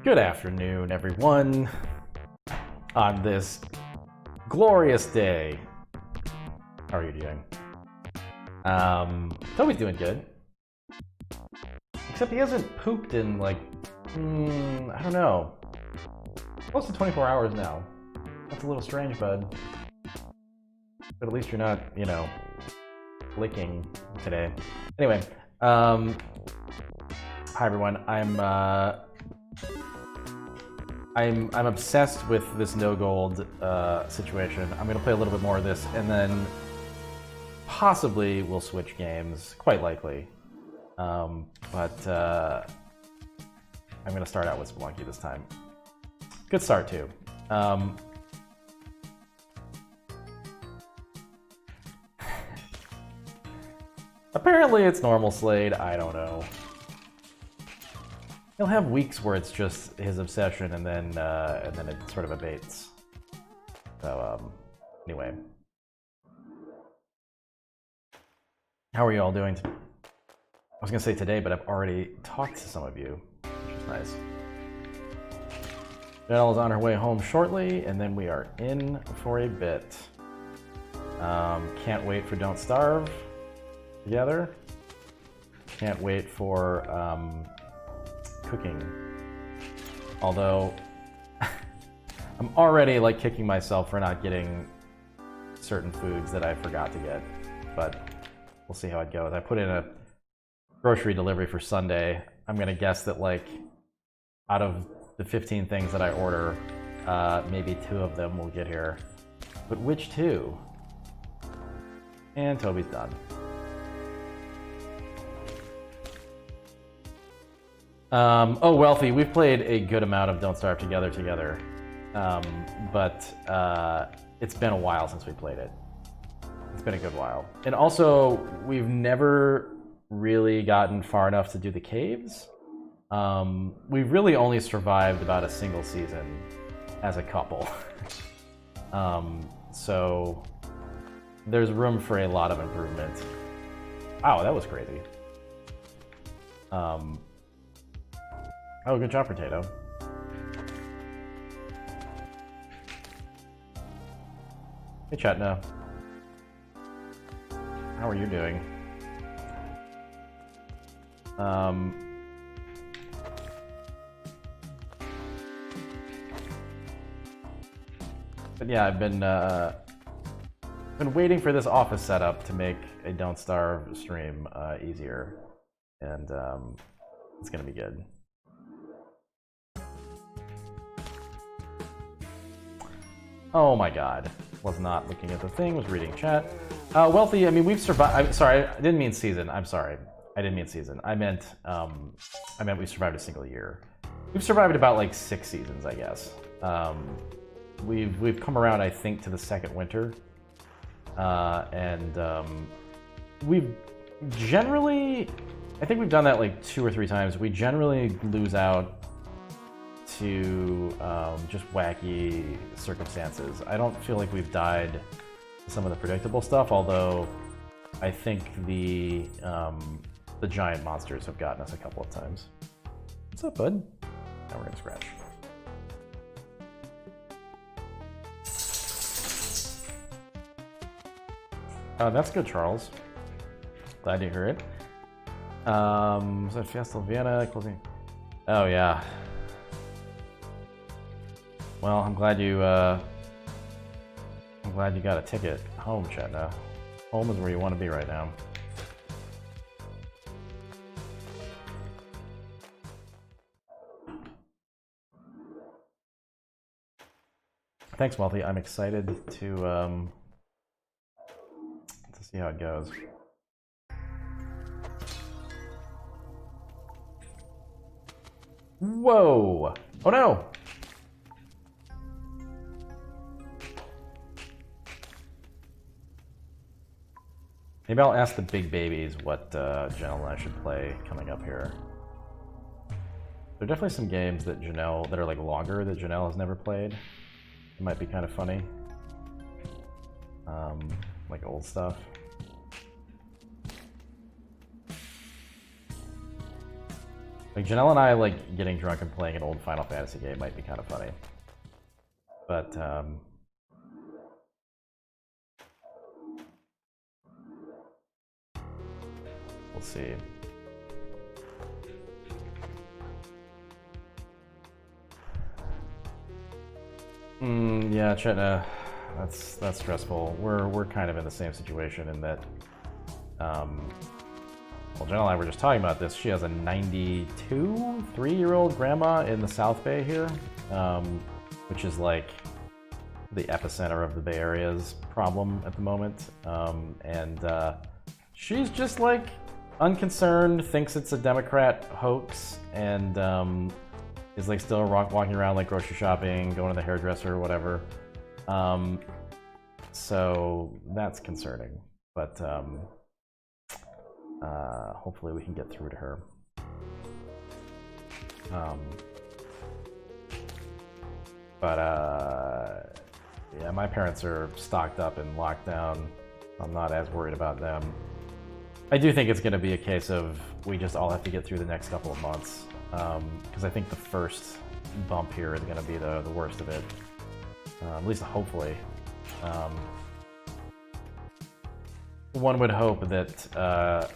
Good afternoon, everyone, on this glorious day. How are you doing? Toby's doing good. Except he hasn't pooped in, like, I don't know, close to 24 hours now. That's a little strange, bud. But at least you're not, you know, licking today. Anyway, hi everyone. I'm obsessed with this no gold situation. I'm gonna play a little bit more of this, and then possibly we'll switch games, quite likely. But I'm gonna start out with Spelunky this time. Good start too. Apparently it's normal Slade, I don't know. He'll have weeks where it's just his obsession, and then it sort of abates. So, anyway. How are you all doing? I was gonna say today, but I've already talked to some of you, which is nice. Janelle is on her way home shortly, and then we are in for a bit. Can't wait for Don't Starve together. Can't wait for, cooking. Although I'm already like kicking myself for not getting certain foods that I forgot to get, but we'll see how it goes. I put in a grocery delivery for Sunday. I'm gonna guess that like out of the 15 things that I order, maybe 2 of them will get here. But which 2? And Toby's done. Oh, Wealthy, we've played a good amount of Don't Starve together. But it's been a while since we played it. It's been a good while. And also, we've never really gotten far enough to do the caves. We've really only survived about a single season as a couple. So there's room for a lot of improvement. Wow, that was crazy. Oh, good job, Potato. Hey, Chetna. How are you doing? But yeah, I've been waiting for this office setup to make a Don't Starve stream easier, and it's gonna be good. Oh my god. Was not looking at the thing, was reading chat. Wealthy, I mean, we've survived. I'm sorry, I didn't mean season. I'm sorry. I didn't mean season. I meant we survived a single year. We've survived about like 6 seasons, I guess. We've come around, I think, to the 2nd winter. We've generally, I think we've done that like 2 or 3 times. We generally lose out to just wacky circumstances. I don't feel like we've died to some of the predictable stuff, although I think the giant monsters have gotten us a couple of times. What's up, bud? Now we're gonna scratch. That's good, Charles. Glad to hear it. Was that Fiesta Vienna closing? Oh yeah. Well, I'm glad you got a ticket home, Chetna. Home is where you want to be right now. Thanks, Wealthy. I'm excited to see how it goes. Whoa! Oh no! Maybe I'll ask the big babies what Janelle and I should play coming up here. There are definitely some games that Janelle, that are like longer, that Janelle has never played. It might be kind of funny. Like old stuff. Like Janelle and I, like getting drunk and playing an old Final Fantasy game might be kind of funny. But we'll see. Yeah, Chetna, that's stressful. We're kind of in the same situation in that, well, Jenna and I were just talking about this. She has a 3-year-old grandma in the South Bay here, which is like the epicenter of the Bay Area's problem at the moment. She's just like unconcerned, thinks it's a Democrat hoax, and is like still walking around like grocery shopping, going to the hairdresser or whatever. So that's concerning, but hopefully we can get through to her. Yeah, my parents are stocked up in lockdown. I'm not as worried about them. I do think it's going to be a case of we just all have to get through the next couple of months, because I think the first bump here is going to be the worst of it, at least hopefully. One would hope that,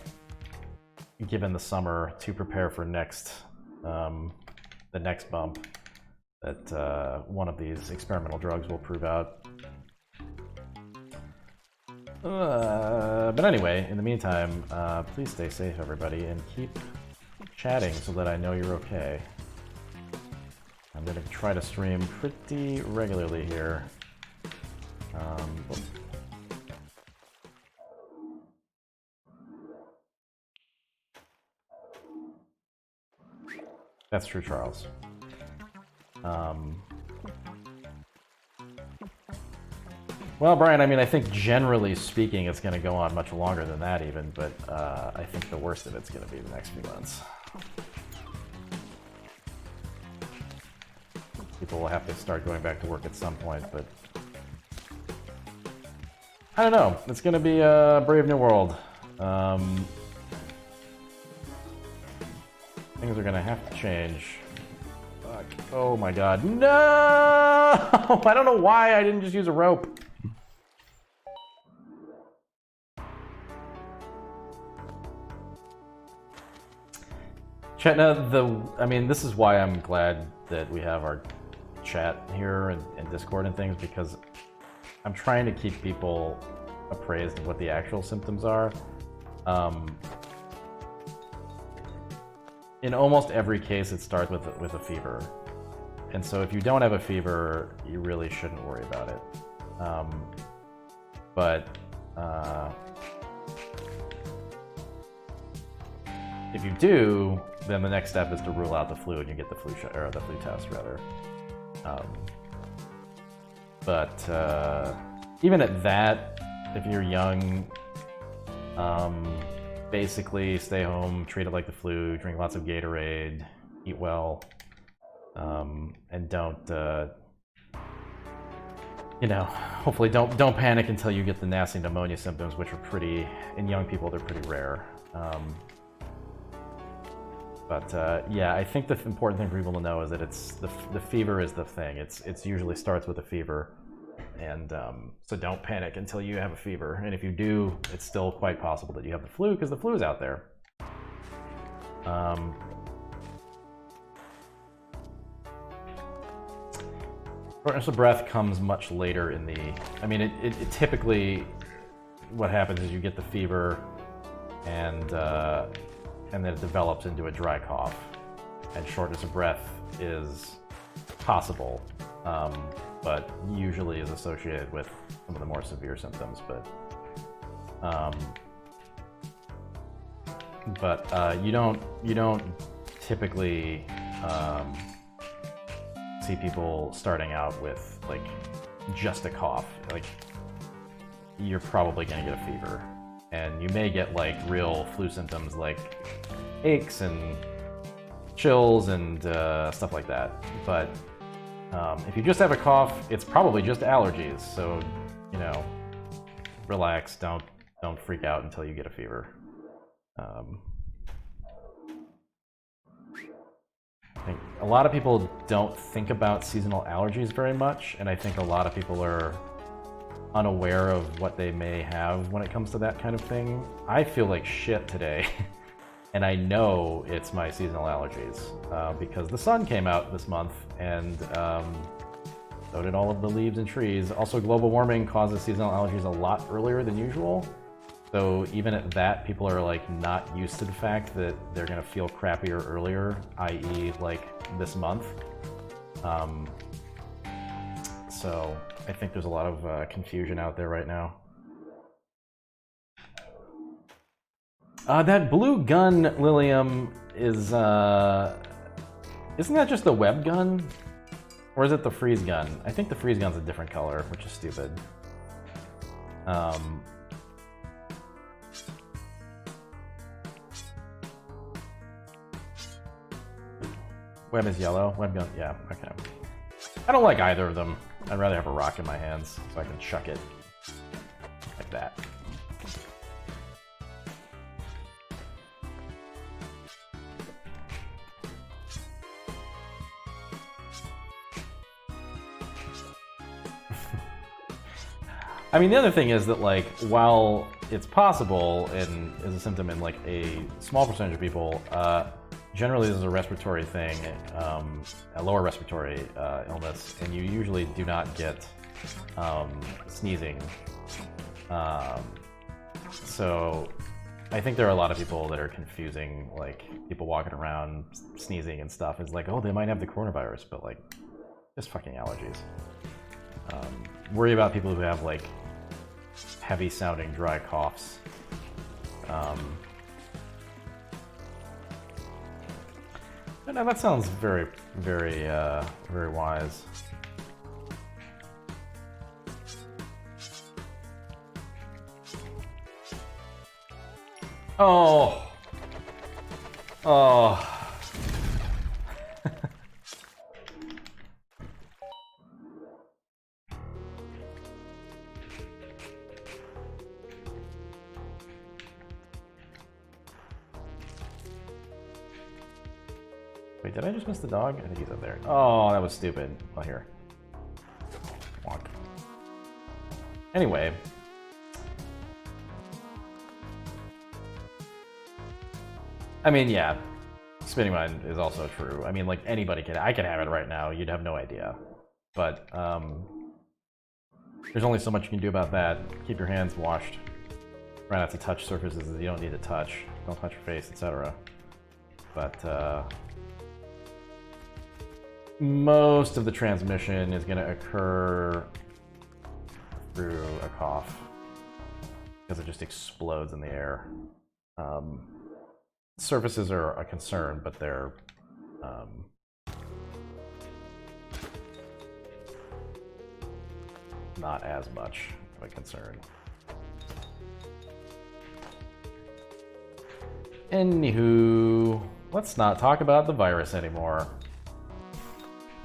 given the summer, to prepare for the next bump, that one of these experimental drugs will prove out. But anyway, in the meantime, please stay safe, everybody, and keep chatting so that I know you're okay. I'm going to try to stream pretty regularly here. That's true, Charles. Well, Brian, I mean, I think generally speaking, it's going to go on much longer than that even, but I think the worst of it's going to be the next few months. People will have to start going back to work at some point, but I don't know. It's going to be a brave new world. Things are going to have to change. Fuck. Oh my god. No! I don't know why I didn't just use a rope. Chetna, I mean, this is why I'm glad that we have our chat here and Discord and things, because I'm trying to keep people appraised of what the actual symptoms are. In almost every case, it starts with a fever. And so if you don't have a fever, you really shouldn't worry about it. If you do, then the next step is to rule out the flu, and you get the flu shot, or the flu test rather. Even at that, if you're young, basically stay home, treat it like the flu, drink lots of Gatorade, eat well, and don't, hopefully don't panic until you get the nasty pneumonia symptoms, which are in young people, they're pretty rare. Yeah, I think the important thing for people to know is that it's the fever is the thing. It's usually starts with a fever, and so don't panic until you have a fever. And if you do, it's still quite possible that you have the flu, because the flu is out there. Shortness of breath comes much later in the. I mean, it typically what happens is you get the fever, and then it develops into a dry cough. And shortness of breath is possible, but usually is associated with some of the more severe symptoms. You don't typically see people starting out with like just a cough. Like, you're probably gonna get a fever. And you may get like real flu symptoms like aches and chills and stuff like that. But if you just have a cough, it's probably just allergies. So, relax. Don't freak out until you get a fever. I think a lot of people don't think about seasonal allergies very much, and I think a lot of people are unaware of what they may have when it comes to that kind of thing. I feel like shit today, and I know it's my seasonal allergies because the sun came out this month, and so did all of the leaves and trees. Also, global warming causes seasonal allergies a lot earlier than usual. So even at that, people are like not used to the fact that they're gonna feel crappier earlier, i.e. like this month. So I think there's a lot of confusion out there right now. That blue gun, Lilium, is isn't that just the web gun? Or is it the freeze gun? I think the freeze gun's a different color, which is stupid. Web is yellow. Web gun, yeah, okay. I don't like either of them. I'd rather have a rock in my hands so I can chuck it like that. I mean, the other thing is that, like, while it's possible and is a symptom in like a small percentage of people, generally this is a respiratory thing, a lower respiratory illness, and you usually do not get sneezing. So I think there are a lot of people that are confusing, like, people walking around sneezing and stuff. It's like, oh, they might have the coronavirus, but, like, just fucking allergies. Worry about people who have, like, heavy-sounding dry coughs. No, that sounds very, very, very wise. Oh. Oh. Wait, did I just miss the dog? I think he's up there. Oh, that was stupid. Well, here. Walk. Anyway. I mean, yeah. Spinning mine is also true. I mean, like, anybody can... I could have it right now. You'd have no idea. But, there's only so much you can do about that. Keep your hands washed. Try not to touch surfaces that you don't need to touch. Don't touch your face, etc. But, most of the transmission is going to occur through a cough because it just explodes in the air. Surfaces are a concern, but they're not as much of a concern. Anywho, let's not talk about the virus anymore.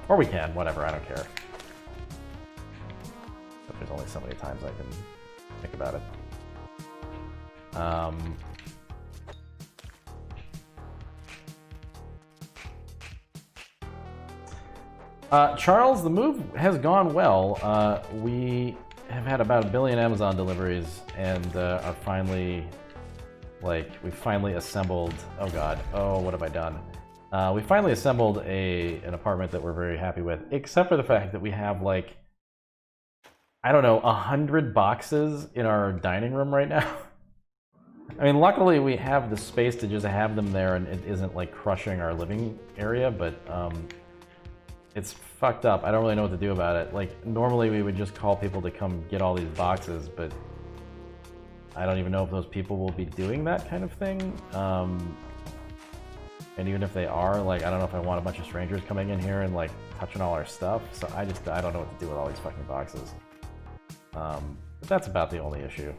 Or we can, whatever, I don't care. But there's only so many times I can think about it. Charles, the move has gone well. We have had about 1 billion Amazon deliveries and are finally, like, we finally assembled, oh god, oh, what have I done? We finally assembled an apartment that we're very happy with, except for the fact that we have, like, I don't know, 100 boxes in our dining room right now. I mean, luckily we have the space to just have them there and it isn't, like, crushing our living area, but it's fucked up. I don't really know what to do about it. Like, normally we would just call people to come get all these boxes, but I don't even know if those people will be doing that kind of thing. And even if they are, like, I don't know if I want a bunch of strangers coming in here and, like, touching all our stuff. So I don't know what to do with all these fucking boxes. But that's about the only issue.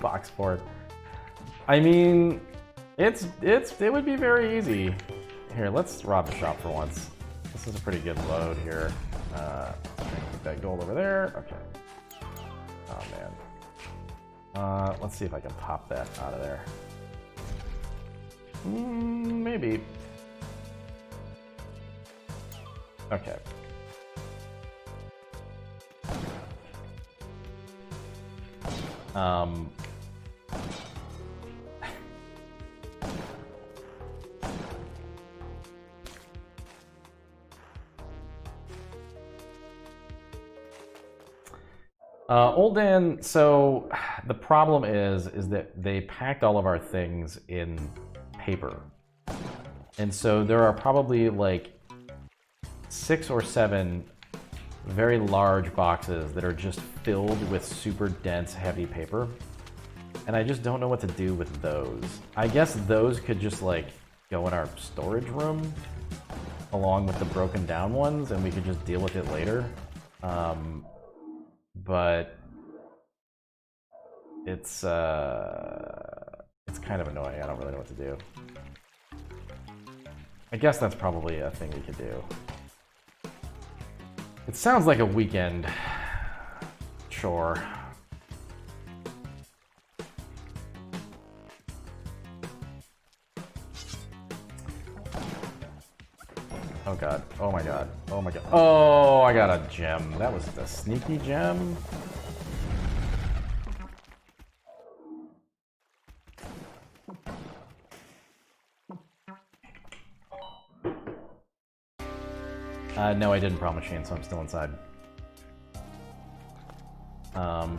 Box port. I mean, it would be very easy. Here, let's rob the shop for once. This is a pretty good load here. Keep that gold over there. Okay. Oh man. Let's see if I can pop that out of there. Maybe. Okay. Old Dan, so the problem is that they packed all of our things in paper. And so there are probably like 6 or 7 very large boxes that are just filled with super dense, heavy paper. And I just don't know what to do with those. I guess those could just like go in our storage room along with the broken down ones and we could just deal with it later. But it's kind of annoying. I don't really know what to do. I guess that's probably a thing we could do. It sounds like a weekend chore. Oh god. Oh my god. Oh my god. Oh, I got a gem. That was the sneaky gem. No, I didn't problem machine, so I'm still inside.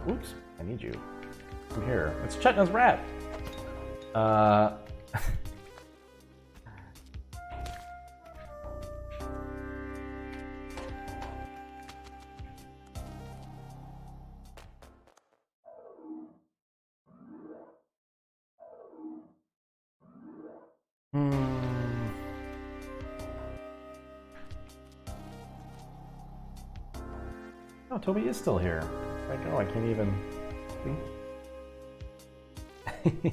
Oops, I need you. Come here. It's Chetna's rat. Oh, Toby is still here. Like, oh, I can't even.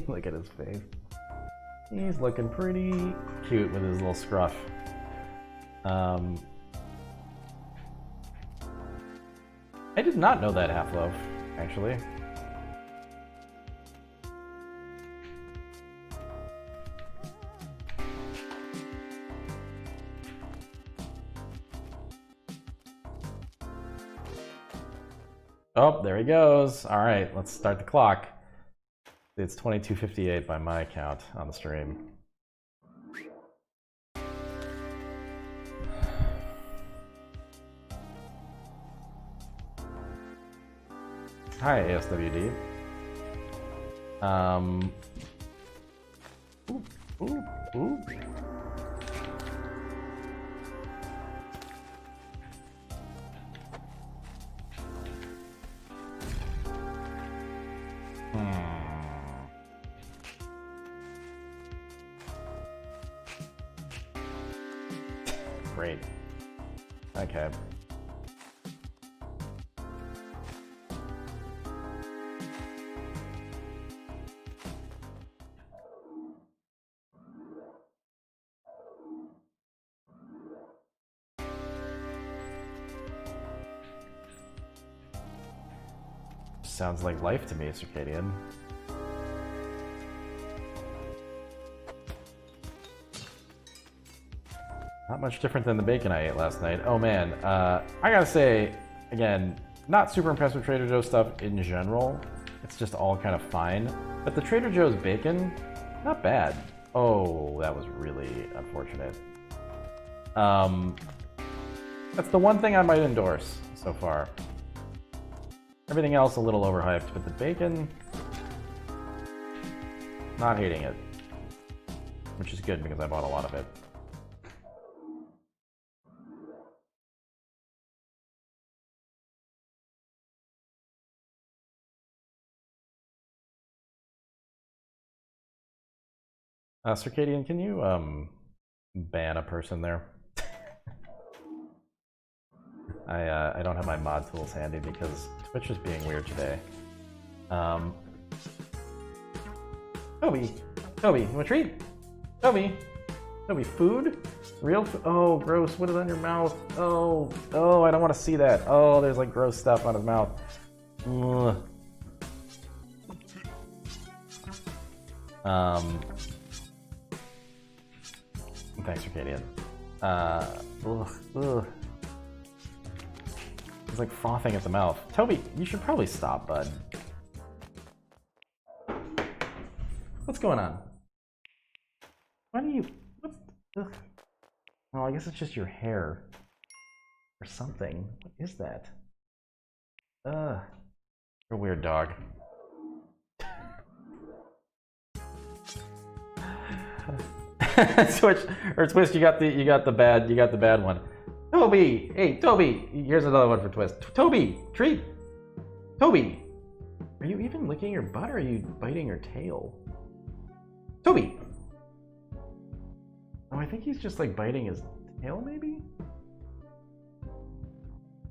Look at his face. He's looking pretty cute with his little scruff. I did not know that Half-Loaf, actually. Oh, there he goes. All right, let's start the clock. It's 22:58 by my count on the stream. Hi, ASWD. Ooh. Great. Okay. Sounds like life to me, Circadian. Not much different than the bacon I ate last night. Oh man, I gotta say, again, not super impressed with Trader Joe's stuff in general. It's just all kind of fine. But the Trader Joe's bacon, not bad. Oh, that was really unfortunate. That's the one thing I might endorse so far. Everything else a little overhyped, but the bacon, not hating it. Which is good because I bought a lot of it. Circadian, can you ban a person there? I don't have my mod tools handy because Twitch is being weird today. Toby, you want a treat? Toby, food? Real food? Oh, gross, what is on your mouth? Oh, I don't want to see that. Oh, there's like gross stuff on his mouth. Ugh. Thanks, Circadian. Ugh. He's like frothing at the mouth. Toby, you should probably stop, bud. What's going on? Why do you... Ugh. Oh, I guess it's just your hair. Or something. What is that? You're a weird dog. Switch or Twist, you got the bad one. Toby, hey Toby, here's another one for Twist. Toby, treat. Toby, are you even licking your butt or are you biting your tail? Toby. Oh, I think he's just like biting his tail, maybe.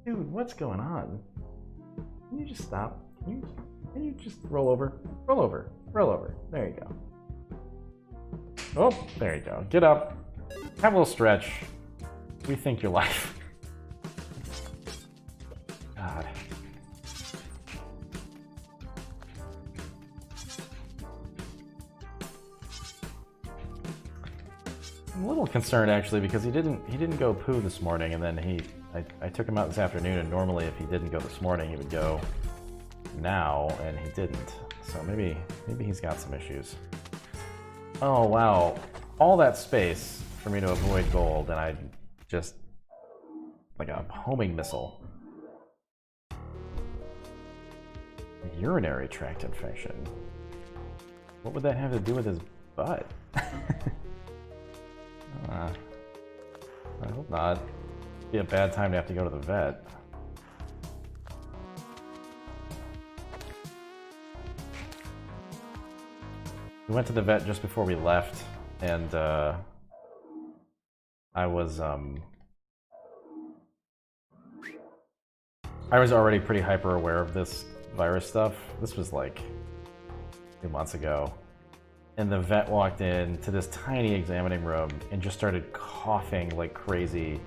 Dude, what's going on? Can you just stop? Can you just roll over? Roll over. There you go. Oh, there you go. Get up. Have a little stretch. Rethink your life. God. I'm a little concerned actually because he didn't go poo this morning, and then I took him out this afternoon, and normally if he didn't go this morning he would go now, and he didn't. So maybe he's got some issues. Oh wow, all that space for me to avoid gold, and I just like a homing missile. Urinary tract infection. What would that have to do with his butt? I hope not. It'd be a bad time to have to go to the vet. We went to the vet just before we left, and I was already pretty hyper aware of this virus stuff. This was like 2 months ago. And the vet walked in to this tiny examining room and just started coughing like crazy.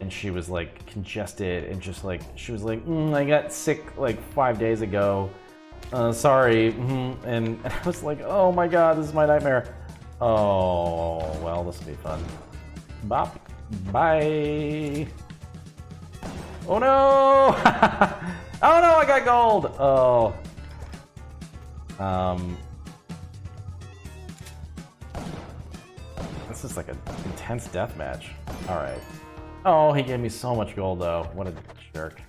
And she was like congested and just like, she was like, I got sick like 5 days ago. Sorry. And I was like, oh my god, this is my nightmare. Oh, well, this will be fun. Bop. Bye. Oh no! Oh no, I got gold! Oh. This is like an intense death match. Alright. Oh, he gave me so much gold though. What a jerk.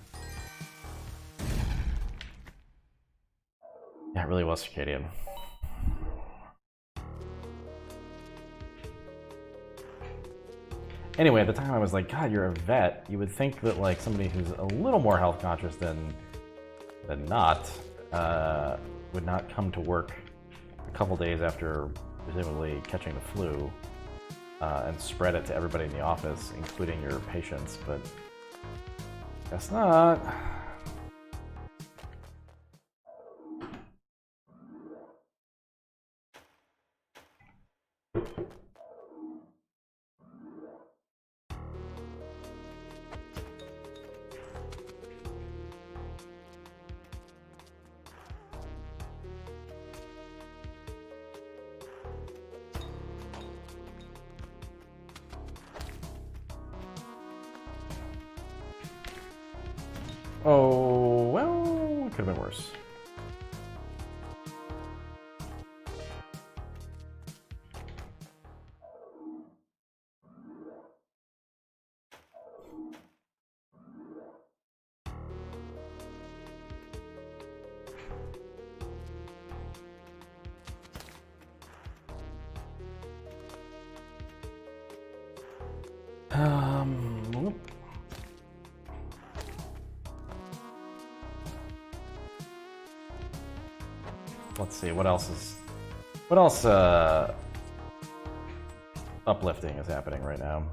Yeah, it really was Circadian. Anyway, at the time I was like, God, you're a vet. You would think that like somebody who's a little more health conscious than not would not come to work a couple days after presumably catching the flu and spread it to everybody in the office, including your patients, but guess not. Oh, well, it could have been worse. Let's see, what else uplifting is happening right now?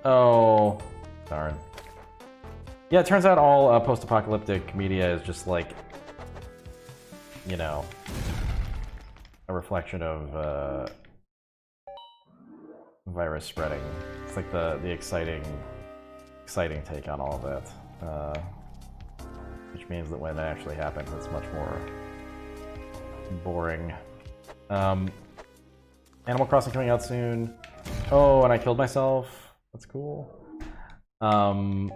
Oh, darn. Yeah, it turns out all post-apocalyptic media is just like, you know, a reflection of virus spreading. It's like the exciting take on all of that, which means that when it actually happens, it's much more boring. Animal Crossing coming out soon. Oh, and I killed myself. That's cool. Oh,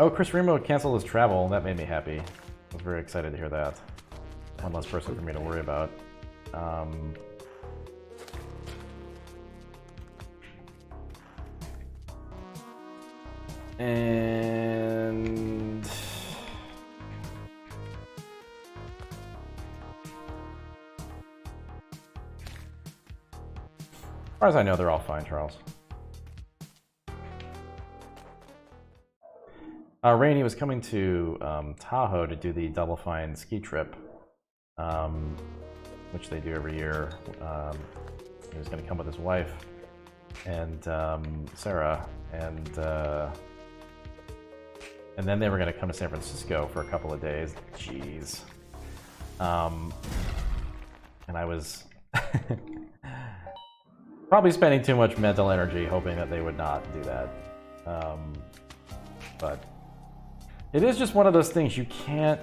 Chris Remo canceled his travel. That made me happy. I was very excited to hear that. One less person for me to worry about. And as far as I know, they're all fine, Charles. Rainey was coming to Tahoe to do the Double Fine ski trip, which they do every year. He was going to come with his wife and Sarah, and then they were going to come to San Francisco for a couple of days. Jeez. And I was probably spending too much mental energy hoping that they would not do that. But it is just one of those things you can't...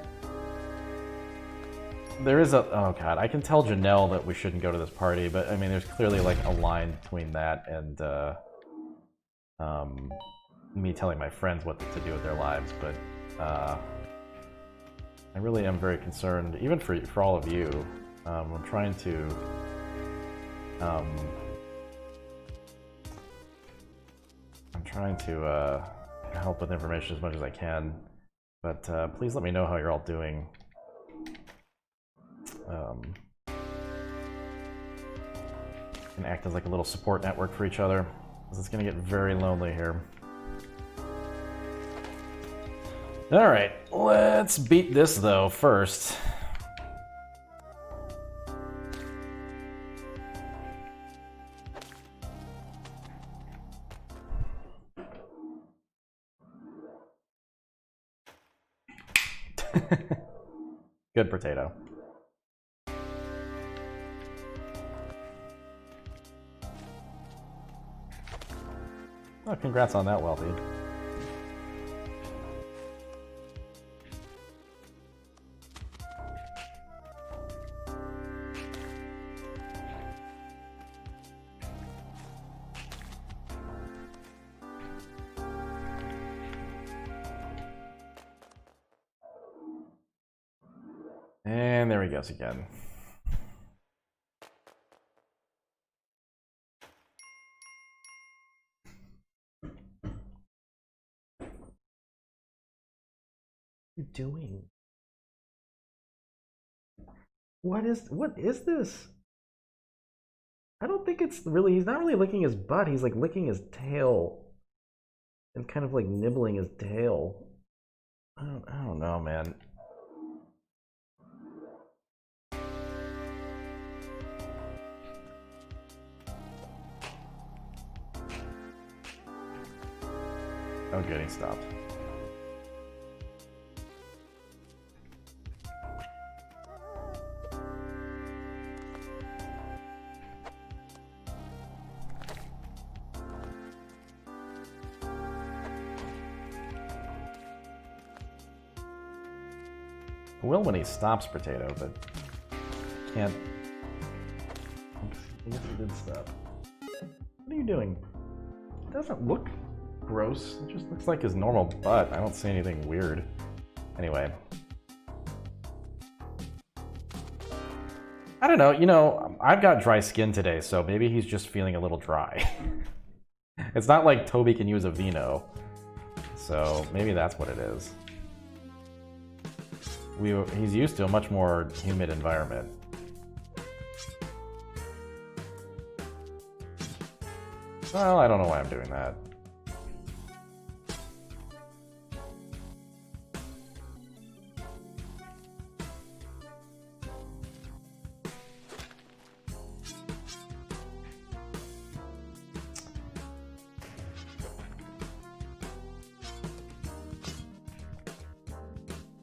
There is a... Oh god, I can tell Janelle that we shouldn't go to this party, but I mean, there's clearly like a line between that and me telling my friends what to do with their lives, but I really am very concerned, even for all of you. I'm trying to I'm trying to help with information as much as I can, but please let me know how you're all doing. Can act as like a little support network for each other, because it's going to get very lonely here. Alright, let's beat this though first. Good potato. Oh, congrats on that, Wealthy. And there he goes again. What are you doing? What is this? I don't think it's really, he's not really licking his butt, he's like licking his tail. And kind of like nibbling his tail. I don't know, man. Oh, good, he stopped. I will when he stops Potato, but can't. I guess he did stop. What are you doing? It doesn't look gross. It just looks like his normal butt. I don't see anything weird. Anyway. I don't know, you know, I've got dry skin today, so maybe he's just feeling a little dry. It's not like Toby can use a vino, so maybe that's what it is. He's used to a much more humid environment. Well, I don't know why I'm doing that.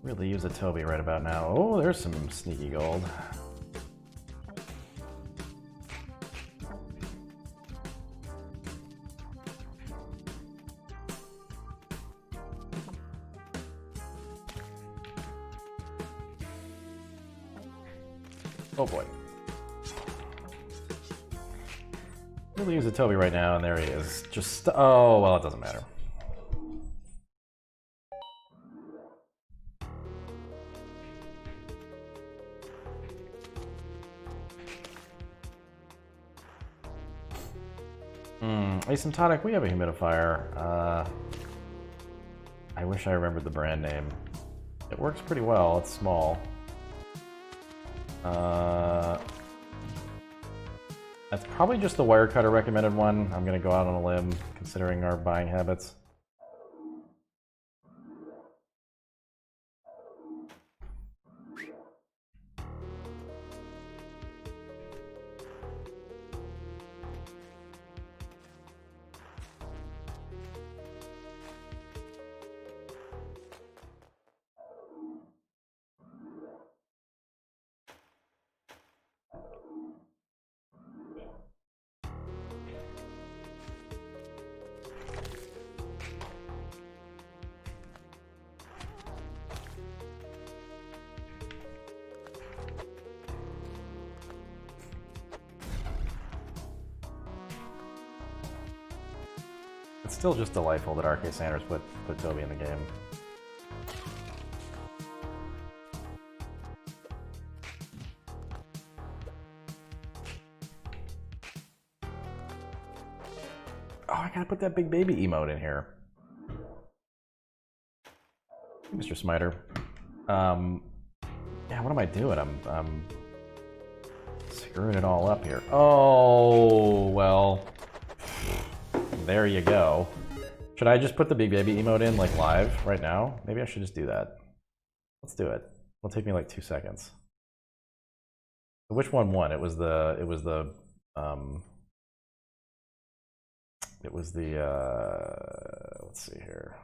Really use a Toby right about now. Oh, there's some sneaky gold. Oh boy. Really use a Toby right now, and there he is. Just, oh, well, it doesn't matter. Asymptotic, we have a humidifier. I wish I remembered the brand name. It works pretty well, it's small. That's probably just the wire cutter recommended one. I'm gonna go out on a limb, considering our buying habits. It's still just delightful that RK Sanders put Toby in the game. I gotta put that big baby emote in here. Mr. Smiter. Yeah, what am I doing? I'm screwing it all up here. Oh, well. There you go. Should I just put the big baby emote in, like, live right now? Maybe I should just do that. Let's do it. It'll take me like 2 seconds. Which one won? It was the let's see here.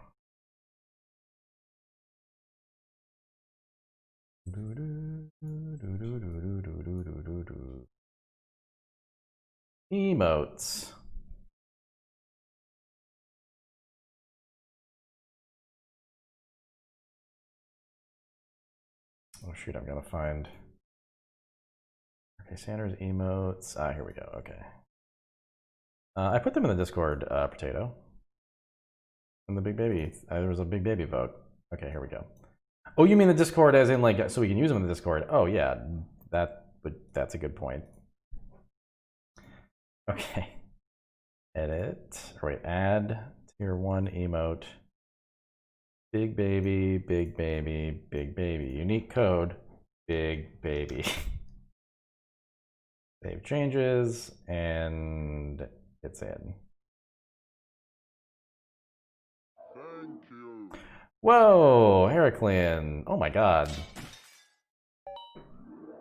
Emotes. Oh shoot, I'm gonna find. Okay, Sanders emotes. Ah, here we go. Okay. I put them in the Discord, Potato. And the big baby. There was a big baby vote. Okay, here we go. Oh, you mean the Discord as in like, so we can use them in the Discord? Oh yeah, that's a good point. Okay. Edit, or wait, add tier 1 emote. Big baby, big baby, big baby. Unique code, big baby. Save changes, and it's in. Thank you. Whoa, Heraclean. Oh my god.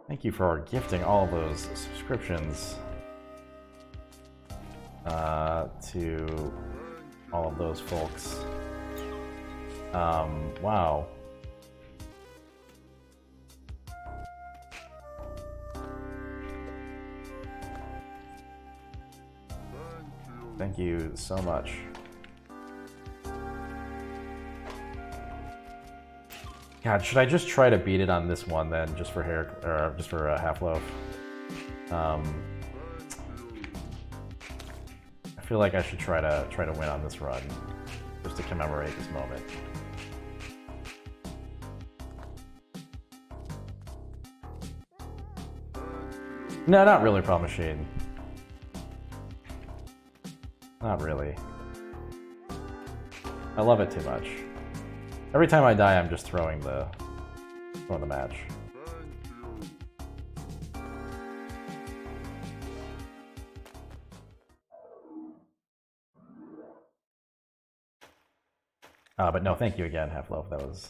Thank you for gifting all of those subscriptions to all of those folks. Wow. Thank you so much. God, should I just try to beat it on this one then, just for Half-Loaf? I feel like I should try to win on this run, just to commemorate this moment. No, not really, Pro Machine. Not really. I love it too much. Every time I die, I'm just throwing the match. But no, thank you again, Half-Loaf. That was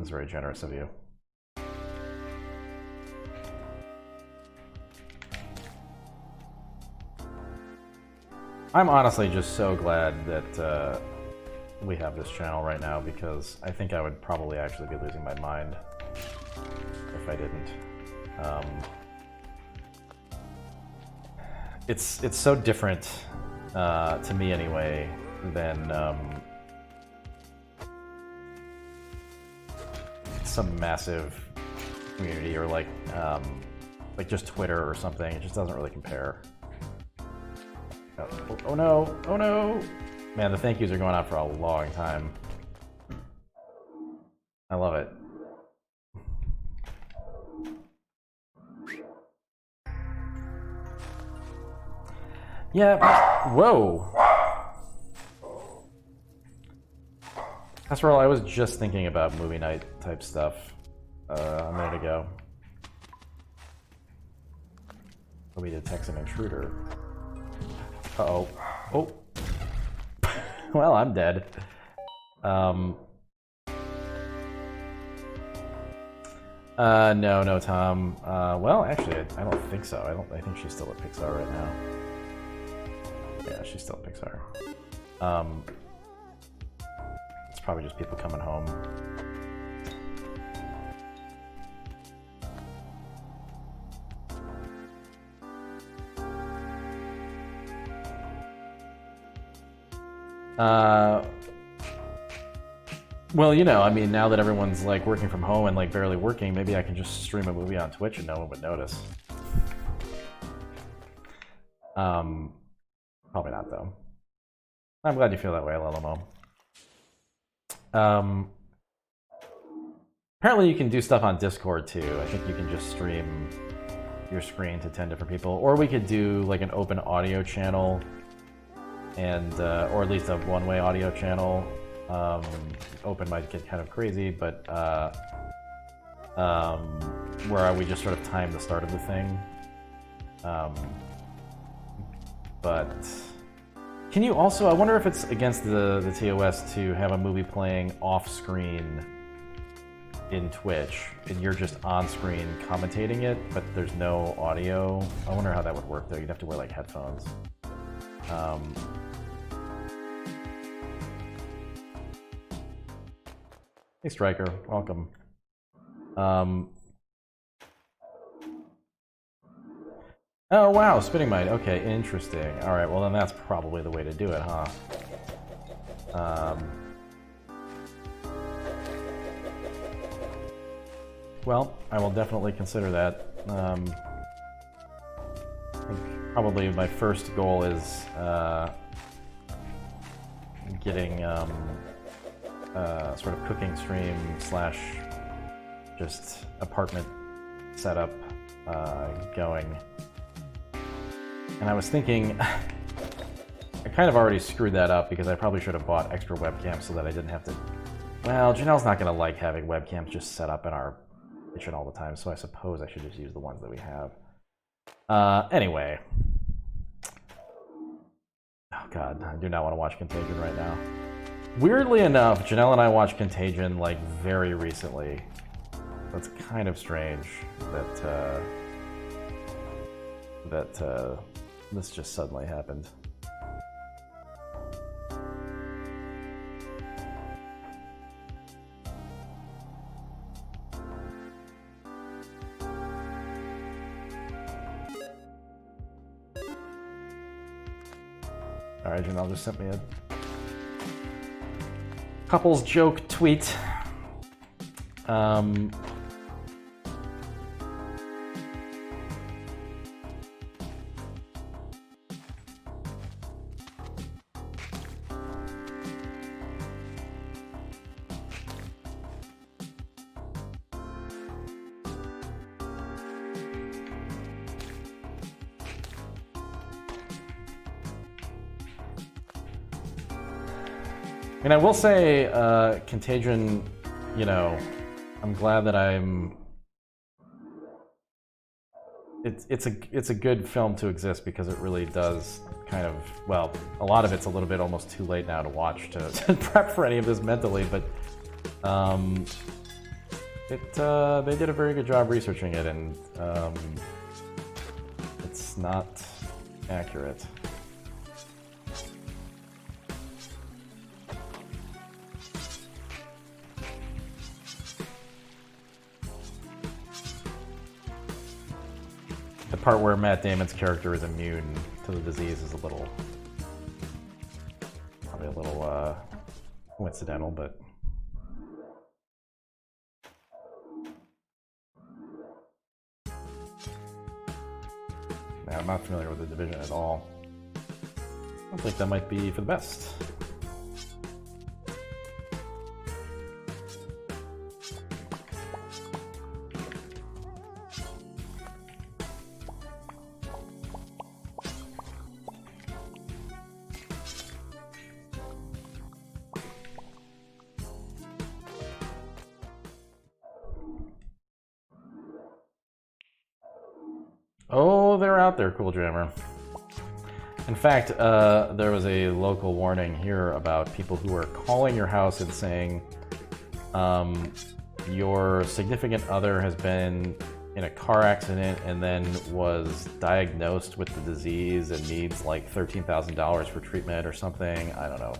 very generous of you. I'm honestly just so glad that we have this channel right now, because I think I would probably actually be losing my mind if I didn't. It's so different to me anyway than some massive community or like just Twitter or something. It just doesn't really compare. Oh no! Oh no! Man, the thank yous are going on for a long time. I love it. Yeah. Whoa. That's where I was just thinking about movie night type stuff a minute ago. We detect an intruder. Uh-oh. Oh. Well, I'm dead. No, Tom. Well, actually, I don't think so. I think she's still at Pixar right now. Yeah, she's still at Pixar. It's probably just people coming home. Well, you know, I mean, now that everyone's like working from home and like barely working, maybe I can just stream a movie on Twitch and no one would notice. Probably not though. I'm glad you feel that way, Lelamo. Apparently you can do stuff on Discord too. I think you can just stream your screen to 10 different people, or we could do like an open audio channel and or at least a one-way audio channel. Open might get kind of crazy, but where we just sort of time the start of the thing. But can you also, I wonder if it's against the TOS to have a movie playing off-screen in Twitch, and you're just on-screen commentating it, but there's no audio. I wonder how that would work, though. You'd have to wear, like, headphones. Hey, Striker. Welcome. Oh, wow. Spinning Might. Okay, interesting. All right, well, then that's probably the way to do it, huh? Well, I will definitely consider that. I think probably my first goal is getting sort of cooking stream slash just apartment setup going. And I was thinking, I kind of already screwed that up because I probably should have bought extra webcams so that I didn't have to. Well, Janelle's not going to like having webcams just set up in our kitchen all the time, so I suppose I should just use the ones that we have. Anyway. Oh god, I do not want to watch Contagion right now. Weirdly enough, Janelle and I watched Contagion like very recently. That's kind of strange that this just suddenly happened. Alright, Janelle just sent me a couples joke tweet. I mean, I will say, Contagion, you know, I'm glad that I'm. It's a good film to exist because it really does kind of, well, a lot of it's a little bit almost too late now to watch to prep for any of this mentally, but they did a very good job researching it, and it's not accurate. The part where Matt Damon's character is immune to the disease is probably a little coincidental, but man, I'm not familiar with The Division at all. I don't think that might be for the best. Oh, they're out there, Cool Jammer. In fact, there was a local warning here about people who are calling your house and saying your significant other has been in a car accident and then was diagnosed with the disease and needs like $13,000 for treatment or something. I don't know.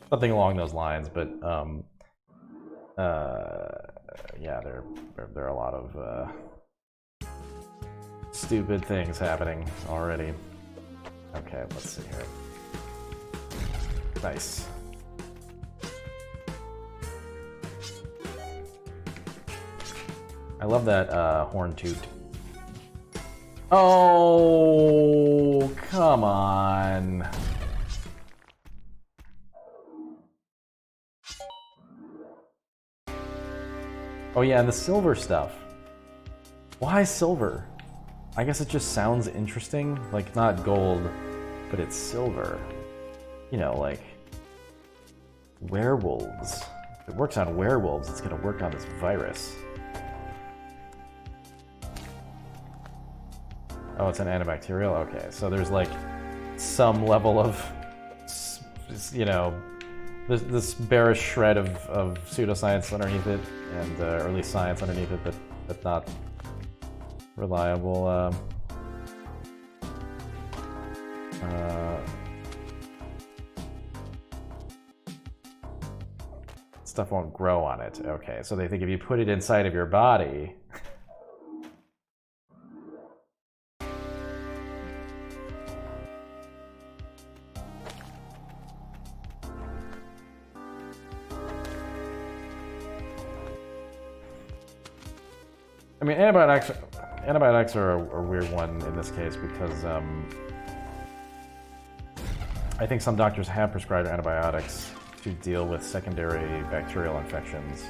Something along those lines, but yeah, there are a lot of stupid things happening already. Okay, let's see here. Nice. I love that horn toot. Oh, come on. Oh yeah, and the silver stuff. Why silver? I guess it just sounds interesting. Like, not gold, but it's silver. you know, like werewolves. If it works on werewolves, it's gonna work on this virus. Oh, it's an antibacterial? Okay, so there's like some level of, you know, this bearish shred of pseudoscience underneath it, and or at least science underneath it, but not reliable. Stuff won't grow on it. Okay, so they think if you put it inside of your body. I mean, antibiotics are a weird one in this case because I think some doctors have prescribed antibiotics to deal with secondary bacterial infections,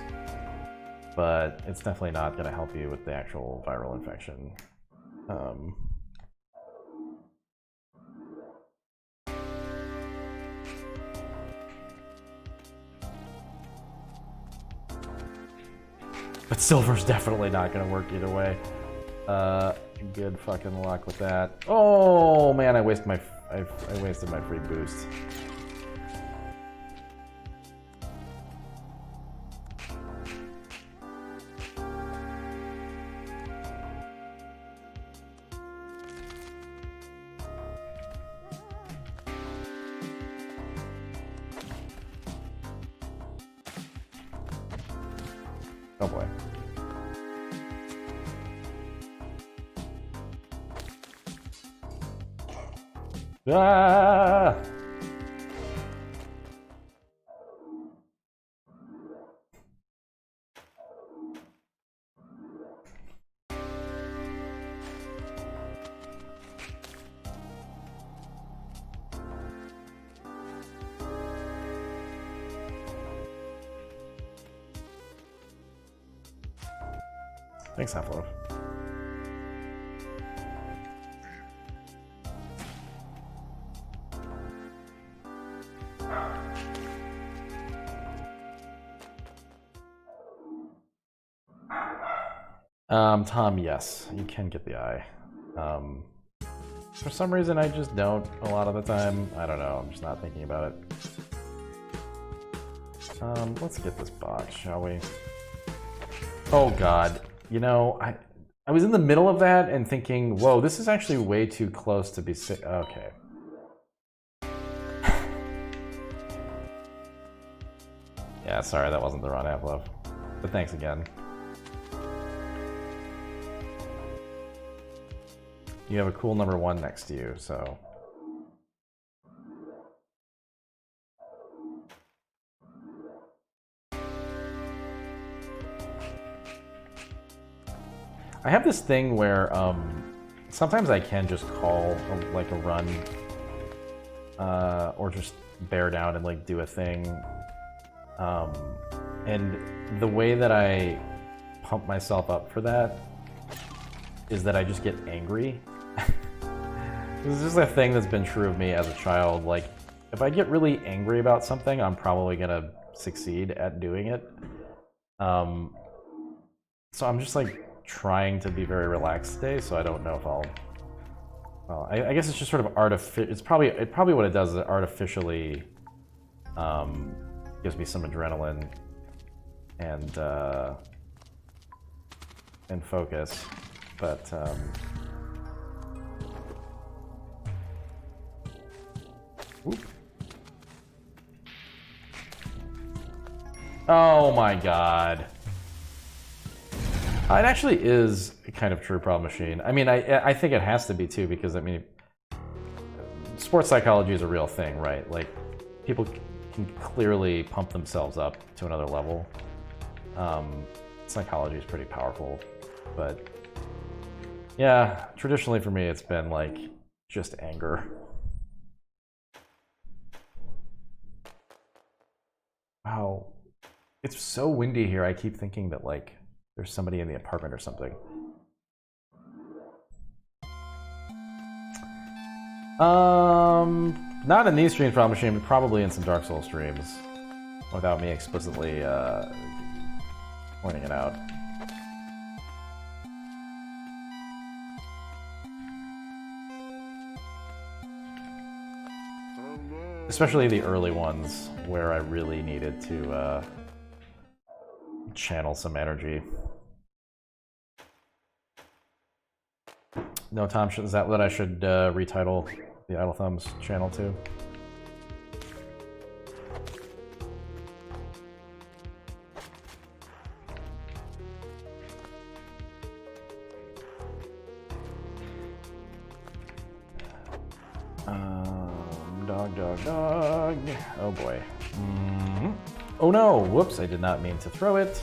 but it's definitely not going to help you with the actual viral infection. But silver's definitely not going to work either way. Good fucking luck with that. Oh man, I wasted my free boost. Oh boy. Ah! Thanks, Half-Loaf. Tom, yes, you can get the eye. For some reason, I just don't a lot of the time. I don't know, I'm just not thinking about it. Let's get this bot, shall we? Oh god, you know, I was in the middle of that and thinking, whoa, this is actually way too close to be sick. Okay. Yeah, sorry, that wasn't the run, Half-Loaf. But thanks again. You have a cool number 1 next to you, so. I have this thing where sometimes I can just call like a run or just bear down and like do a thing. And the way that I pump myself up for that is that I just get angry. This is a thing that's been true of me as a child. Like, if I get really angry about something, I'm probably gonna succeed at doing it. So I'm just like trying to be very relaxed today, so I don't know if I'll. Well, I guess it's just sort of artificial. It's probably what it does is it artificially gives me some adrenaline and focus, but. Oop. Oh my god. It actually is a kind of true problem machine. I mean, I think it has to be too, because I mean, sports psychology is a real thing, right? Like, people can clearly pump themselves up to another level. Psychology is pretty powerful, but yeah, traditionally for me, it's been like just anger. Wow, it's so windy here. I keep thinking that like there's somebody in the apartment or something. Not in these streams, probably in some Dark Souls streams, without me explicitly pointing it out. Especially the early ones, where I really needed to channel some energy. No, Tom, is that what I should retitle the Idle Thumbs channel to? Dog. Oh boy. Oh no! Whoops, I did not mean to throw it.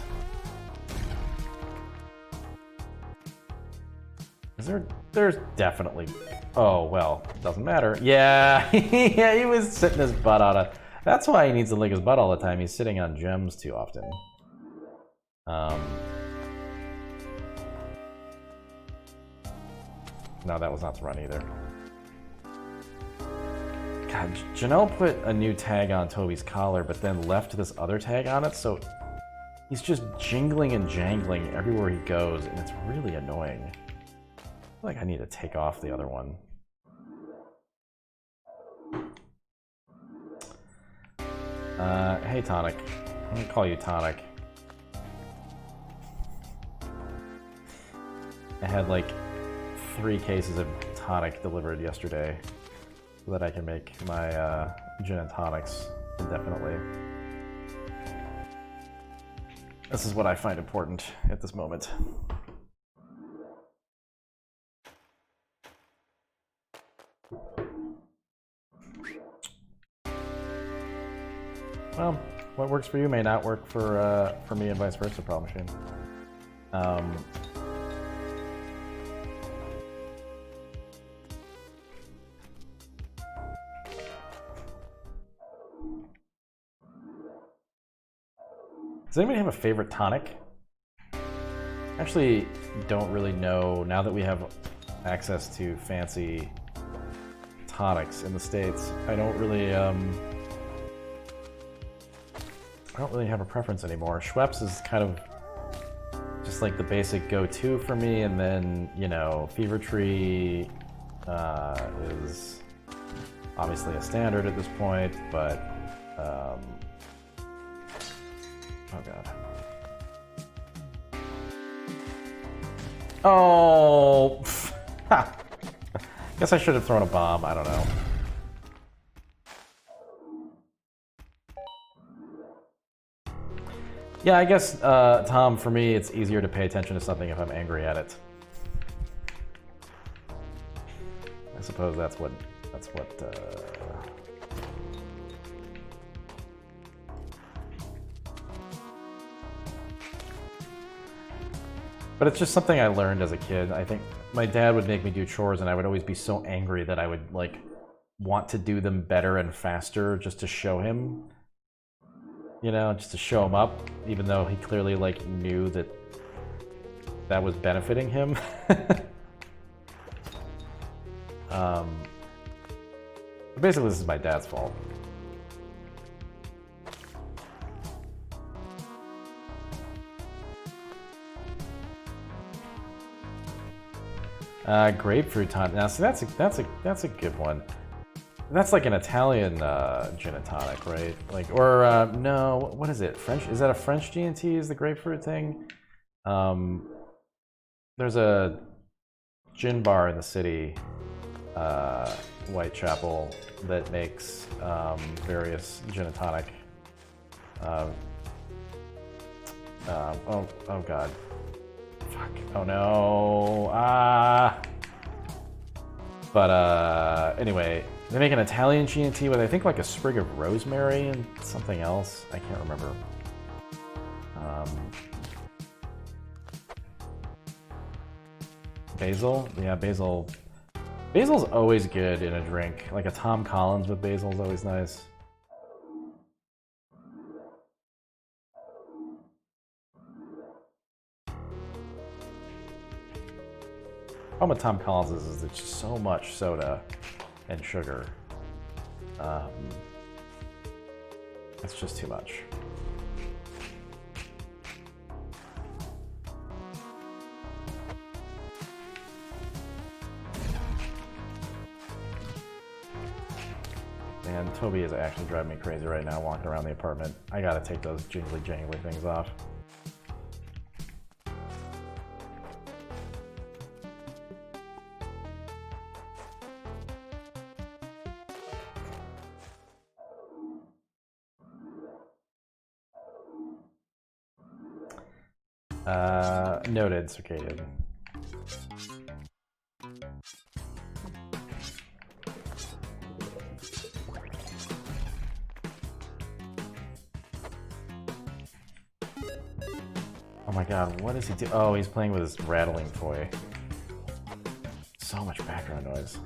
There's definitely... Oh, well, doesn't matter. Yeah, yeah, he was sitting his butt on a... That's why he needs to lick his butt all the time. He's sitting on gems too often. No, that was not the run either. God, Janelle put a new tag on Toby's collar, but then left this other tag on it, so he's just jingling and jangling everywhere he goes, and it's really annoying. I feel like I need to take off the other one. Hey, Tonic. I'm gonna call you Tonic. I had like 3 cases of tonic delivered yesterday so that I can make my gin and tonics indefinitely. This is what I find important at this moment. Well, what works for you may not work for me and vice versa, Problem Machine. Does anybody have a favorite tonic? I actually don't really know, now that we have access to fancy tonics in the States. I don't really have a preference anymore. Schweppes is kind of just like the basic go-to for me, and then, you know, Fever Tree is obviously a standard at this point, but oh god. Oh! Guess I should have thrown a bomb, I don't know. Yeah, I guess, Tom, for me, it's easier to pay attention to something if I'm angry at it. I suppose that's what. But it's just something I learned as a kid. I think my dad would make me do chores, and I would always be so angry that I would, like, want to do them better and faster just to show him. You know, just to show him up, even though he clearly, like, knew that that was benefiting him. Basically, this is my dad's fault. Grapefruit tonic. Now, see, that's a good one. That's like an Italian gin and tonic, right? Like, or no, what is it? French? Is that a French G&T? Is the grapefruit thing? There's a gin bar in the city, Whitechapel, that makes various gin and tonic. Oh god. Fuck. Oh no. But anyway, they make an Italian G&T with, I think, like a sprig of rosemary and something else. I can't remember. Basil? Yeah, basil. Basil's always good in a drink. Like a Tom Collins with basil is always nice. The problem with Tom Collins is there's just so much soda and sugar. It's just too much. And Toby is actually driving me crazy right now walking around the apartment. I gotta take those jingly jangly things off. Noted, Circadian. Oh my god, what is he doing? Oh, he's playing with his rattling toy. So much background noise.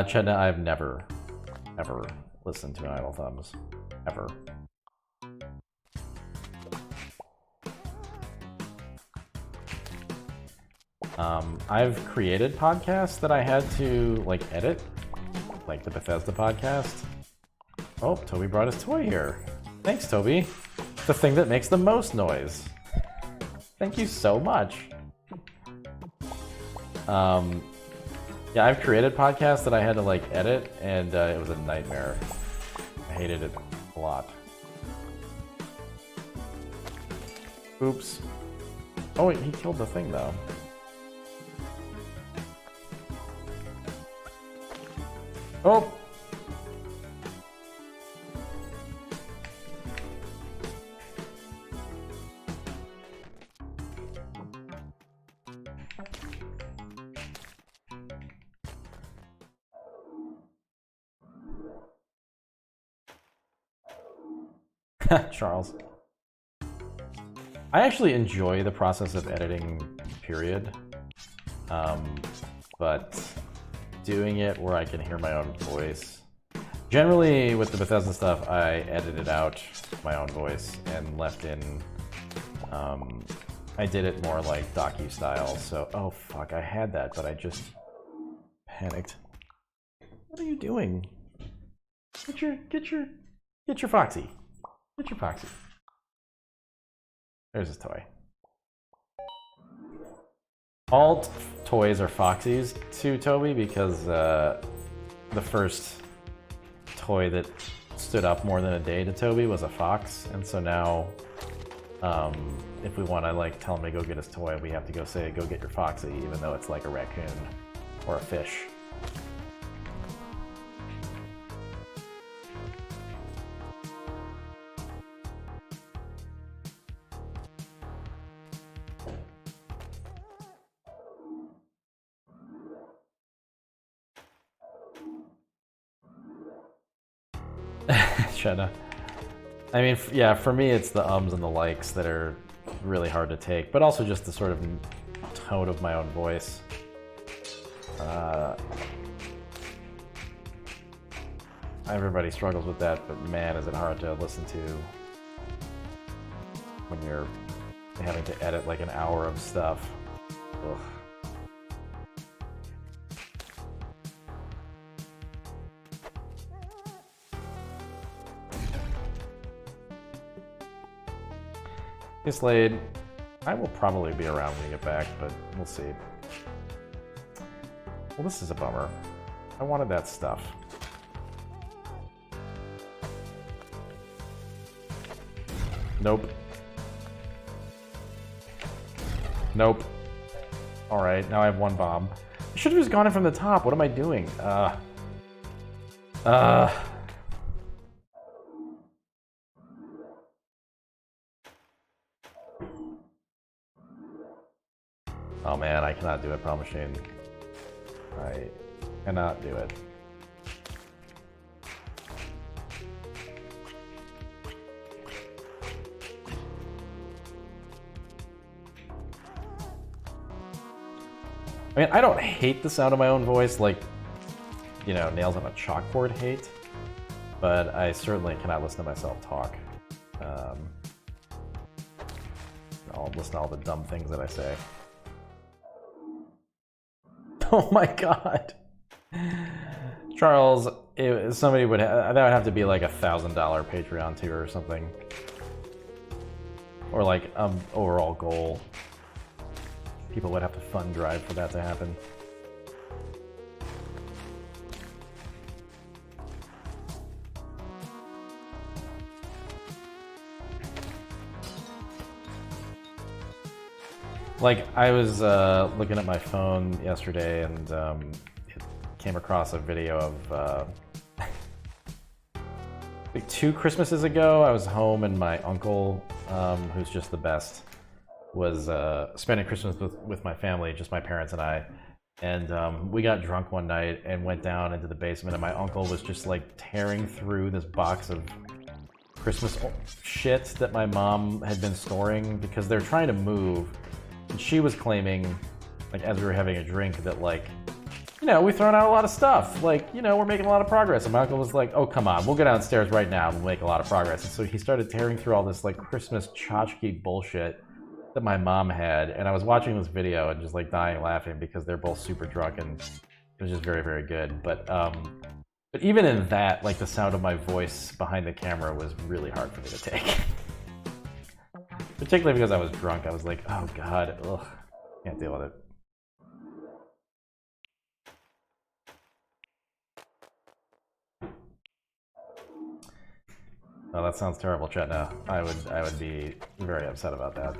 Chedna, I've never, ever listened to an Idle Thumbs. Ever. I've created podcasts that I had to, like, edit. Like the Bethesda podcast. Oh, Toby brought his toy here. Thanks, Toby. The thing that makes the most noise. Thank you so much. Yeah, I've created podcasts that I had to like edit, and it was a nightmare. I hated it a lot. Oops. Oh wait, he killed the thing though. Oh! Charles. I actually enjoy the process of editing, period. But doing it where I can hear my own voice. Generally, with the Bethesda stuff, I edited out my own voice and left in... I did it more like docu style, so... Oh fuck, I had that, but I just panicked. What are you doing? Get your Foxy. Get your Foxy. There's his toy. All toys are Foxies to Toby because the first toy that stood up more than a day to Toby was a fox, and so now if we want to like tell him to go get his toy, we have to go say, go get your Foxy, even though it's like a raccoon or a fish. Shut I mean, yeah, for me it's the ums and the likes that are really hard to take, but also just the sort of tone of my own voice. Everybody struggles with that, but man, is it hard to listen to when you're having to edit like an hour of stuff. Ugh. Hey Slade, I will probably be around when you get back, but we'll see. Well, this is a bummer. I wanted that stuff. Nope. Nope. Alright, now I have one bomb. I should have just gone in from the top. What am I doing? Oh man, I cannot do it, Problem Machine. I cannot do it. I mean, I don't hate the sound of my own voice, like, you know, nails on a chalkboard hate, but I certainly cannot listen to myself talk. I'll listen to all the dumb things that I say. Oh my god. Charles, somebody would that would have to be like $1,000 Patreon tier or something. Or like overall goal. People would have to fund drive for that to happen. Like, I was looking at my phone yesterday and it came across a video of like 2 Christmases ago. I was home and my uncle, who's just the best, was spending Christmas with my family, just my parents and I. And we got drunk one night and went down into the basement, and my uncle was just like tearing through this box of Christmas shit that my mom had been storing because they're trying to move. And she was claiming, like, as we were having a drink, that, like, you know, we've thrown out a lot of stuff. Like, you know, we're making a lot of progress. And my uncle was like, oh, come on, we'll go downstairs right now and we'll make a lot of progress. And so he started tearing through all this, like, Christmas tchotchke bullshit that my mom had. And I was watching this video and just, like, dying laughing because they're both super drunk and it was just very, very good. But even in that, like, the sound of my voice behind the camera was really hard for me to take. Particularly because I was drunk. I was like, oh god, ugh, can't deal with it. Oh, that sounds terrible, Chetna. I would be very upset about that.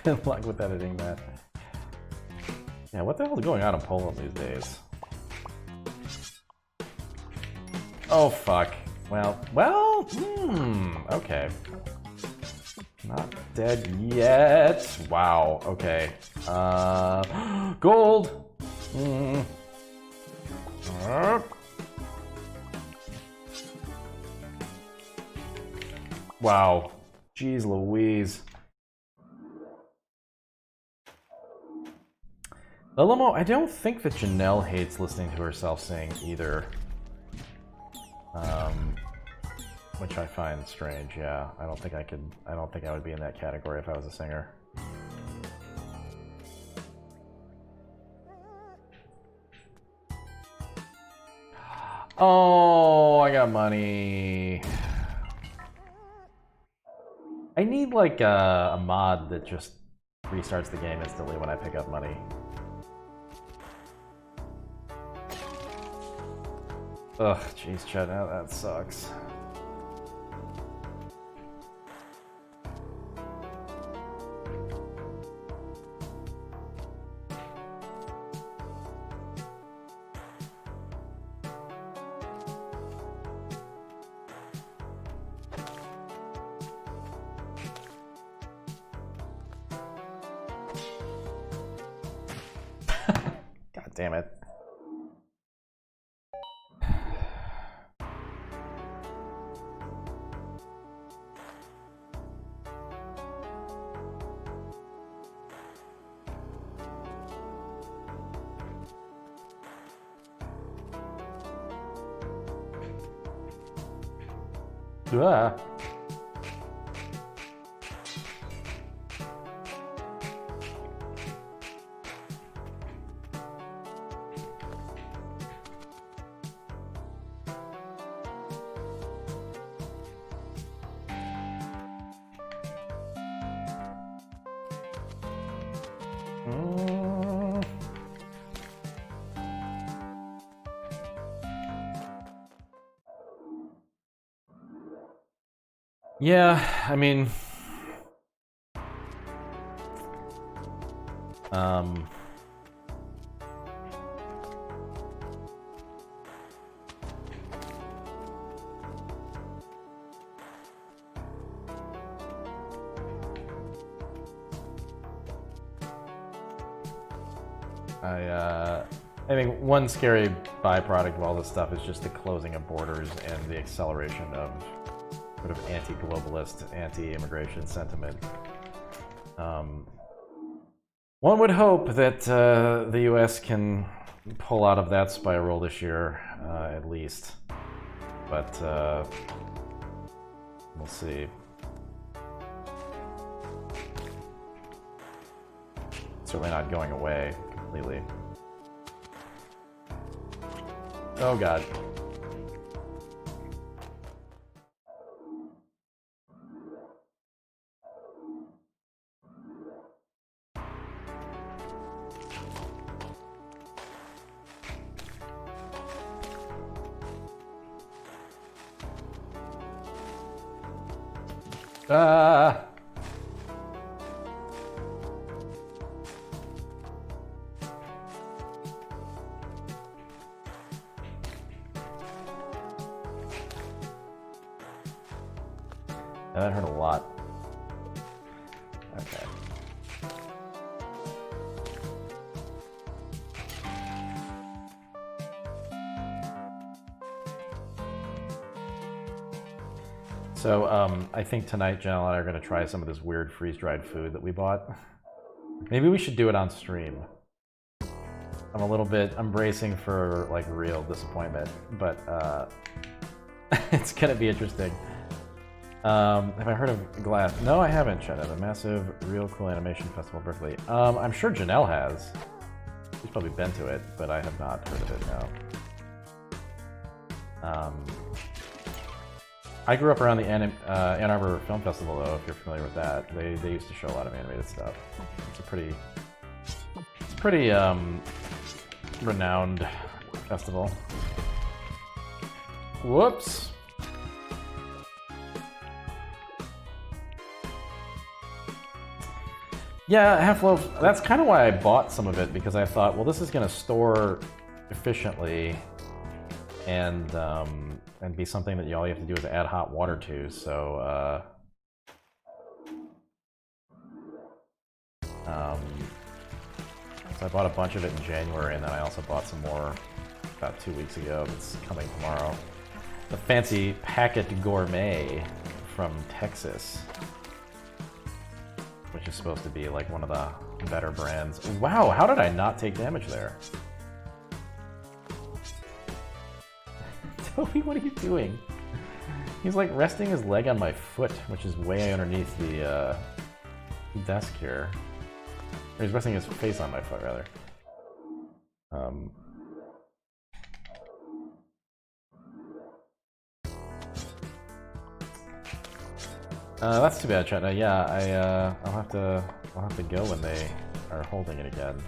Good luck with editing that. Yeah, what the hell is going on in Poland these days? Oh fuck. Well, okay. Not dead yet. Wow, okay. Gold! Wow. Jeez Louise. Limo, I don't think that Janelle hates listening to herself sing either. Which I find strange, yeah. I don't think I would be in that category if I was a singer. Oh, I got money. I need like a mod that just restarts the game instantly when I pick up money. Ugh, jeez, Chet, that sucks. God damn it. Ah. Yeah, I mean, I think one scary byproduct of all this stuff is just the closing of borders and the acceleration of sort of anti-globalist, anti-immigration sentiment. One would hope that the U.S. can pull out of that spiral this year, at least. But we'll see. Certainly not going away completely. Oh god. Ah! That hurt a lot. Okay. So, I think tonight Jen and I are going to try some of this weird freeze-dried food that we bought. Maybe we should do it on stream. I'm bracing for, like, real disappointment, but, it's going to be interesting. Have I heard of Glass? No, I haven't, Jenna. The massive Real Cool Animation Festival, Berkeley. I'm sure Janelle has. She's probably been to it, but I have not heard of it, no. I grew up around the Ann Arbor Film Festival, though, if you're familiar with that. They used to show a lot of animated stuff. It's a pretty renowned festival. Whoops. Yeah, Half-Loaf, that's kind of why I bought some of it, because I thought, well, this is going to store efficiently and be something that all you have to do is add hot water to, so I bought a bunch of it in January, and then I also bought some more about 2 weeks ago that's coming tomorrow. The Fancy Packet Gourmet from Texas, which is supposed to be like one of the better brands. Wow, how did I not take damage there? Toby, what are you doing? He's like resting his leg on my foot, which is way underneath the desk here. Or he's resting his face on my foot, rather. That's too bad, Chetna. Yeah, I'll have to go when they are holding it again.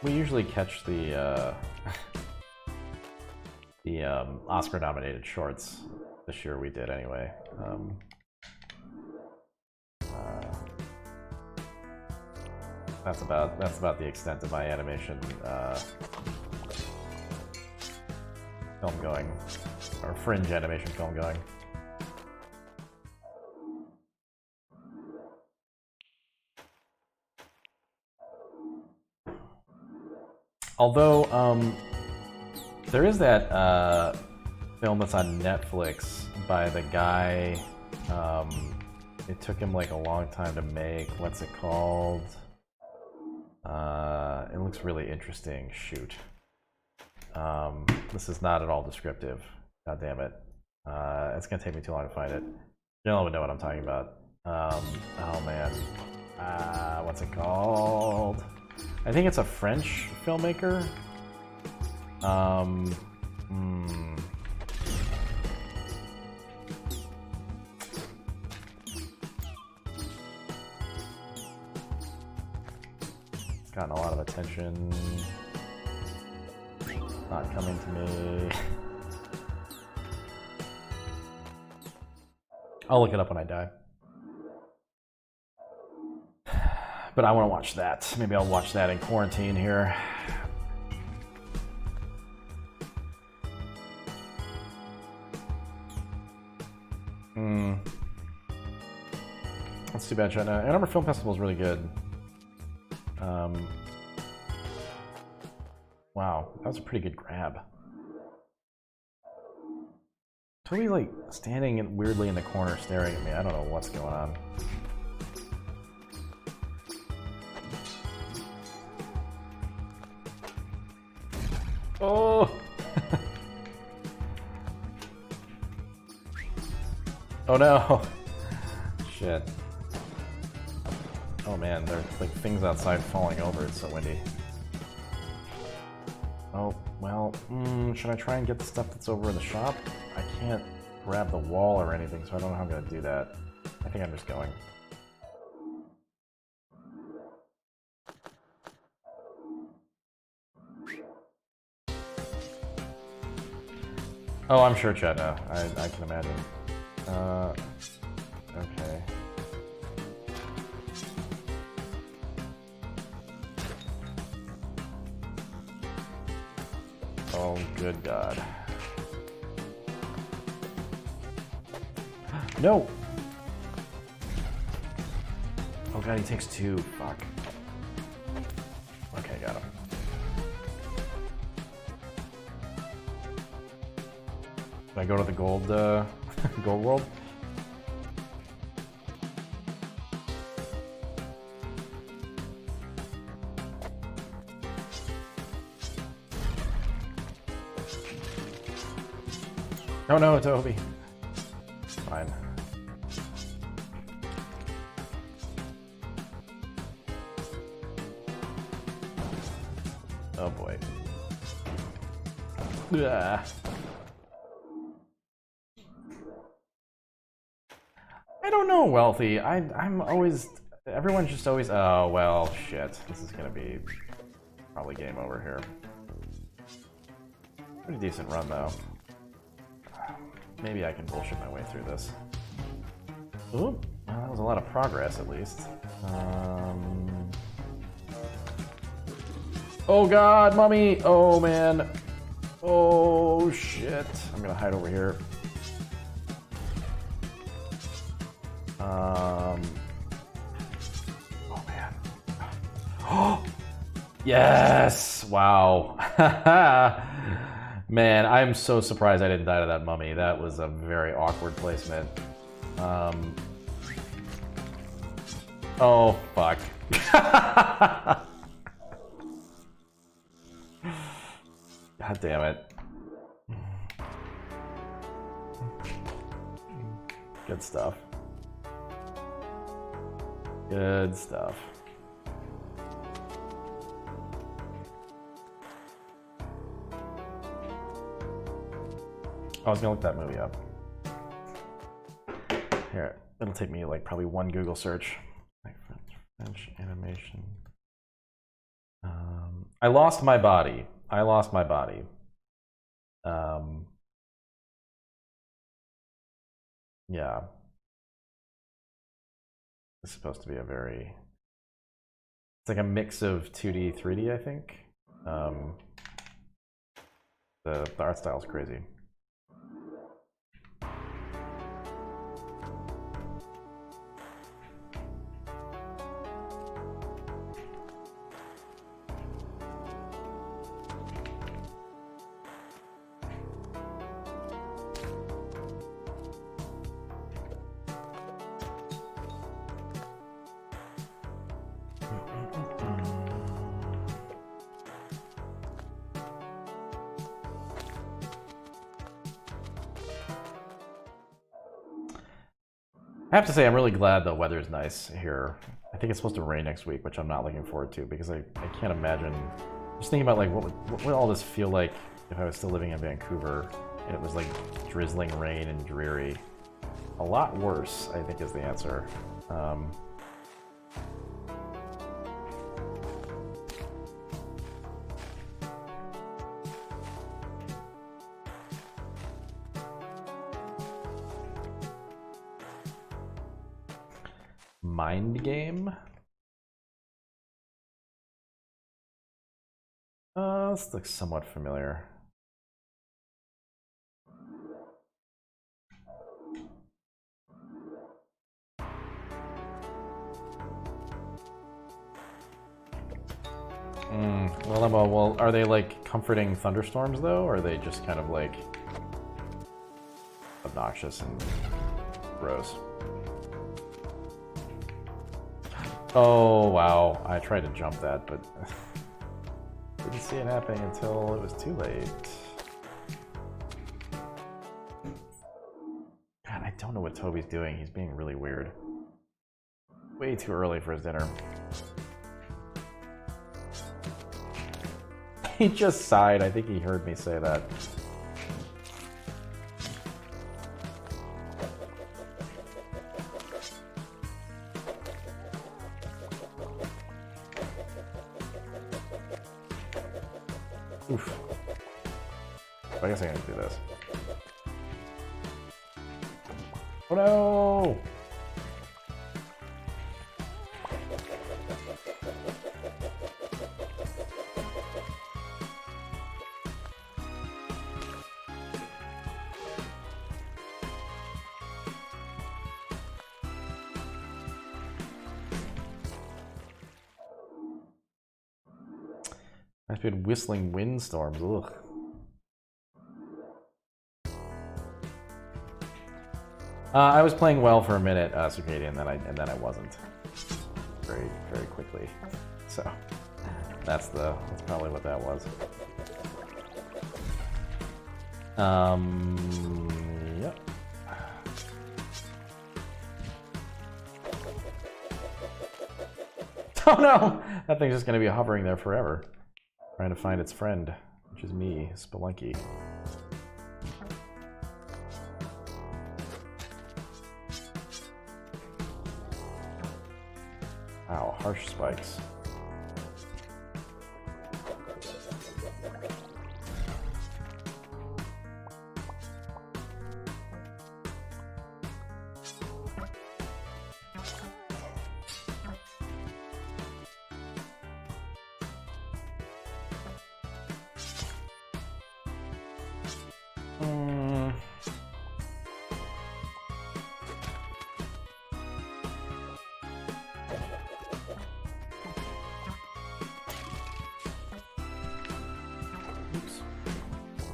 We usually catch the Oscar-nominated shorts. This year we did anyway. That's about the extent of my animation film going, or fringe animation film going. Although, there is that film that's on Netflix by the guy, it took him like a long time to make. What's it called? It looks really interesting. Shoot. This is not at all descriptive. God damn it. It's gonna take me too long to find it. You all would know what I'm talking about. Oh man. What's it called? I think it's a French filmmaker. gotten a lot of attention. Not coming to me. I'll look it up when I die. But I want to watch that. Maybe I'll watch that in quarantine here. That's too bad, China. Ann Arbor Film Festival is really good. Wow, that was a pretty good grab. Totally like standing weirdly in the corner staring at me. I don't know what's going on. Oh! Oh no! Shit. Oh man, there's like things outside falling over. It's so windy. Oh, well, should I try and get the stuff that's over in the shop? I can't grab the wall or anything, so I don't know how I'm gonna do that. I think I'm just going. Oh, I'm sure, Chad, no. I can imagine. Okay. Oh, good God. No! Oh God, he takes two. Fuck. Okay, got him. Can I go to the gold, gold world? Oh no, Toby. Fine. Oh boy. Ugh. I don't know, Wealthy. I'm always... Everyone's just always... Oh, well, shit. This is gonna be probably game over here. Pretty decent run, though. Maybe I can bullshit my way through this. Ooh, well, that was a lot of progress, at least. Oh God, mummy! Oh man! Oh shit! I'm gonna hide over here. Oh man! Oh yes! Wow! Man, I'm so surprised I didn't die to that mummy. That was a very awkward placement. Oh, fuck. God damn it. Good stuff. Good stuff. I was gonna look that movie up. Here, it'll take me like probably one Google search. Like French animation. I lost my body. I lost my body. Yeah. It's supposed to be a very... It's like a mix of 2D, 3D, I think. The art style's crazy. I have to say, I'm really glad the weather's nice here. I think it's supposed to rain next week, which I'm not looking forward to because I can't imagine. Just thinking about like what would all this feel like if I was still living in Vancouver and it was like drizzling rain and dreary. A lot worse, I think, is the answer. Mind game. This looks somewhat familiar. Well, are they like comforting thunderstorms though, or are they just kind of like obnoxious and gross? Oh wow, I tried to jump that, but didn't see it happening until it was too late. God, I don't know what Toby's doing. He's being really weird. Way too early for his dinner. He just sighed. I think he heard me say that. Oof. I guess I can do this. Oh no! I've been whistling windstorms. Ugh. I was playing well for a minute, Circadian, and then I wasn't. Very, very quickly. So that's probably what that was. Yep. Oh no! That thing's just gonna be hovering there forever. Trying to find its friend, which is me, Spelunky. Wow, harsh spikes.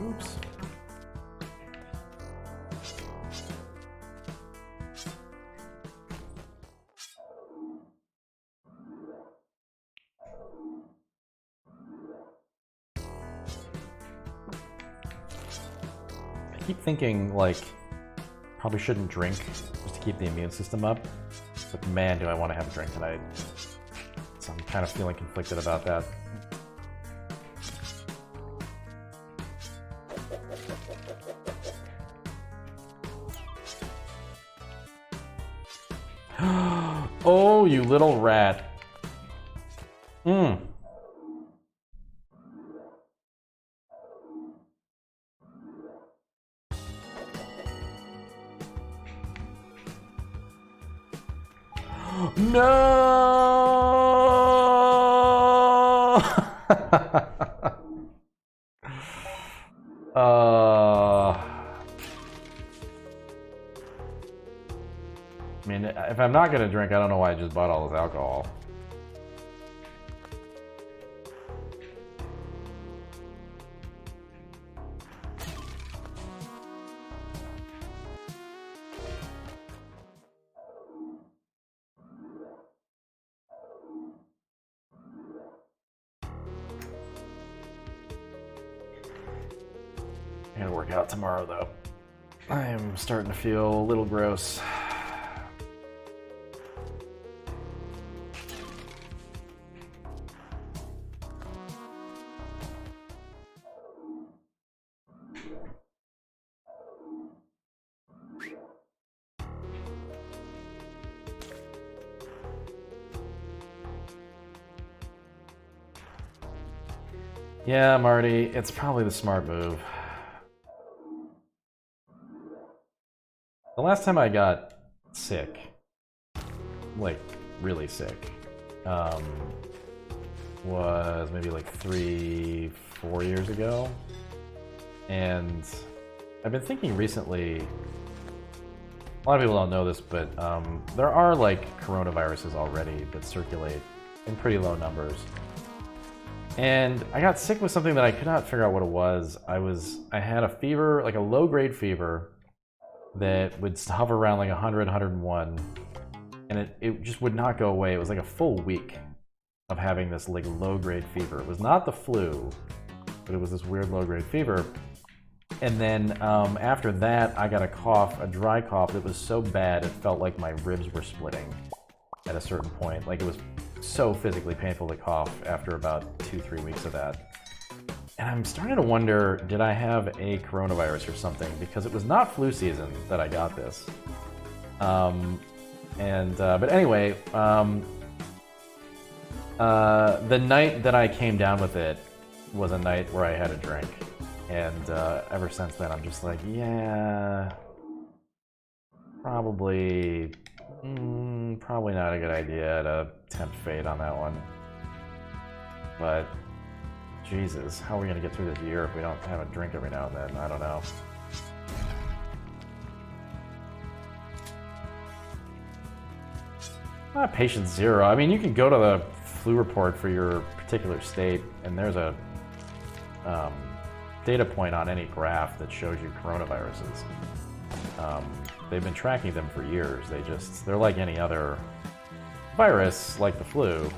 Oops. I keep thinking, like, probably shouldn't drink just to keep the immune system up. But man, do I want to have a drink tonight. So I'm kind of feeling conflicted about that. Oh, you little rat. No! I mean, if I'm not gonna drink, I don't know why I just bought all this alcohol. I'm gonna work out tomorrow, though. I am starting to feel a little gross. Yeah, Marty, it's probably the smart move. The last time I got sick, like really sick was maybe like 3-4 years ago. And I've been thinking recently, a lot of people don't know this, but there are like coronaviruses already that circulate in pretty low numbers. And I got sick with something that I could not figure out what it was. I had a fever, like a low-grade fever, that would hover around like 100, 101, and it just would not go away. It was like a full week of having this like low-grade fever. It was not the flu, but it was this weird low-grade fever. And then after that, I got a cough, a dry cough that was so bad it felt like my ribs were splitting at a certain point. Like it was so physically painful to cough after about 2-3 weeks of that. And I'm starting to wonder, did I have a coronavirus or something? Because it was not flu season that I got this. But anyway, the night that I came down with it was a night where I had a drink. And ever since then, I'm just like, yeah, probably not a good idea to tempt fate on that one. But Jesus, how are we going to get through this year if we don't have a drink every now and then? I don't know. Patient zero. I mean, you can go to the flu report for your particular state, and there's a data point on any graph that shows you coronaviruses. They've been tracking them for years. They're like any other virus, like the flu.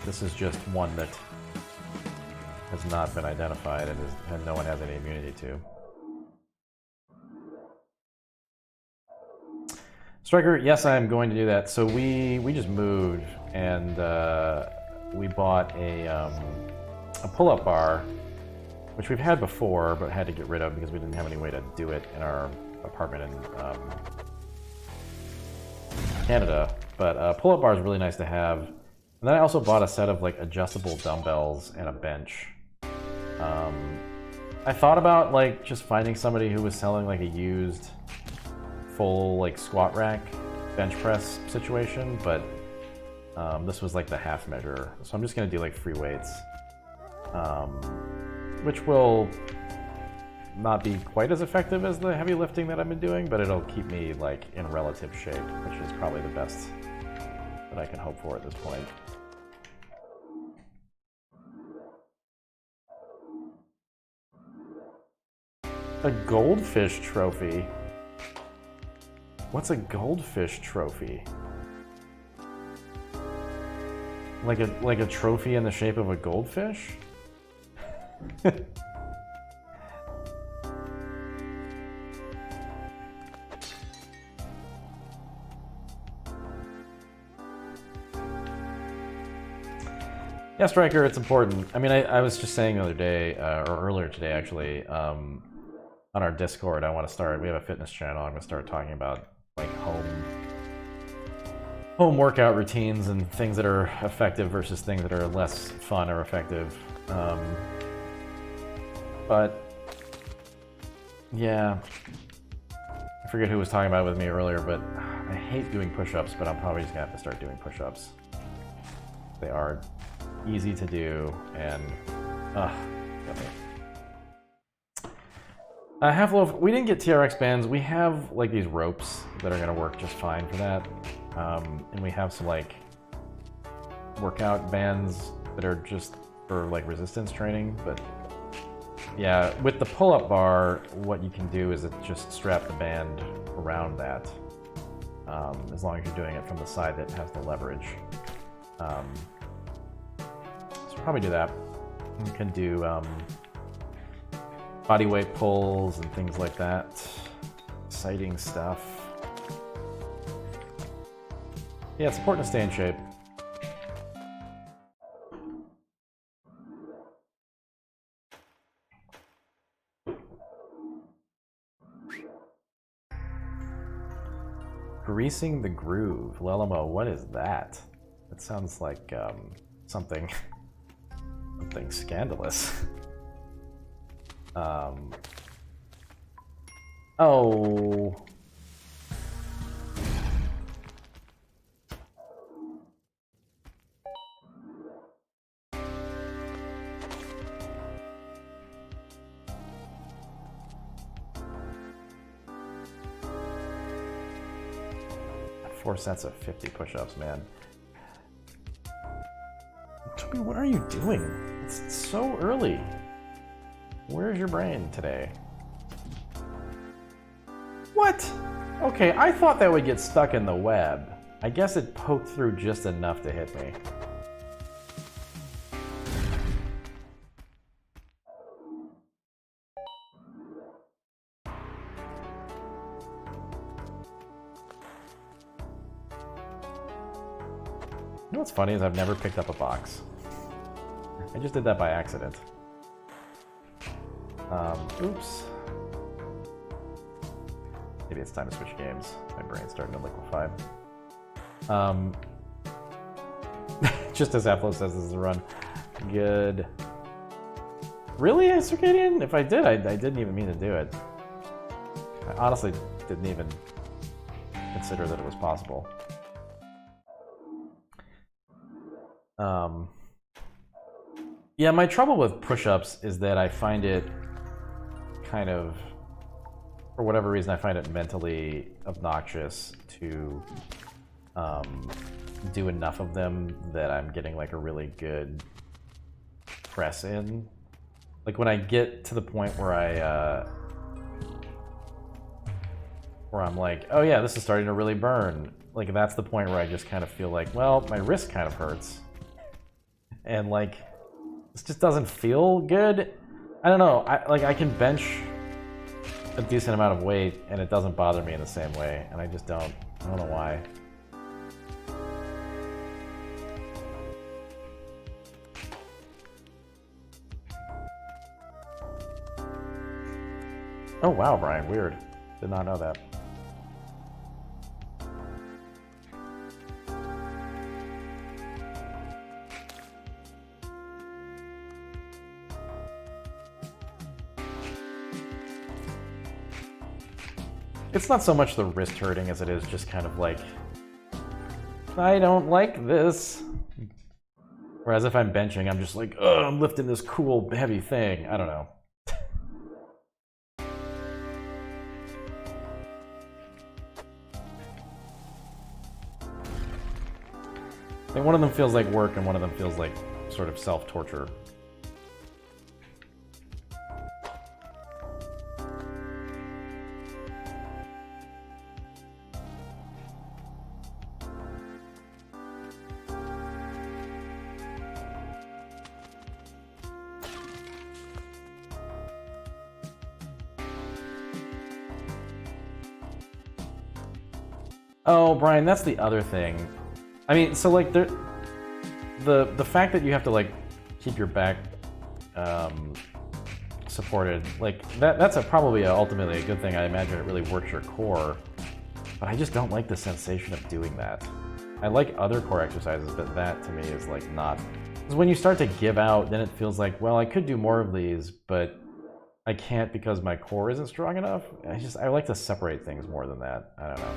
This is just one that has not been identified and no one has any immunity to. Striker, yes, I am going to do that. So we just moved and we bought a pull-up bar, which we've had before but had to get rid of because we didn't have any way to do it in our apartment in Canada. But pull-up bar is really nice to have. And then I also bought a set of like adjustable dumbbells and a bench. I thought about like just finding somebody who was selling like a used full like squat rack bench press situation, but this was like the half measure. So I'm just gonna do like free weights, which will not be quite as effective as the heavy lifting that I've been doing, but it'll keep me like in relative shape, which is probably the best that I can hope for at this point. A goldfish trophy? What's a goldfish trophy? Like a trophy in the shape of a goldfish? Yeah, Striker, it's important. I mean, I was just saying the other day, or earlier today actually, on our Discord, we have a fitness channel. I'm going to start talking about like home workout routines and things that are effective versus things that are less fun or effective. But yeah, I forget who was talking about it with me earlier, but I hate doing push-ups, but I'm probably just gonna have to start doing push-ups. They are easy to do, and Half-Loaf, we didn't get TRX bands. We have like these ropes that are gonna work just fine for that. And we have some like workout bands that are just for like resistance training, but yeah, with the pull-up bar, what you can do is just strap the band around that, as long as you're doing it from the side that has the leverage. So probably do that. You can do body weight pulls and things like that. Exciting stuff. Yeah, it's important to stay in shape. Greasing the groove. Lelamo, what is that? It sounds like something scandalous. Oh. 4 sets of 50 push-ups, man. Toby, what are you doing? It's so early. Where's your brain today? What? Okay, I thought that would get stuck in the web. I guess it poked through just enough to hit me. You know what's funny is I've never picked up a box. I just did that by accident. Oops. Maybe it's time to switch games. My brain's starting to liquefy. Just as Apple says this is a run. Good. Really, Circadian? If I did, I didn't even mean to do it. I honestly didn't even consider that it was possible. Yeah, my trouble with push-ups is that I find it kind of, for whatever reason, I find it mentally obnoxious to do enough of them that I'm getting like a really good press in. Like when I get to the point where where I'm like, oh yeah, this is starting to really burn. Like that's the point where I just kind of feel like, well, my wrist kind of hurts. And like, this just doesn't feel good. I don't know, I can bench a decent amount of weight and it doesn't bother me in the same way. And I don't know why. Oh wow, Brian, weird. Did not know that. It's not so much the wrist hurting as it is just kind of like, I don't like this. Whereas if I'm benching, I'm just like, oh, I'm lifting this cool, heavy thing. I don't know. I think one of them feels like work and one of them feels like sort of self-torture. Oh, Brian, that's the other thing. I mean, so like the fact that you have to like keep your back supported, like that's probably ultimately a good thing. I imagine it really works your core, but I just don't like the sensation of doing that. I like other core exercises, but that to me is like not. Because when you start to give out, then it feels like, well, I could do more of these, but I can't because my core isn't strong enough. I like to separate things more than that. I don't know.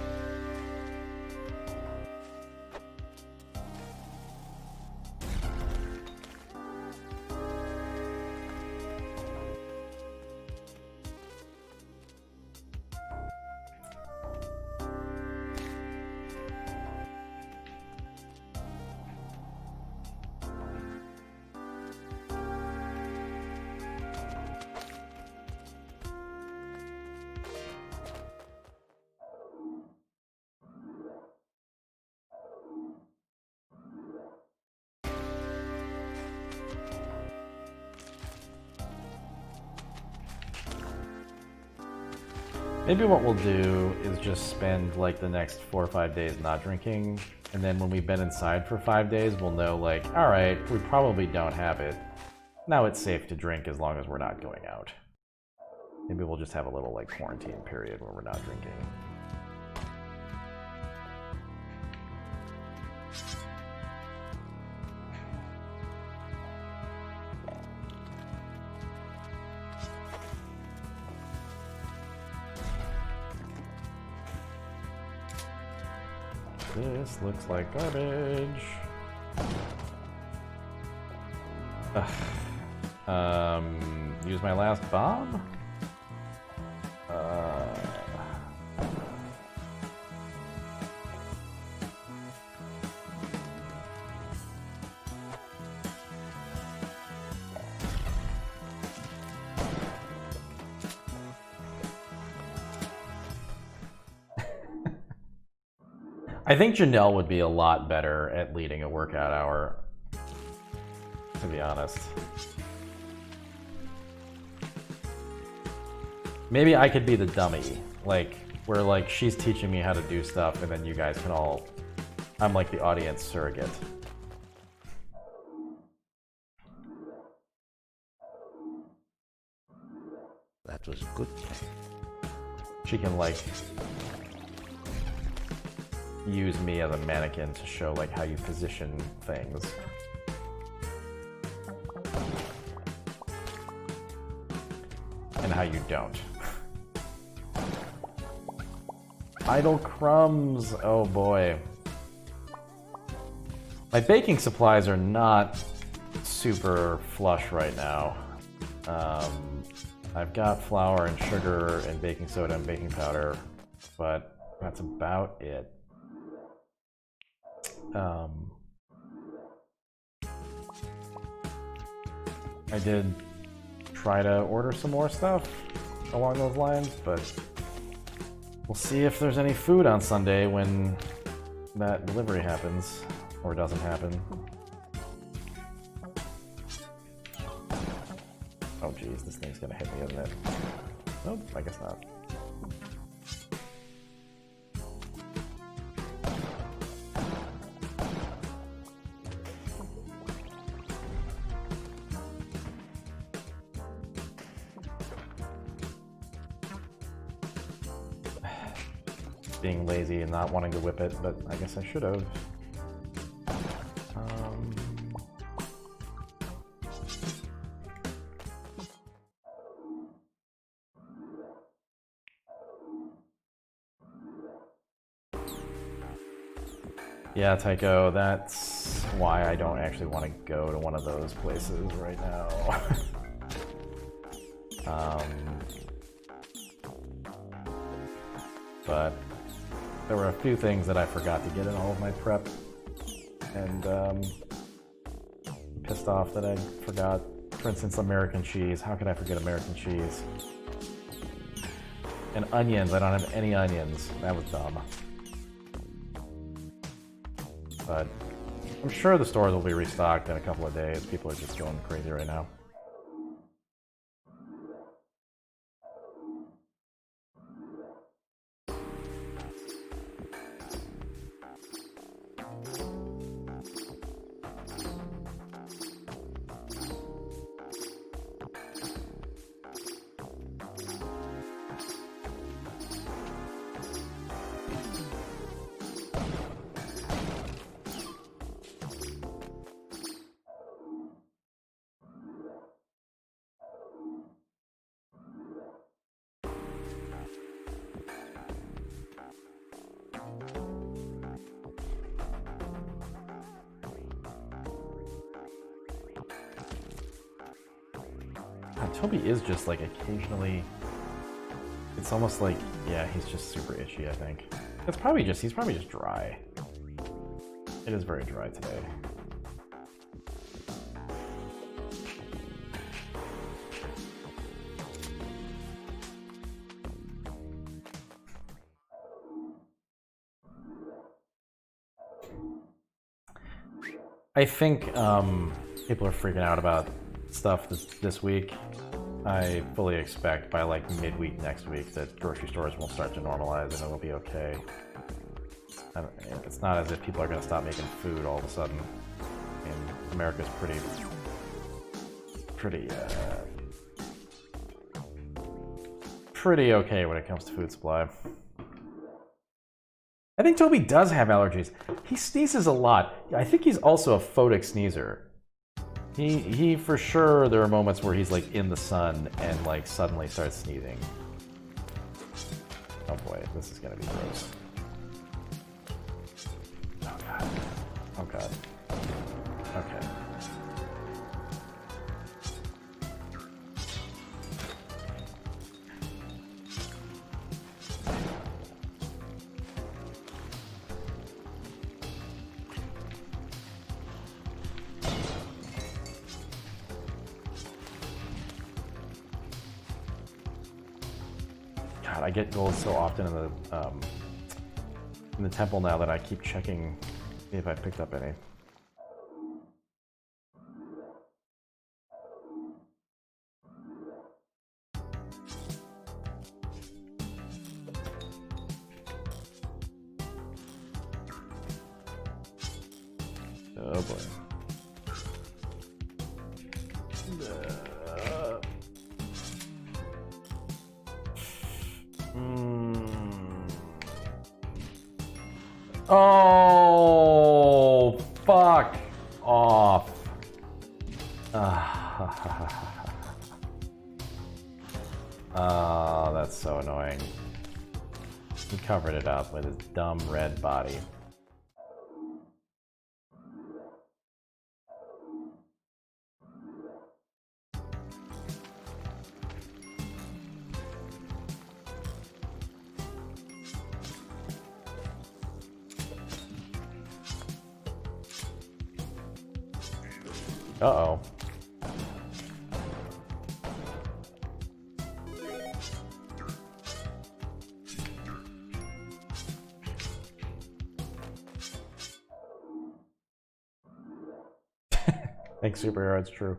Maybe what we'll do is just spend like the next 4 or 5 days not drinking, and then when we've been inside for 5 days, we'll know like, all right, we probably don't have it. Now it's safe to drink as long as we're not going out. Maybe we'll just have a little like quarantine period where we're not drinking. This looks like garbage. Use my last bomb? I think Janelle would be a lot better at leading a workout hour, to be honest. Maybe I could be the dummy, like, where like she's teaching me how to do stuff and then you guys can all... I'm like the audience surrogate. That was a good play. She can like use me as a mannequin to show like how you position things. And how you don't. Idle crumbs, oh boy. My baking supplies are not super flush right now. I've got flour and sugar and baking soda and baking powder, but that's about it. I did try to order some more stuff along those lines, but we'll see if there's any food on Sunday when that delivery happens, or doesn't happen. Oh geez, this thing's gonna hit me, isn't it? Nope, I guess not. Being lazy and not wanting to whip it, but I guess I should have. Yeah, Tycho, that's why I don't actually want to go to one of those places right now. But there were a few things that I forgot to get in all of my prep, and pissed off that I forgot. For instance, American cheese. How could I forget American cheese? And onions. I don't have any onions. That was dumb. But I'm sure the stores will be restocked in a couple of days. People are just going crazy right now. Toby is just like occasionally, it's almost like, yeah, he's just super itchy, I think. It's probably just, he's probably just dry. It is very dry today. I think people are freaking out about stuff this week. I fully expect by like midweek next week that grocery stores will start to normalize and it'll be okay. It's not as if people are going to stop making food all of a sudden. I mean, America's pretty okay when it comes to food supply. I think Toby does have allergies. He sneezes a lot. I think he's also a photic sneezer. He for sure, there are moments where he's like in the sun and like suddenly starts sneezing. Oh boy, this is gonna be gross. Oh god. Oh god. Okay. I get gold so often in in the temple now that I keep checking, see if I picked up any. Oh boy. Oh, fuck off. Oh, that's so annoying. He covered it up with his dumb red body. Uh-oh. Thanks, superhero, it's true.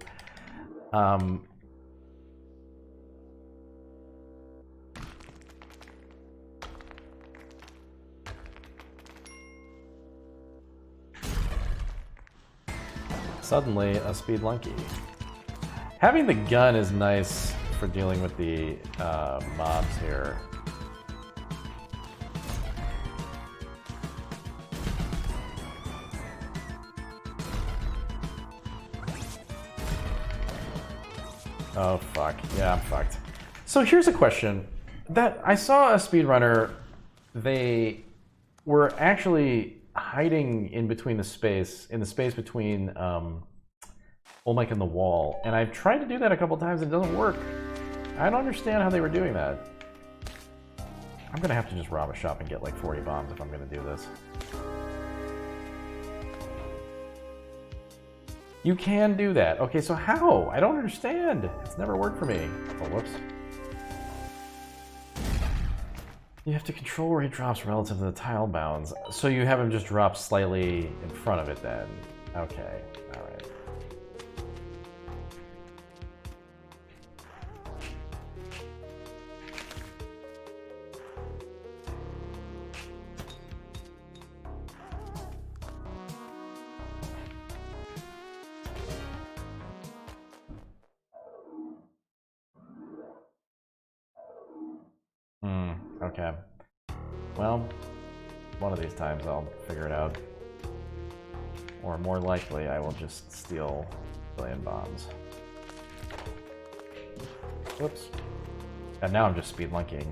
Suddenly, a Spelunky. Having the gun is nice for dealing with the mobs here. Oh fuck, yeah, I'm fucked. So here's a question. That I saw a speedrunner, they were actually hiding in between the space, between Olmec and the wall, and I've tried to do that a couple times and it doesn't work. I don't understand how they were doing that. I'm gonna have to just rob a shop and get like 40 bombs if I'm gonna do this. You can do that. Okay, so how? I don't understand. It's never worked for me. Oh, whoops. You have to control where he drops relative to the tile bounds. So you have him just drop slightly in front of it then. Okay, all right. Okay. Well, one of these times I'll figure it out. Or more likely, I will just steal a billion bombs. Whoops. And now I'm just speedlunking.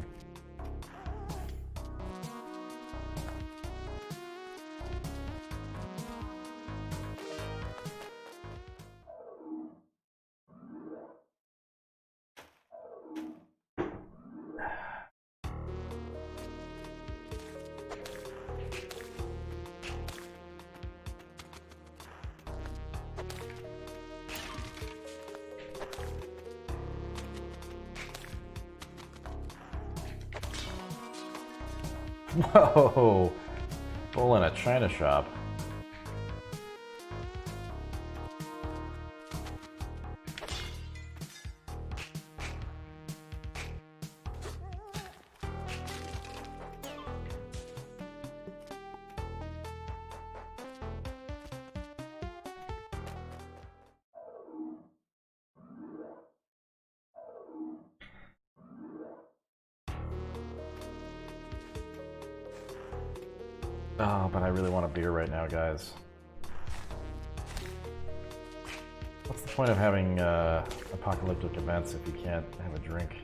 Whoa! Bull in a china shop. Oh, but I really want a beer right now, guys. What's the point of having apocalyptic events if you can't have a drink?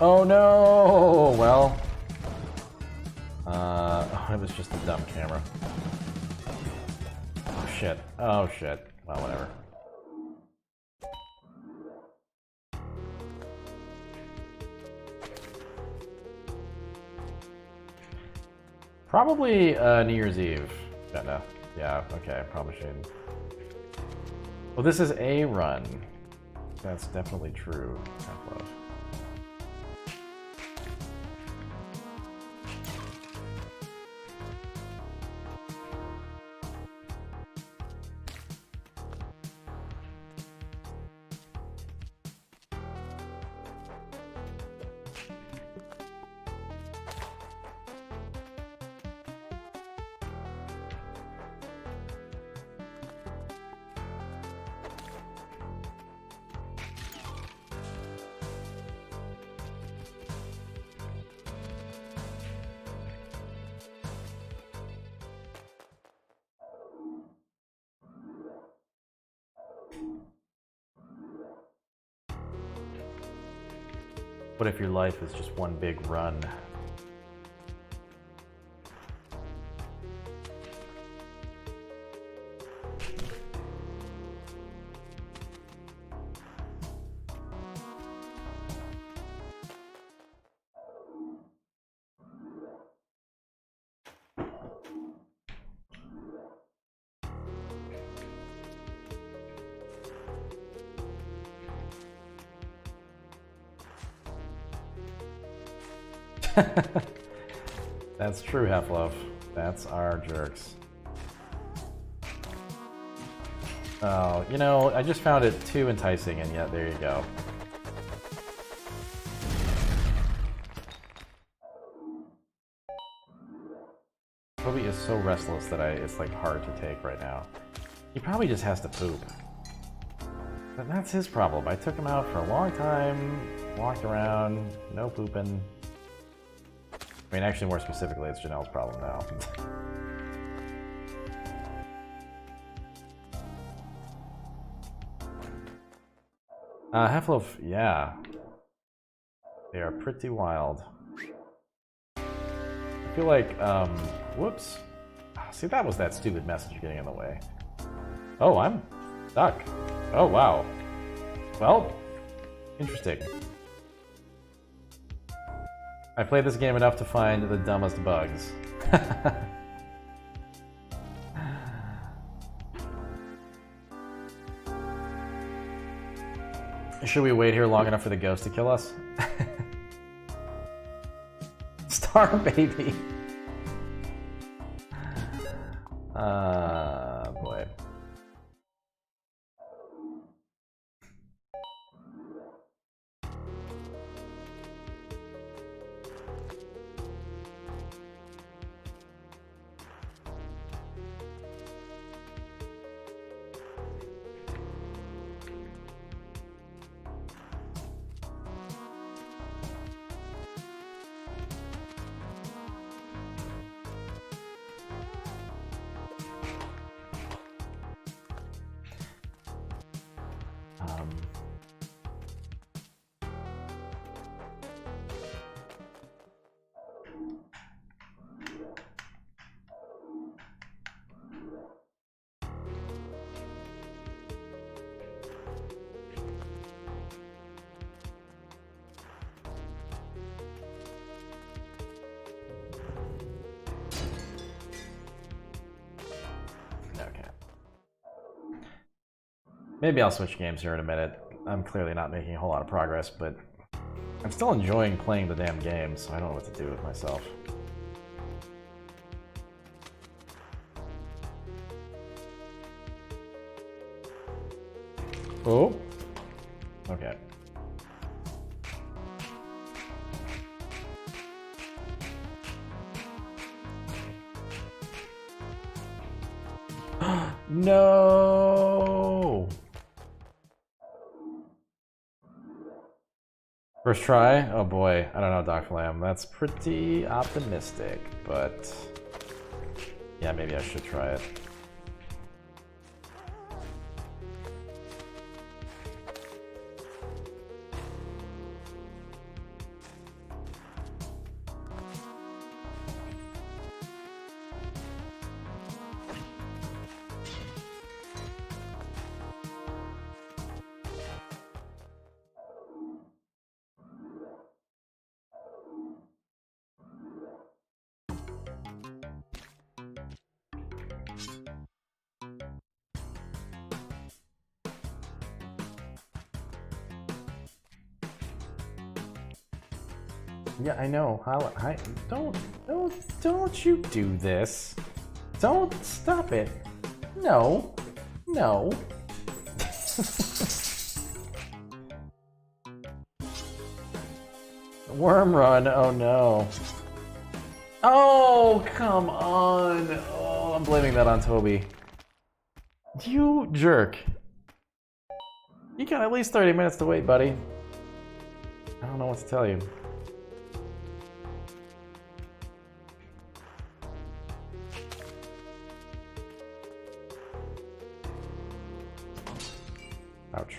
Oh no! Well, it was just a dumb camera. Oh shit! Oh shit! Well, whatever. Probably New Year's Eve. No. Yeah, okay, probably should. Well, this is a run. That's definitely true. Half-Life. What if your life is just one big run? That's true, Half-Life. That's our jerks. Oh, you know, I just found it too enticing, and yet there you go. Toby is so restless that it's like hard to take right now. He probably just has to poop. But that's his problem. I took him out for a long time, walked around, no pooping. I mean, actually, more specifically, it's Janelle's problem now. Half-Life, yeah. They are pretty wild. I feel like, whoops. See, that was that stupid message getting in the way. Oh, I'm stuck. Oh, wow. Well, interesting. I played this game enough to find the dumbest bugs. Should we wait here long enough for the ghost to kill us? Star baby. Boy. Maybe I'll switch games here in a minute. I'm clearly not making a whole lot of progress, but I'm still enjoying playing the damn game, so I don't know what to do with myself. Oh. Okay. No! First try? Oh boy, I don't know, Doc Lamb. That's pretty optimistic, but yeah, maybe I should try it. Yeah, I know. Hi, don't you do this. Don't stop it. No. No. Worm run, oh no. Oh, come on. Oh, I'm blaming that on Toby. You jerk. You got at least 30 minutes to wait, buddy. I don't know what to tell you. Ouch.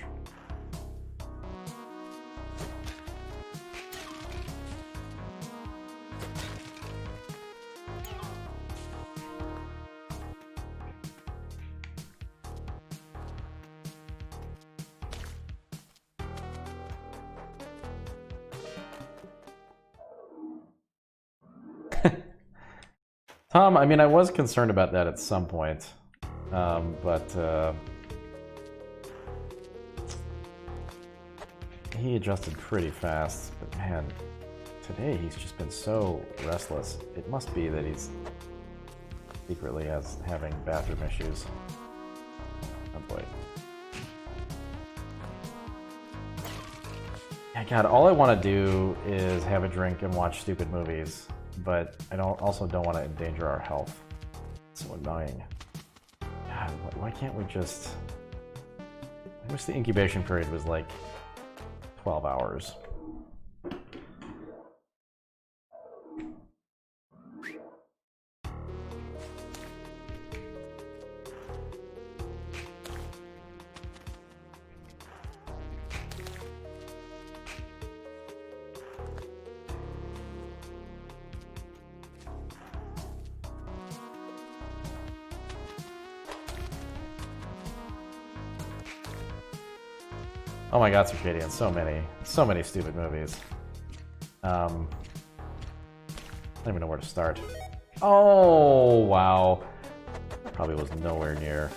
Tom, I mean, I was concerned about that at some point, but he adjusted pretty fast. But man, today he's just been so restless. It must be that he's secretly having bathroom issues. Oh boy. Yeah, God, all I want to do is have a drink and watch stupid movies. But I also don't want to endanger our health. It's so annoying. God, why can't we just... I wish the incubation period was like 12 hours. Oh my God, Circadian, so many stupid movies. I don't even know where to start. Oh, wow. Probably was nowhere near.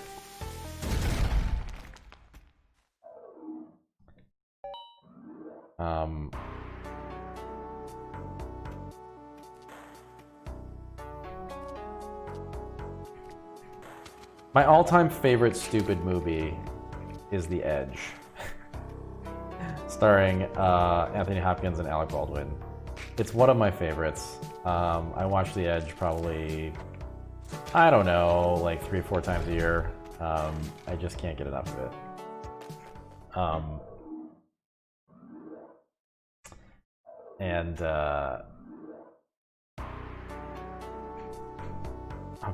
My all-time favorite stupid movie is The Edge. Starring Anthony Hopkins and Alec Baldwin. It's one of my favorites. I watch The Edge probably, I don't know, like 3 or 4 times a year. I just can't get enough of it. Oh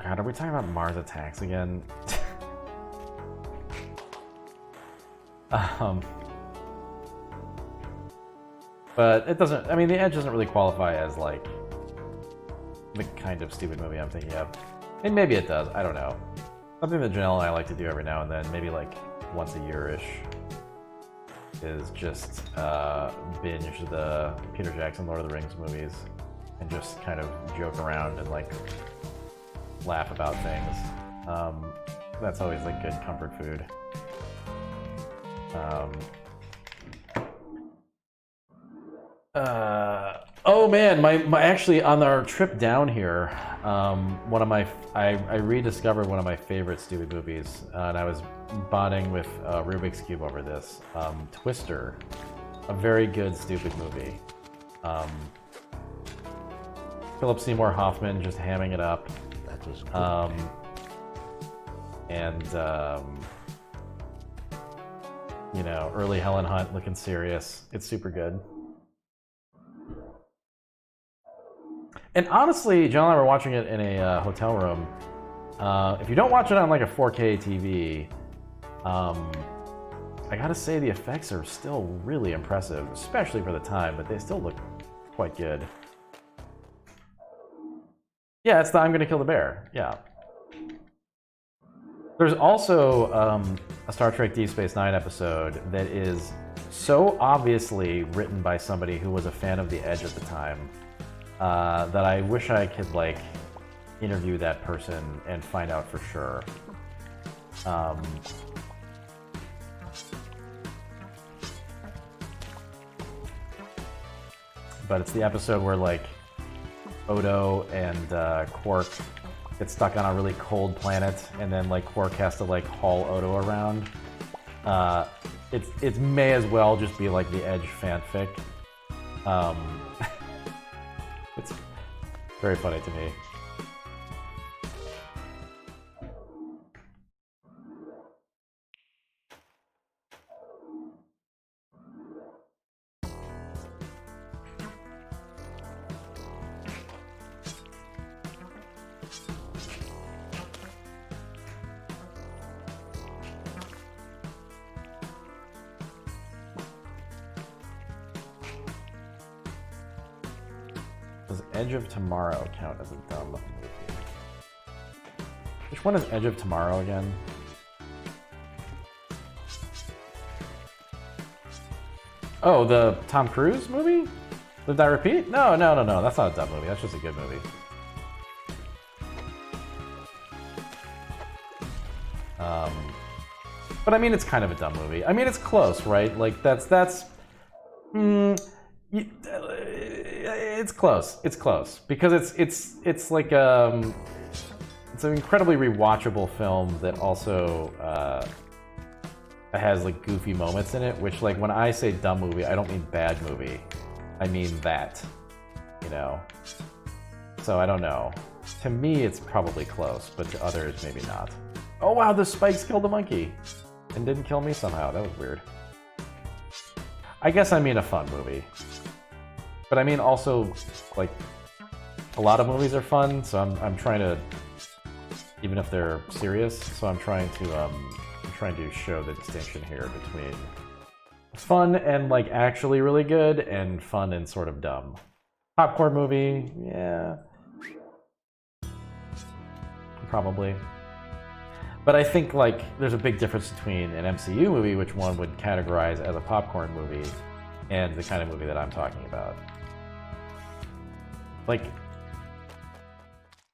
God, are we talking about Mars Attacks again? But it doesn't, I mean, The Edge doesn't really qualify as like the kind of stupid movie I'm thinking of. And maybe it does, I don't know. Something that Janelle and I like to do every now and then, maybe like once a year-ish, is just binge the Peter Jackson Lord of the Rings movies and just kind of joke around and like laugh about things. That's always like good comfort food. Oh man, my actually on our trip down here, one of my I rediscovered one of my favorite stupid movies, and I was bonding with Rubik's Cube over this. Twister, a very good stupid movie. Philip Seymour Hoffman just hamming it up. That was good. You know, early Helen Hunt looking serious. It's super good. And honestly, John and I were watching it in a hotel room. If you don't watch it on like a 4K TV, I gotta say the effects are still really impressive, especially for the time, but they still look quite good. Yeah, it's the I'm Gonna Kill the Bear, yeah. There's also a Star Trek Deep Space Nine episode that is so obviously written by somebody who was a fan of The Edge at the time that I wish I could like interview that person and find out for sure. but it's the episode where like Odo and Quark get stuck on a really cold planet, and then like Quark has to like haul Odo around. It may as well just be like the Edge fanfic. It's very funny to me. Does Edge of Tomorrow count as a dumb movie? Which one is Edge of Tomorrow again? Oh, the Tom Cruise movie? Did I repeat? No, that's not a dumb movie. That's just a good movie. But I mean, it's kind of a dumb movie. I mean, it's close, right? Like it's close. It's close because it's like it's an incredibly rewatchable film that also has like goofy moments in it. Which, like, when I say dumb movie, I don't mean bad movie. I mean that, you know. So I don't know. To me, it's probably close, but to others, maybe not. Oh wow, the spikes killed the monkey and didn't kill me somehow. That was weird. I guess I mean a fun movie. But I mean also, like, a lot of movies are fun, so I'm trying to, even if they're serious, so I'm trying to show the distinction here between fun and like actually really good and fun and sort of dumb. Popcorn movie, yeah. Probably. But I think like there's a big difference between an MCU movie, which one would categorize as a popcorn movie, and the kind of movie that I'm talking about. Like,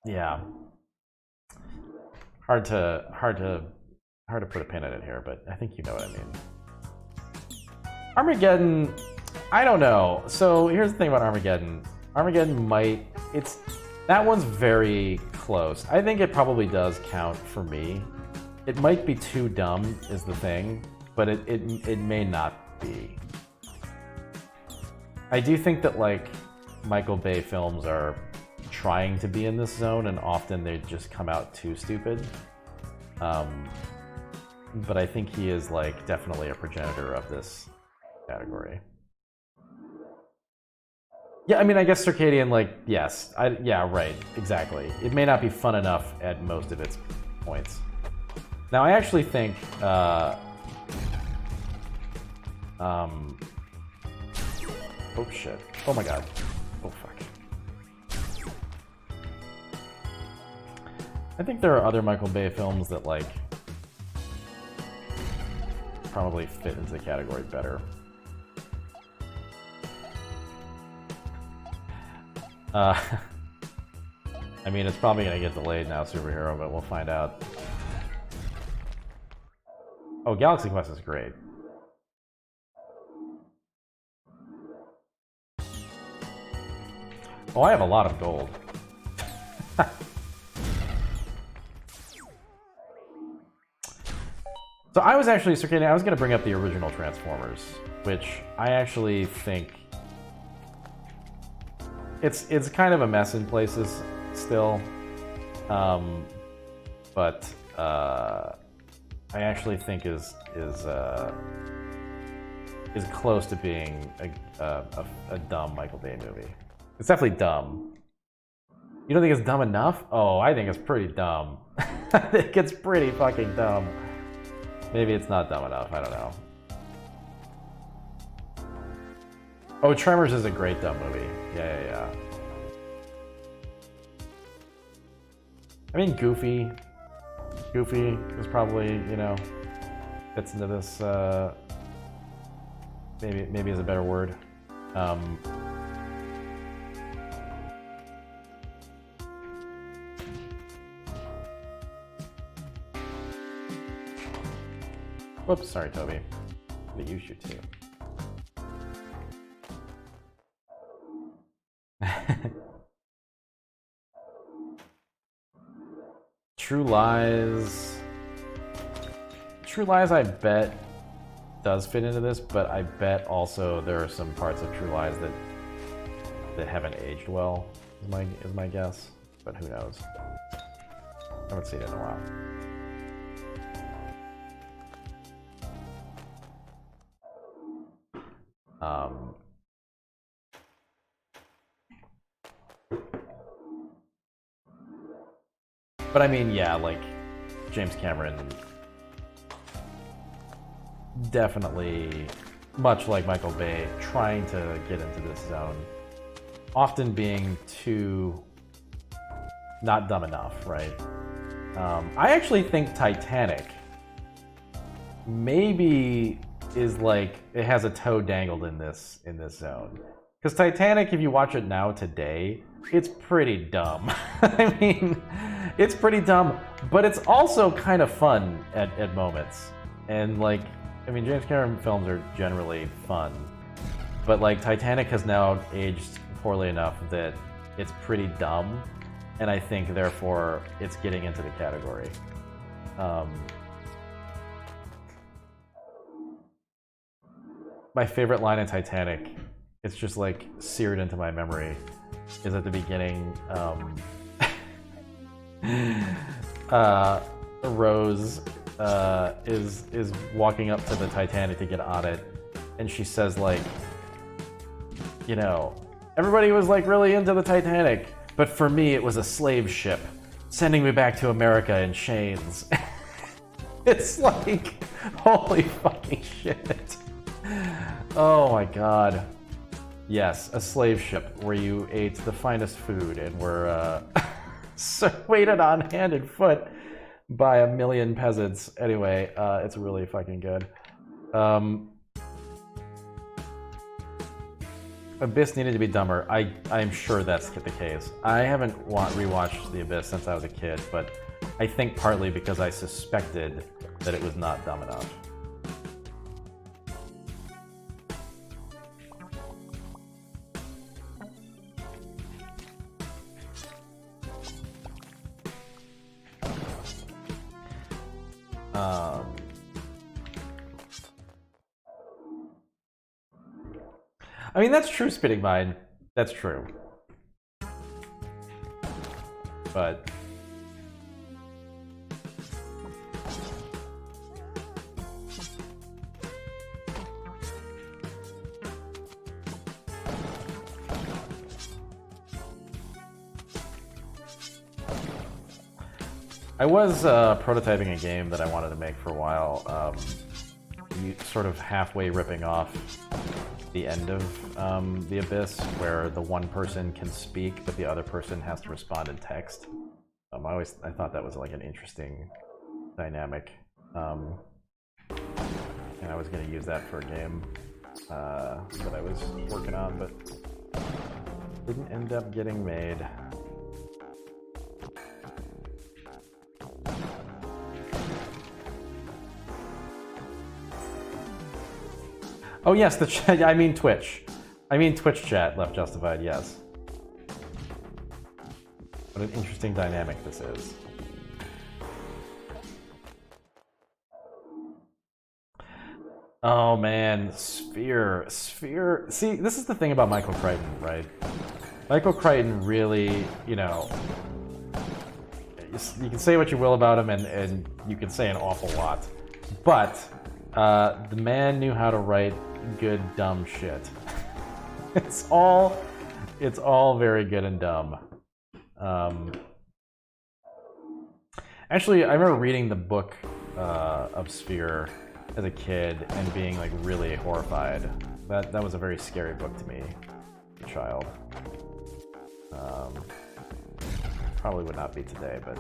yeah, hard to put a pin in it here, but I think you know what I mean. Armageddon, I don't know. So here's the thing about Armageddon. Armageddon that one's very close. I think it probably does count for me. It might be too dumb is the thing, but it may not be. I do think that like Michael Bay films are trying to be in this zone, and often they just come out too stupid. But I think he is like definitely a progenitor of this category. Yeah, I mean, I guess Circadian, like, yes. Yeah, right, exactly. It may not be fun enough at most of its points. Now, I actually think, oh shit. Oh my god. Oh fuck. I think there are other Michael Bay films that, like, probably fit into the category better. I mean, it's probably gonna get delayed now, Superhero, but we'll find out. Oh, Galaxy Quest is great. Oh, I have a lot of gold. So I was actually, Circadian, I was gonna bring up the original Transformers, which I actually think it's kind of a mess in places still, but I actually think is close to being a dumb Michael Bay movie. It's definitely dumb. You don't think it's dumb enough? Oh, I think it's pretty dumb. I think it's pretty fucking dumb. Maybe it's not dumb enough. I don't know. Oh, Tremors is a great dumb movie. Yeah. I mean, Goofy. Goofy is probably, you know, fits into this. Maybe is a better word. Whoops, sorry, Toby. But you should too. True Lies. True Lies, I bet, does fit into this, but I bet also there are some parts of True Lies that haven't aged well, is my guess. But who knows? I haven't seen it in a while. But I mean, yeah, like, James Cameron definitely, much like Michael Bay, trying to get into this zone, often being too not dumb enough, right? I actually think Titanic maybe is like, it has a toe dangled in this zone. Because Titanic, if you watch it now today, it's pretty dumb. I mean, it's pretty dumb, but it's also kind of fun at moments. And like, I mean, James Cameron films are generally fun, but like Titanic has now aged poorly enough that it's pretty dumb, and I think therefore it's getting into the category. My favorite line in Titanic, it's just like seared into my memory, is at the beginning. Rose is walking up to the Titanic to get on it, and she says like, you know, everybody was like really into the Titanic, but for me it was a slave ship, sending me back to America in chains. It's like, holy fucking shit. Oh my god. Yes, a slave ship where you ate the finest food and were waited on hand and foot by a million peasants. Anyway, it's really fucking good. Abyss needed to be dumber. I'm sure that's the case. I haven't rewatched The Abyss since I was a kid, but I think partly because I suspected that it was not dumb enough. I mean, that's true, Spitting Mine. That's true. But I was prototyping a game that I wanted to make for a while, sort of halfway ripping off the end of The Abyss, where the one person can speak, but the other person has to respond in text. I thought that was like an interesting dynamic, and I was going to use that for a game that I was working on, but didn't end up getting made. Oh yes, the chat. I mean Twitch. I mean Twitch chat. Left Justified. Yes. What an interesting dynamic this is. Oh man, Sphere. See, this is the thing about Michael Crichton, right? Michael Crichton really, you know, you can say what you will about him, and you can say an awful lot, but the man knew how to write good dumb shit. It's all very good and dumb. Actually, I remember reading the book of Sphere as a kid and being like really horrified. That was a very scary book to me as a child. Probably would not be today, but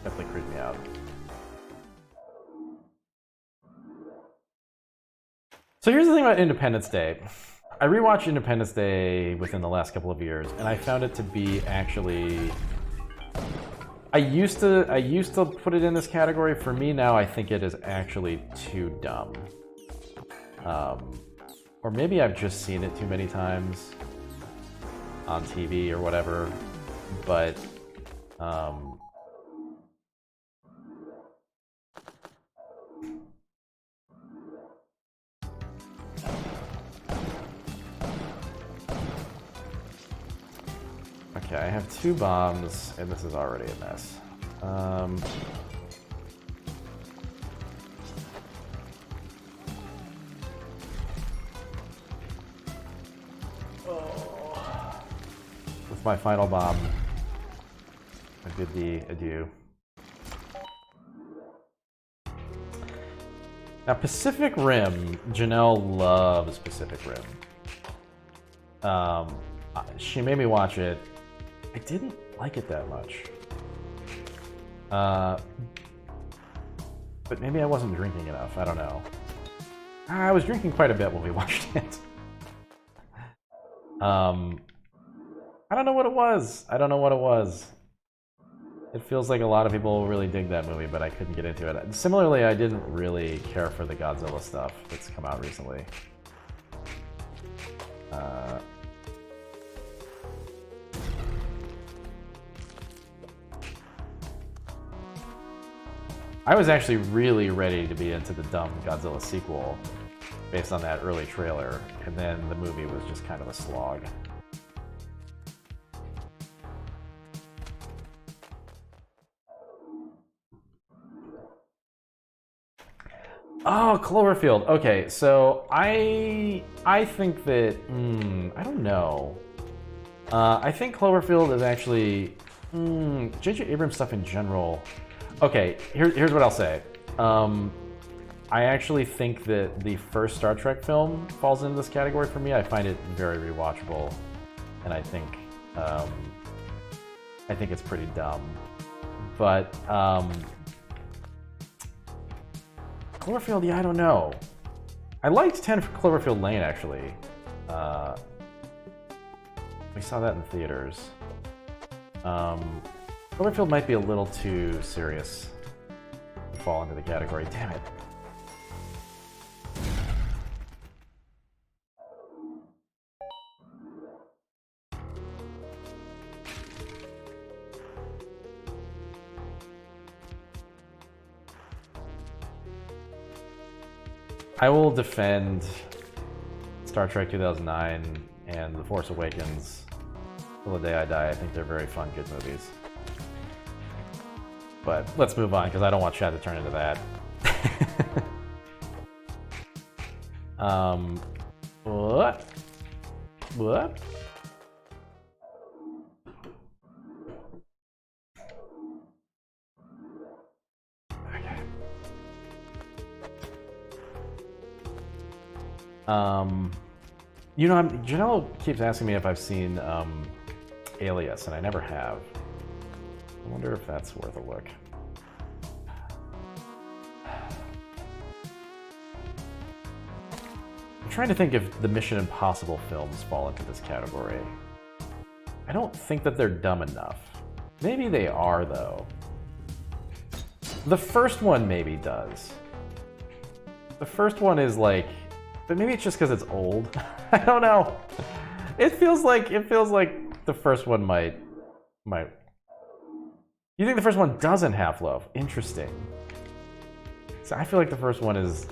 definitely creeped me out. So here's the thing about Independence Day. I rewatched Independence Day within the last couple of years, and I found it to be actually... I used to put it in this category. For me now, I think it is actually too dumb. Or maybe I've just seen it too many times. on TV or whatever, but okay, I have 2 bombs, and this is already a mess. With my final bomb, I bid thee adieu. Now, Pacific Rim, Janelle loves Pacific Rim. She made me watch it. I didn't like it that much. But maybe I wasn't drinking enough, I don't know. I was drinking quite a bit when we watched it. I don't know what it was. I don't know what it was. It feels like a lot of people really dig that movie, but I couldn't get into it. Similarly, I didn't really care for the Godzilla stuff that's come out recently. I was actually really ready to be into the dumb Godzilla sequel based on that early trailer, and then the movie was just kind of a slog. Oh, Cloverfield. Okay, so I think that I don't know. I think Cloverfield is actually J.J. Abrams stuff in general. Okay, here's what I'll say. I actually think that the first Star Trek film falls into this category for me. I find it very rewatchable, and I think it's pretty dumb. But Cloverfield, yeah, I don't know. I liked 10 Cloverfield Lane, actually. We saw that in theaters. Cloverfield might be a little too serious to fall into the category. Damn it. I will defend Star Trek 2009 and The Force Awakens till the day I die. I think they're very fun, good movies. But let's move on, because I don't want Chad to turn into that. What? What? You know, Janelle keeps asking me if I've seen Alias, and I never have. I wonder if that's worth a look. I'm trying to think if the Mission Impossible films fall into this category. I don't think that they're dumb enough. Maybe they are, though. The first one maybe does. The first one is like... But maybe it's just because it's old. I don't know. It feels like the first one might. You think the first one doesn't Half-Life? Interesting. So I feel like the first one is.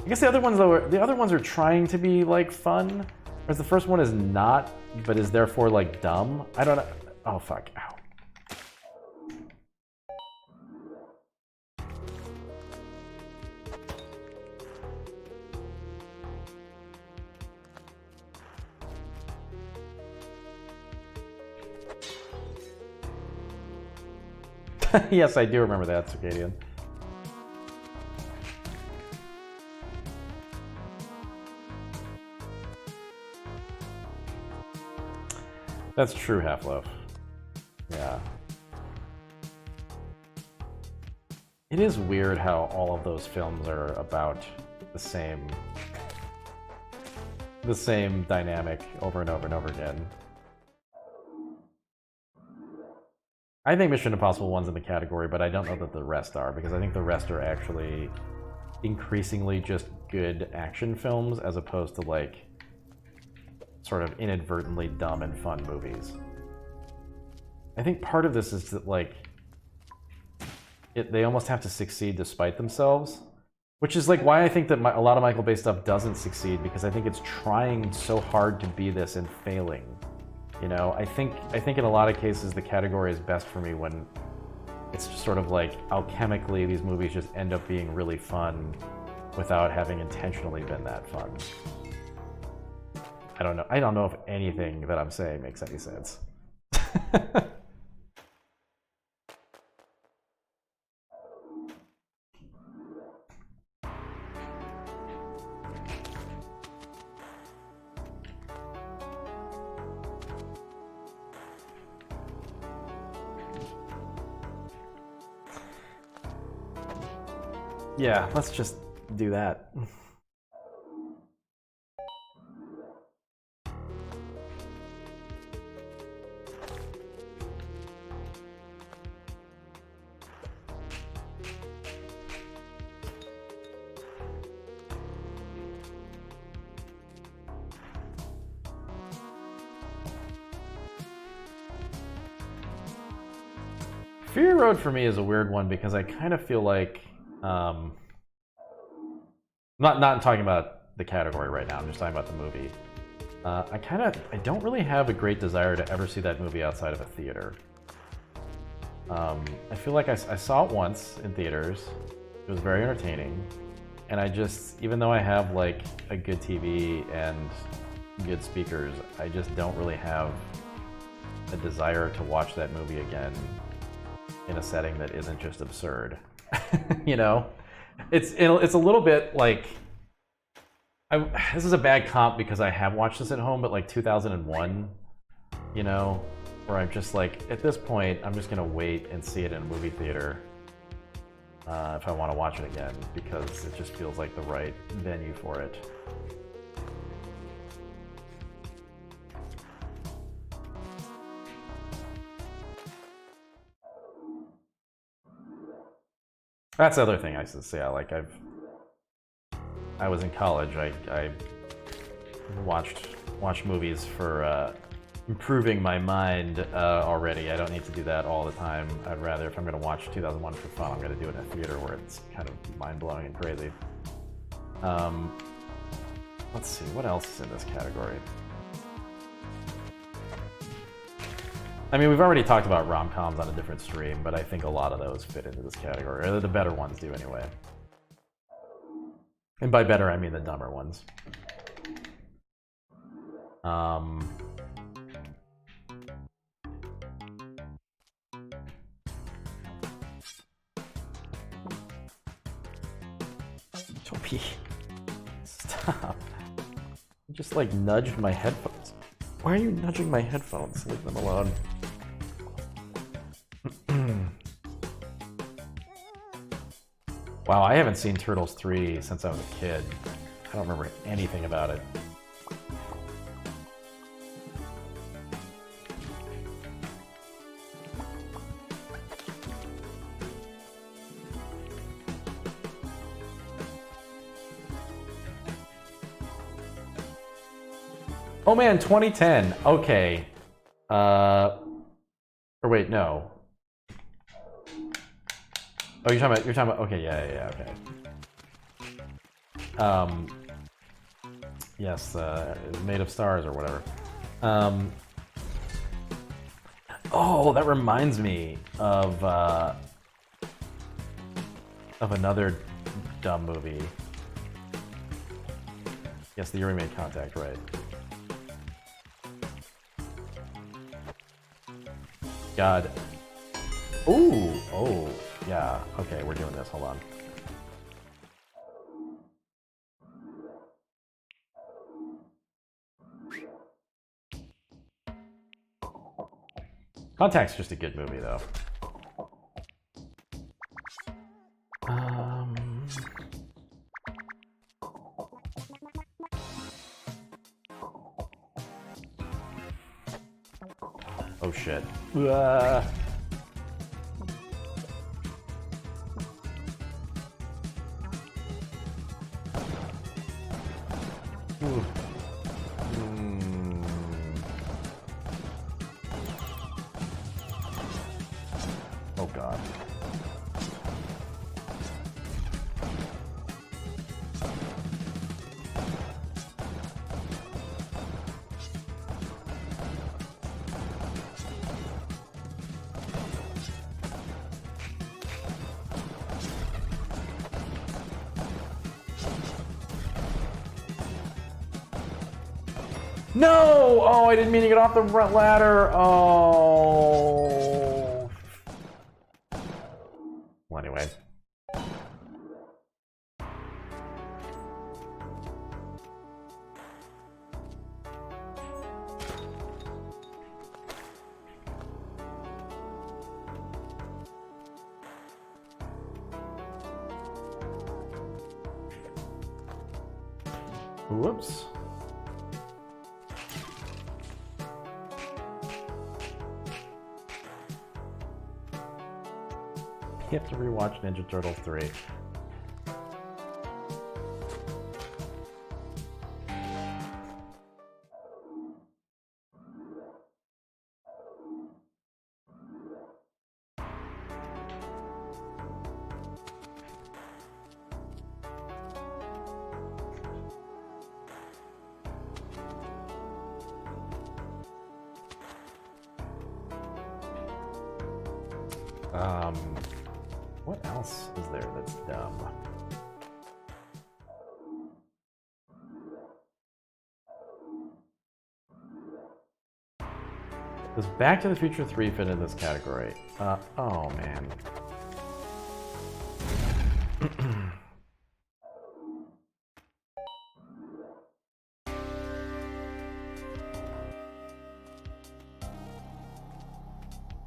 I guess the other ones though. The other ones are trying to be like fun, whereas the first one is not, but is therefore like dumb. I don't know. Oh fuck! Ow. Yes, I do remember that, Circadian. That's true, Half-Life. Yeah. It is weird how all of those films are about the same dynamic over and over and over again. I think Mission Impossible 1's in the category, but I don't know that the rest are, because I think the rest are actually increasingly just good action films as opposed to like sort of inadvertently dumb and fun movies. I think part of this is that, like, they almost have to succeed despite themselves, which is like why I think that a lot of Michael Bay stuff doesn't succeed, because I think it's trying so hard to be this and failing. You know, I think in a lot of cases the category is best for me when it's just sort of like alchemically these movies just end up being really fun without having intentionally been that fun. I don't know if anything that I'm saying makes any sense. Yeah, let's just do that. Fury Road for me is a weird one because I kind of feel like not talking about the category right now, I'm just talking about the movie. I don't really have a great desire to ever see that movie outside of a theater. I feel like I saw it once in theaters. It was very entertaining, and I just, even though I have like a good TV and good speakers, I just don't really have a desire to watch that movie again in a setting that isn't just absurd. You know, it's a little bit like, this is a bad comp because I have watched this at home, but like 2001, you know, where I'm just like, at this point, I'm just gonna wait and see it in a movie theater if I want to watch it again, because it just feels like the right venue for it. That's the other thing I used to say. Like I was in college. I watched movies for improving my mind already. I don't need to do that all the time. I'd rather, if I'm going to watch 2001 for fun, I'm going to do it in a theater where it's kind of mind-blowing and crazy. Let's see, what else is in this category? I mean, we've already talked about rom-coms on a different stream, but I think a lot of those fit into this category. Or the better ones do anyway. And by better, I mean the dumber ones. Toby, stop. You just like nudged my headphones. Why are you nudging my headphones? Leave them alone. Wow, I haven't seen Turtles 3 since I was a kid. I don't remember anything about it. Oh man, 2010. Okay. Or wait, no. Oh, you're talking about, okay, yeah, okay. Yes, Made of Stars or whatever. Oh, that reminds me of another dumb movie. Yes, the year we made contact, right. God. Ooh, oh, yeah. Okay, we're doing this. Hold on. Contact's just a good movie, though. Oh shit. No! Oh, I didn't mean to get off the ladder. Oh. Well, anyway. Whoops. You have to rewatch Ninja Turtles 3. What else is there that's dumb? Does Back to the Future 3 fit in this category? Oh man.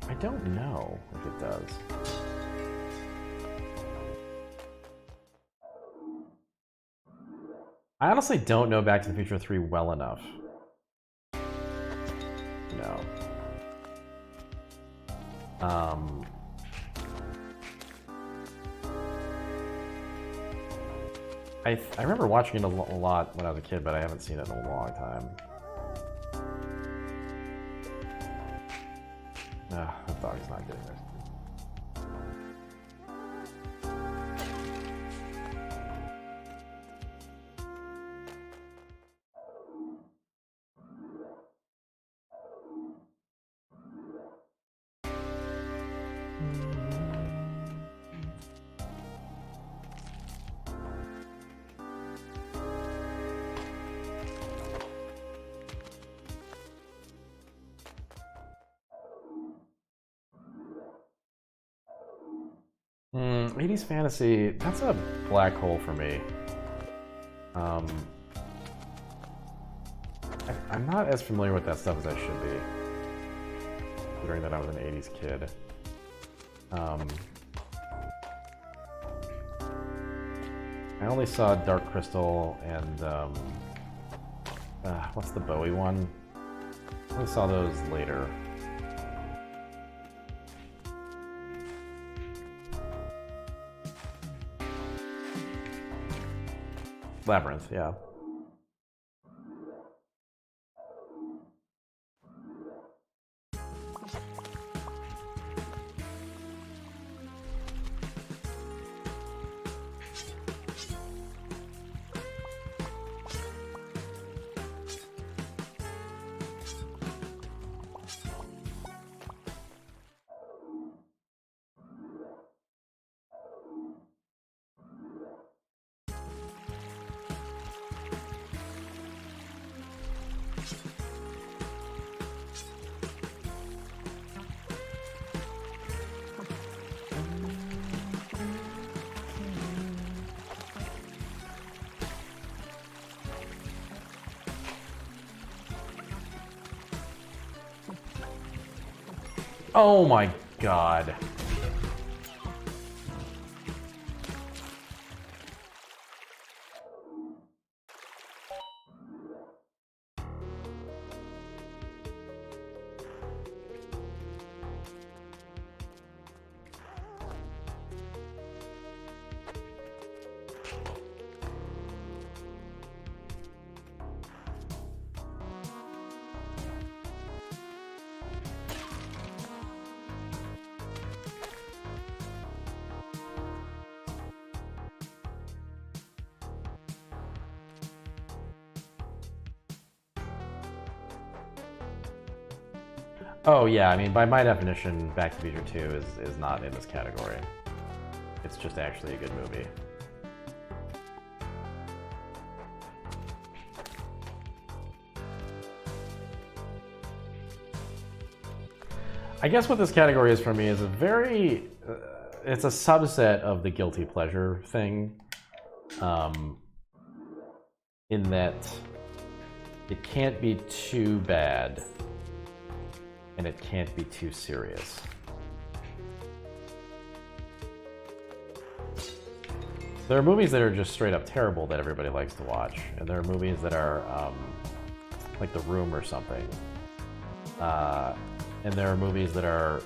I don't know if it does. I honestly don't know Back to the Future 3 well enough. No. I remember watching it a lot when I was a kid, but I haven't seen it in a long time. That dog's not getting rescued. Hmm, 80s fantasy, that's a black hole for me. I'm not as familiar with that stuff as I should be, considering that I was an 80s kid. I only saw Dark Crystal and, what's the Bowie one? I only saw those later. Labyrinth, yeah. Oh my god. Oh yeah, I mean, by my definition, Back to the Future 2 is not in this category. It's just actually a good movie. I guess what this category is for me is a very, it's a subset of the guilty pleasure thing, in that it can't be too bad and it can't be too serious. There are movies that are just straight up terrible that everybody likes to watch, and there are movies that are like The Room or something. And there are movies that are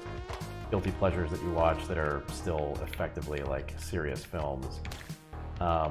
guilty pleasures that you watch that are still effectively like serious films. Yeah.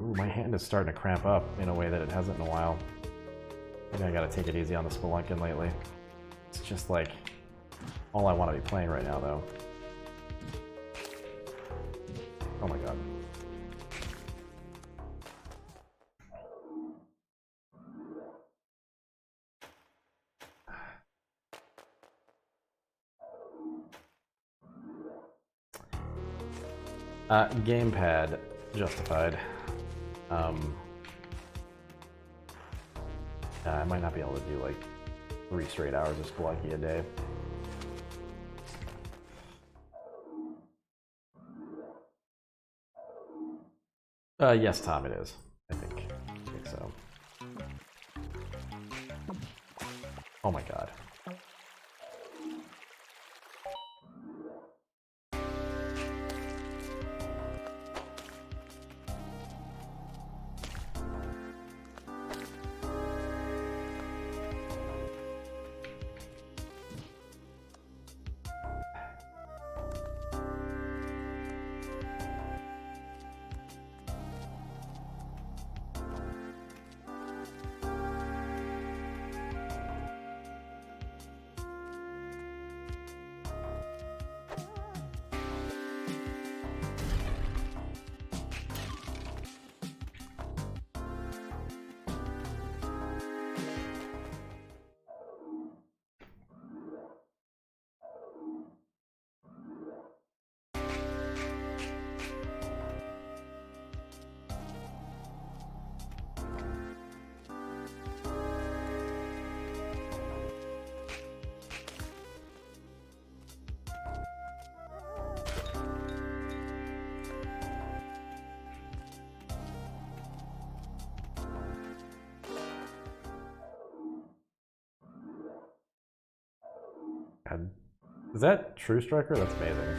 Ooh, my hand is starting to cramp up in a way that it hasn't in a while. Maybe I gotta take it easy on the Spelunkin lately. It's just like all I want to be playing right now, though. Oh my god. Gamepad justified. I might not be able to do like 3 straight hours of Spelunky a day. Yes, Tom, it is. I think so. Oh my god. God. Is that True Striker? That's amazing.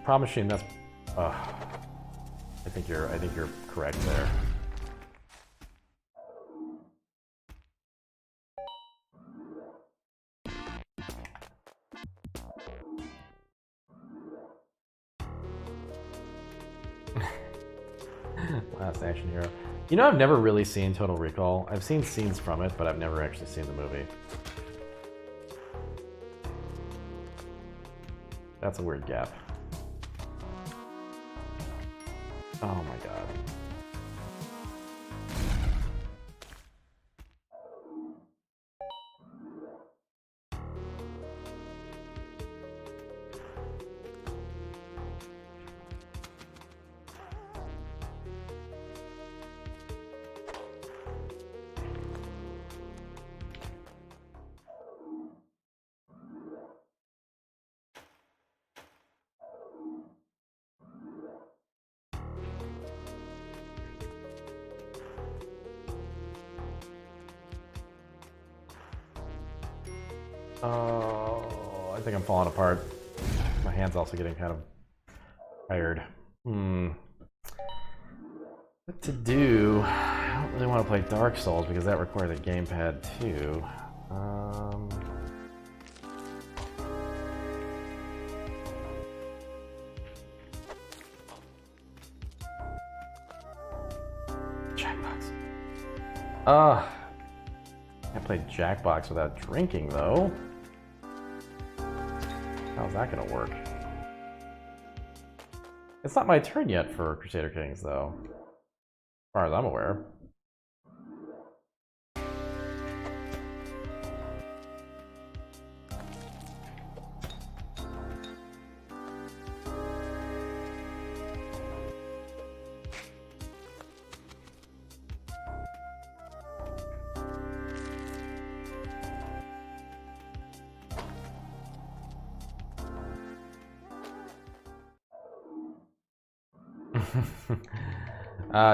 Prom Machine, that's I think you're correct there. Last Action Hero. You know, I've never really seen Total Recall. I've seen scenes from it, but I've never actually seen the movie. That's a weird gap. Oh my god. Oh, I think I'm falling apart. My hand's also getting kind of tired. What to do? I don't really want to play Dark Souls because that requires a gamepad too. Can't play Jackbox without drinking, though. How's that gonna work? It's not my turn yet for Crusader Kings, though. As far as I'm aware.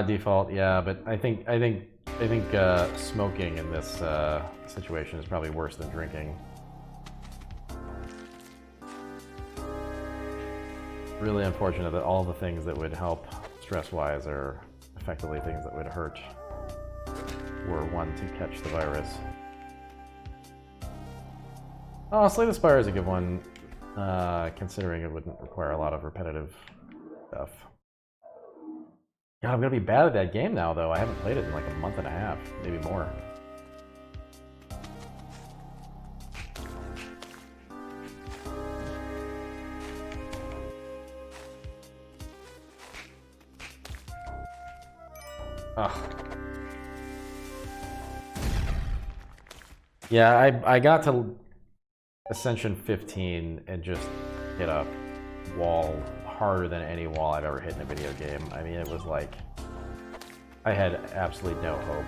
Default, yeah, but I think smoking in this situation is probably worse than drinking. Really unfortunate that all the things that would help stress-wise are effectively things that would hurt were one to catch the virus. Oh, Slay the Spire is a good one, considering it wouldn't require a lot of repetitive stuff. God, I'm gonna be bad at that game now, though. I haven't played it in like a month and a half, maybe more. Ugh. Yeah, I got to Ascension 15 and just hit a wall harder than any wall I've ever hit in a video game. I mean, it was like I had absolutely no hope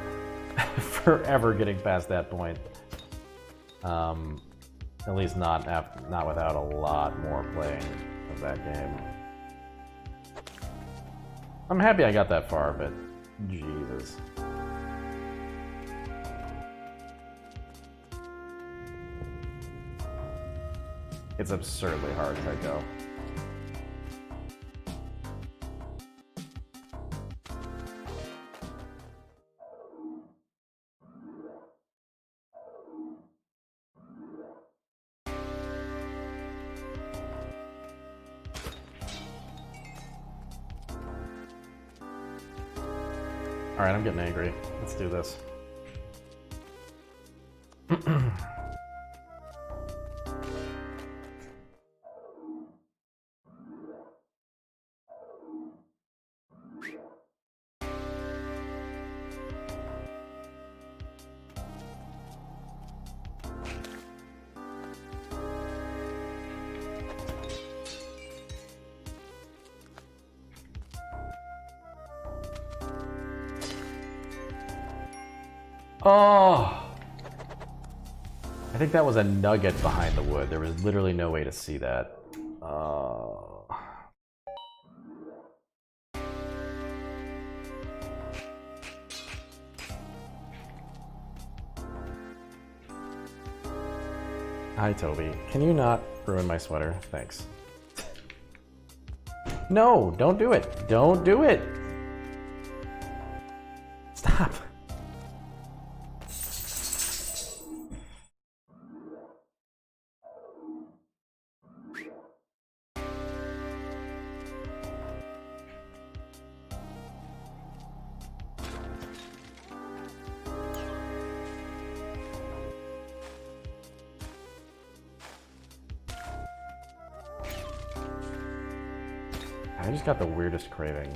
for ever getting past that point. At least not without a lot more playing of that game. I'm happy I got that far, but Jesus. It's absurdly hard as I go. Alright, I'm getting angry. Let's do this. Oh! I think that was a nugget behind the wood. There was literally no way to see that. Hi, Toby. Can you not ruin my sweater? Thanks. No, don't do it. Don't do it. Stop. I just got the weirdest craving.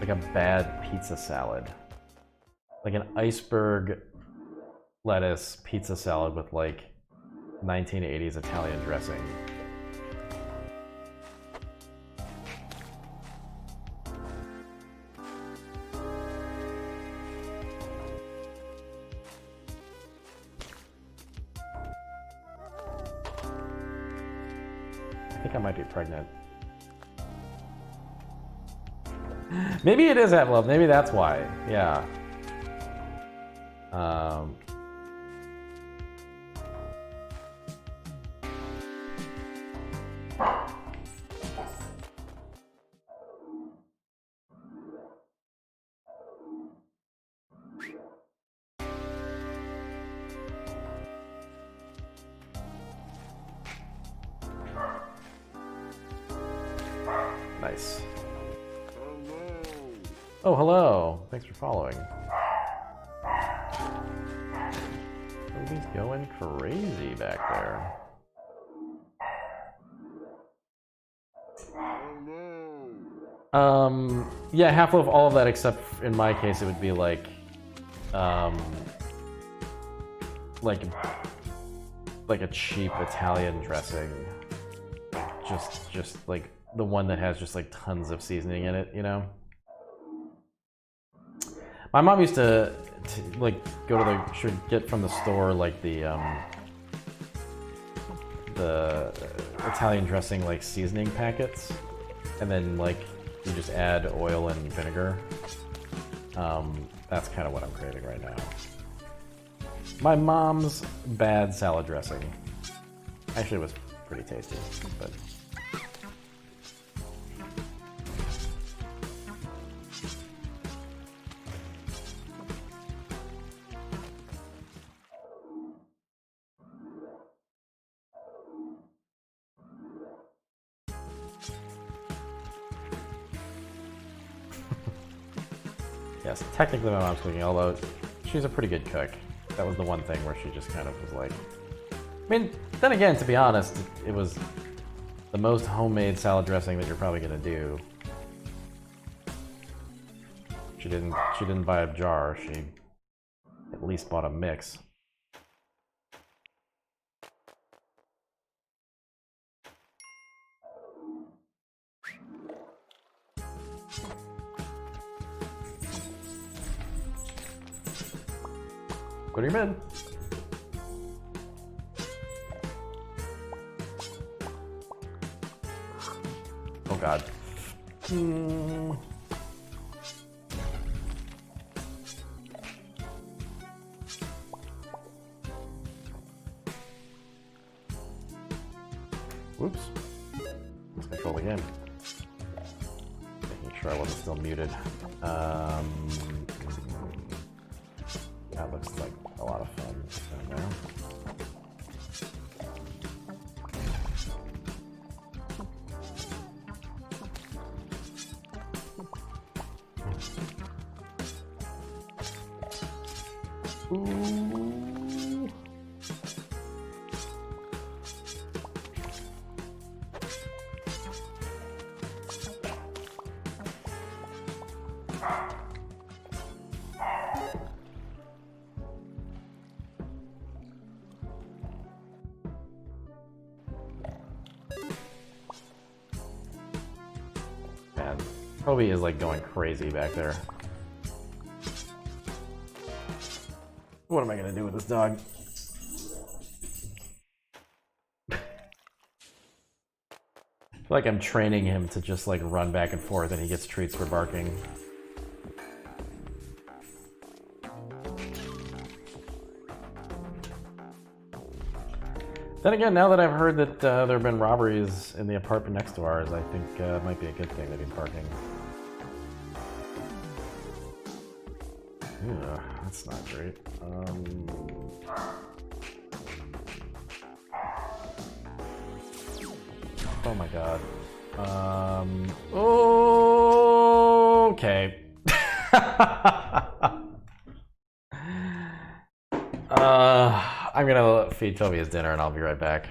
Like a bad pizza salad. Like an iceberg lettuce pizza salad with like 1980s Italian dressing. I think I might be pregnant. Maybe it is half love. Maybe that's why. Yeah. Nice. Oh, hello. Thanks for following. Toby's going crazy back there. Hello. Yeah, Half-Life, all of that, except in my case, it would be like a cheap Italian dressing. Just like the one that has just like tons of seasoning in it, you know? My mom used to like go to the, she would get from the store like the Italian dressing like seasoning packets, and then like you just add oil and vinegar. That's kind of what I'm craving right now. My mom's bad salad dressing. Actually, it was pretty tasty, but. Yes, technically my mom's cooking, although she's a pretty good cook. That was the one thing where she just kind of was like... I mean, then again, to be honest, it was the most homemade salad dressing that you're probably gonna do. She didn't buy a jar, she at least bought a mix. Go to your bed. Oh god. Whoops. Let's control again. Making sure I wasn't still muted. That looks like a lot of fun down there. Ooh. Man, Toby is like going crazy back there. What am I gonna do with this dog? I feel like I'm training him to just like run back and forth and he gets treats for barking. Then again, now that I've heard that there have been robberies in the apartment next to ours, I think it might be a good thing that he's barking. Yeah, that's not great. Oh my god. Okay. I'm gonna feed Toby his dinner and I'll be right back.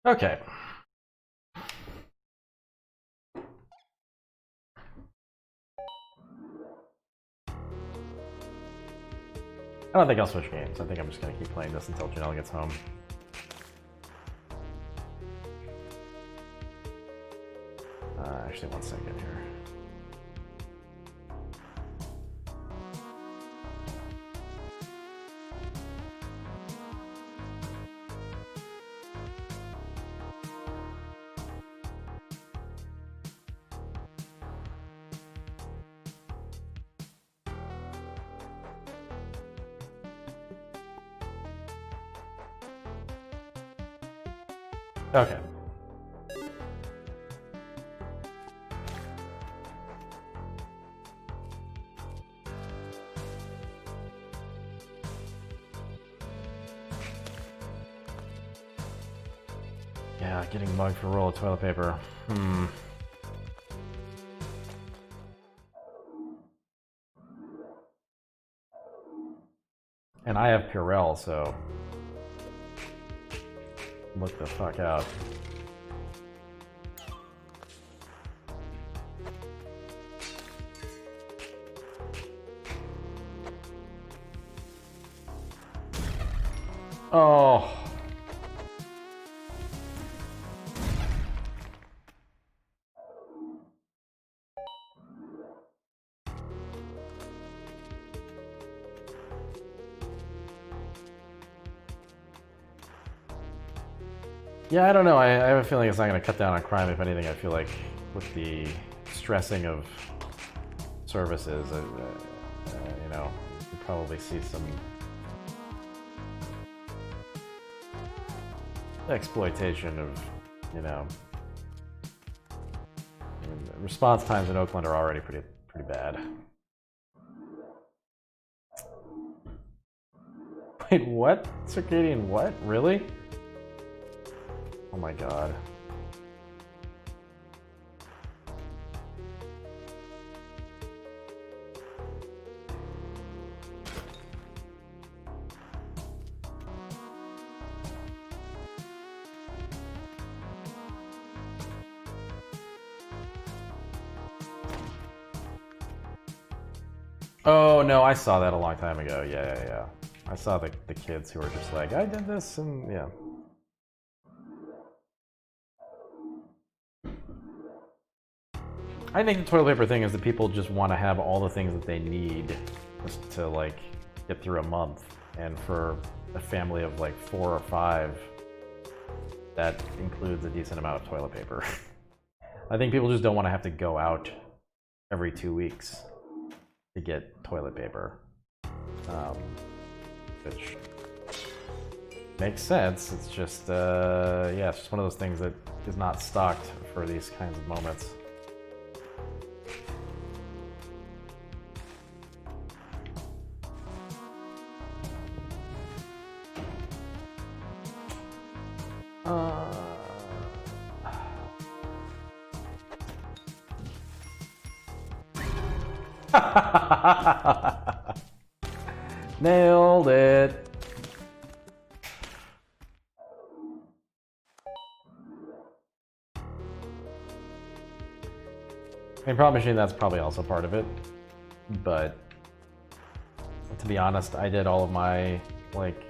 Okay. I don't think I'll switch games. I think I'm just going to keep playing this until Janelle gets home. Actually, 1 second here. Okay. Yeah, getting mugged for a roll of toilet paper. And I have Purell, so look the fuck out. Oh. Yeah, I don't know. I have a feeling it's not going to cut down on crime. If anything, I feel like with the stressing of services, you know, you probably see some exploitation of, you know, I mean, response times in Oakland are already pretty bad. Wait, what? Circadian what? Really? Oh my god. Oh no, I saw that a long time ago. Yeah. I saw the kids who were just like, I did this, and yeah. I think the toilet paper thing is that people just want to have all the things that they need just to like get through a month, and for a family of like 4 or 5, that includes a decent amount of toilet paper. I think people just don't want to have to go out every 2 weeks to get toilet paper, which makes sense. It's just, yeah, it's just one of those things that is not stocked for these kinds of moments. Nailed it. I mean, Problem Machine, that's probably also part of it, but to be honest, I did all of my like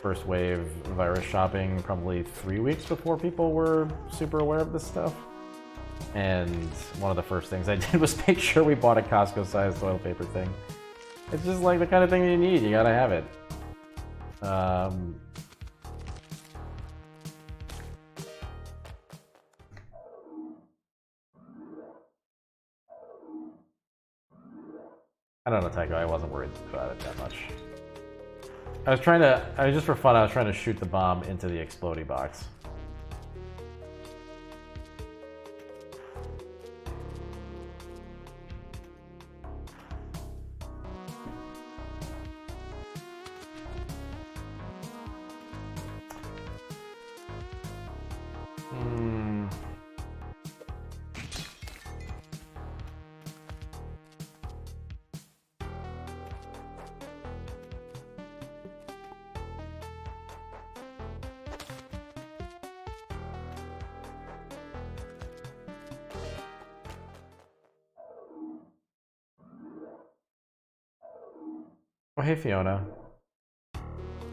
first wave virus shopping probably 3 weeks before people were super aware of this stuff. And one of the first things I did was make sure we bought a Costco-sized toilet paper thing. It's just like the kind of thing you need. You gotta have it. I don't know, Tycho. I wasn't worried about it that much. Just for fun, I was trying to shoot the bomb into the explodey box. Oh, hey Fiona.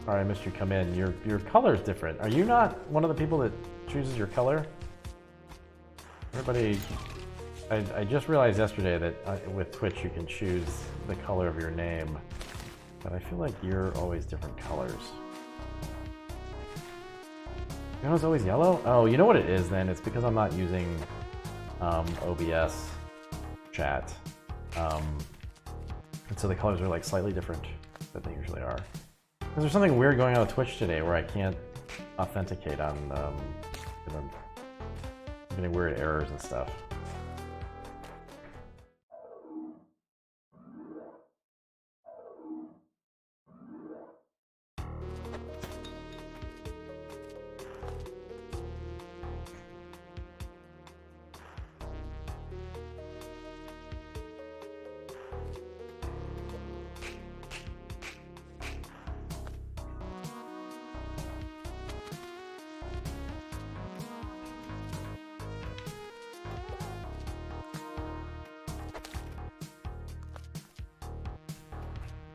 Sorry, I missed you come in. Your color's different. Are you not one of the people that chooses your color? Everybody... I just realized yesterday that with Twitch you can choose the color of your name. But I feel like you're always different colors. Fiona's always yellow? Oh, you know what it is then? It's because I'm not using OBS chat. And so the colors are like slightly different than they usually are. Is there something weird going on with Twitch today where I can't authenticate on, I'm getting weird errors and stuff.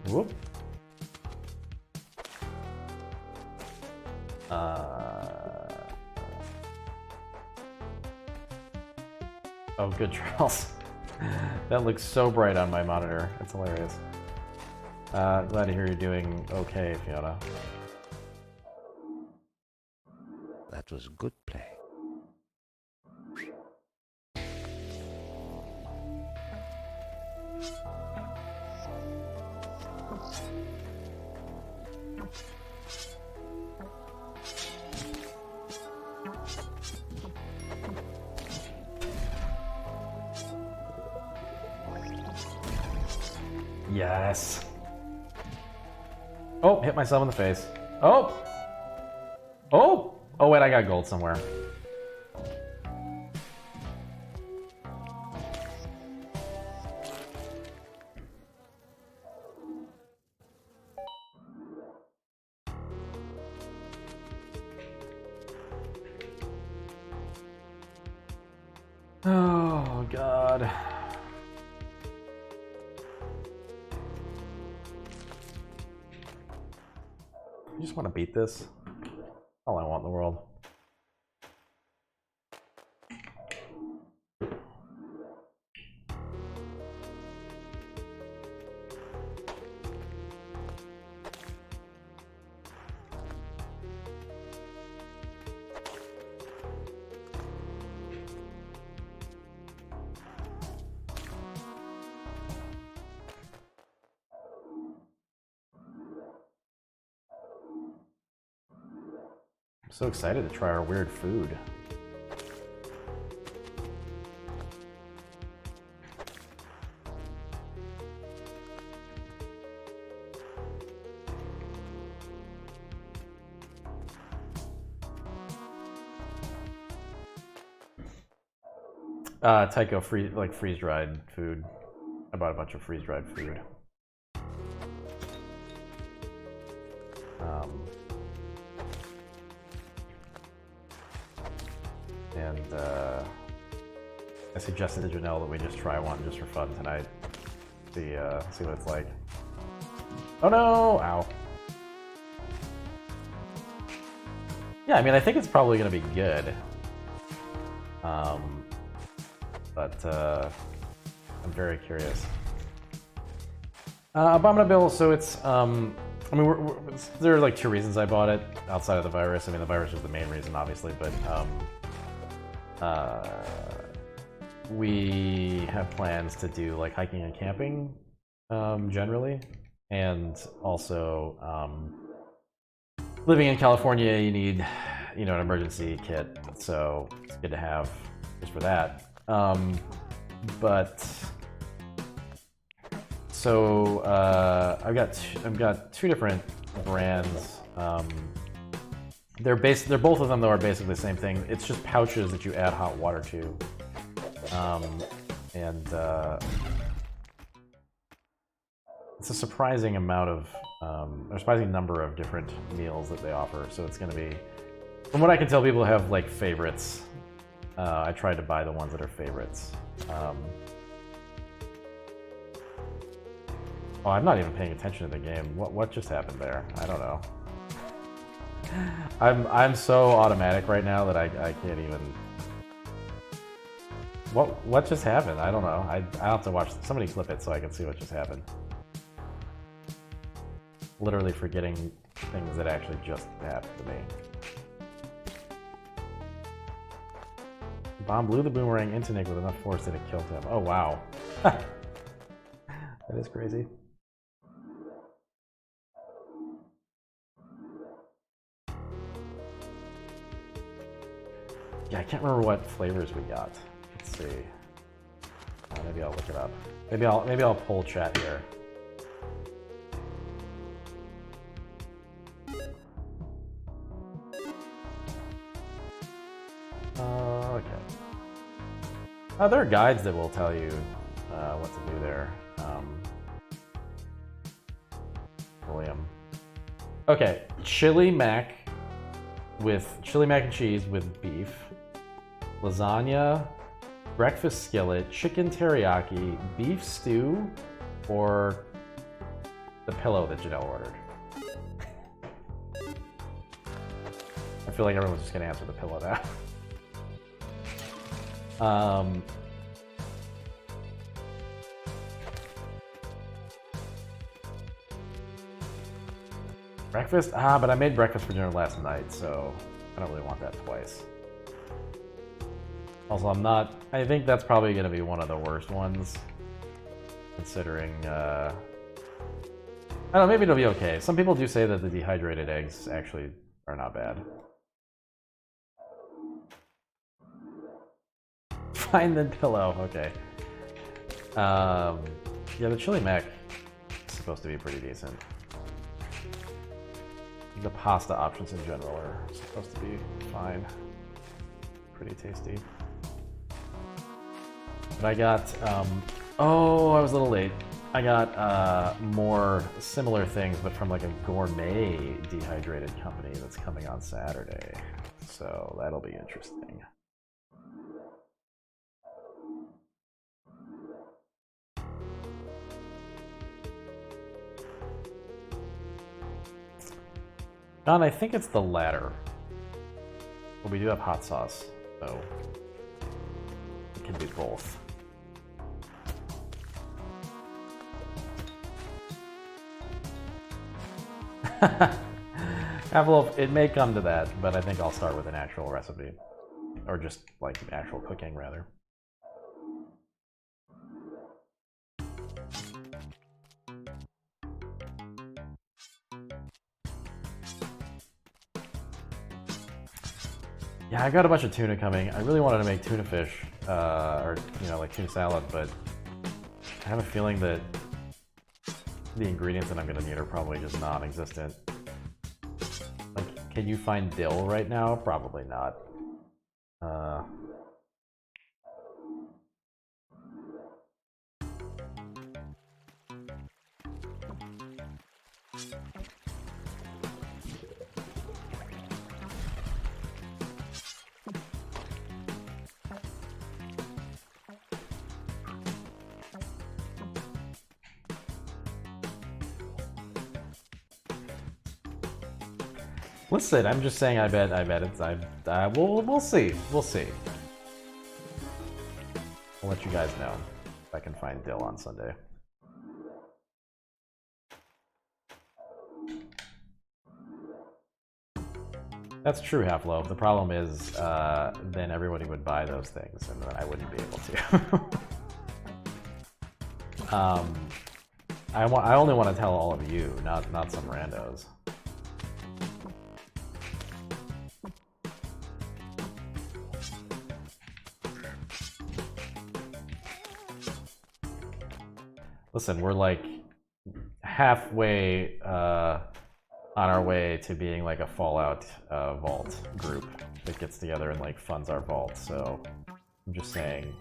Whoop. Oh, good, Charles. That looks so bright on my monitor. It's hilarious. Glad to hear you're doing okay, Fiona. That was good play. Yes. Oh, hit myself in the face. Oh! Oh! Oh, wait, I got gold somewhere. Oh, God. I just want to beat this. All I want in the world. I'm so excited to try our weird food. Tycho freeze-dried food. I bought a bunch of freeze-dried food. And I suggested to Janelle that we just try one just for fun tonight. See what it's like. Oh no! Ow. Yeah, I mean, I think it's probably going to be good. But I'm very curious. Abominable, so it's, I mean, there are like two reasons I bought it outside of the virus. I mean, the virus was the main reason, obviously, but we have plans to do like hiking and camping generally, and also living in California, you need, you know, an emergency kit, so it's good to have just for that. But so I've got two different brands. They're both of them though are basically the same thing. It's just pouches that you add hot water to, and it's a surprising amount of a surprising number of different meals that they offer. So it's going to be, from what I can tell, people have like favorites. I tried to buy the ones that are favorites. Oh, I'm not even paying attention to the game. What just happened there? I don't know. I'm so automatic right now that I can't even. What just happened? I don't know. I'll have to watch somebody clip it so I can see what just happened. Literally forgetting things that actually just happened to me. Bomb blew the boomerang into Nick with enough force that it killed him. Oh wow. That is crazy. Yeah, I can't remember what flavors we got. Let's see. Maybe I'll look it up. Maybe I'll poll chat here. Okay. There are guides that will tell you what to do there. William. Okay, chili mac and cheese with beef, lasagna, breakfast skillet, chicken teriyaki, beef stew, or the pillow that Janelle ordered. I feel like everyone's just gonna answer the pillow now. Breakfast? But I made breakfast for dinner last night, so I don't really want that twice. Also, I think that's probably going to be one of the worst ones, considering, I don't know, maybe it'll be okay. Some people do say that the dehydrated eggs actually are not bad. Find the pillow, okay. Yeah, the chili mac is supposed to be pretty decent. The pasta options in general are supposed to be fine. Pretty tasty. But I got, oh, I was a little late. I got more similar things, but from like a gourmet dehydrated company that's coming on Saturday. So that'll be interesting. John, I think it's the latter. But we do have hot sauce, so it can be both. Envelope, it may come to that, but I think I'll start with an actual recipe. Or just like actual cooking, rather. Yeah, I got a bunch of tuna coming. I really wanted to make tuna fish, or, you know, like tuna salad, but I have a feeling that the ingredients that I'm going to need are probably just non-existent. Like, can you find dill right now? Probably not. Listen, I'm just saying. I bet it's. We'll see. We'll see. I'll let you guys know if I can find dill on Sunday. That's true, Half-Loaf. The problem is, then everybody would buy those things, and then I wouldn't be able to. I only want to tell all of you, not some randos. Listen, we're like halfway on our way to being like a Fallout vault group that gets together and like funds our vault, so I'm just saying.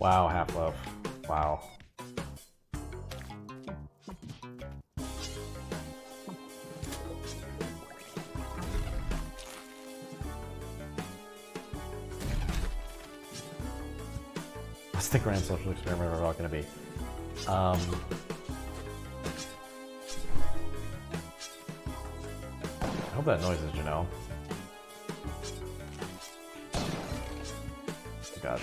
Wow, half-love. Wow. What's the grand social experiment we're all going to be? I hope that noise is Janelle. Oh God.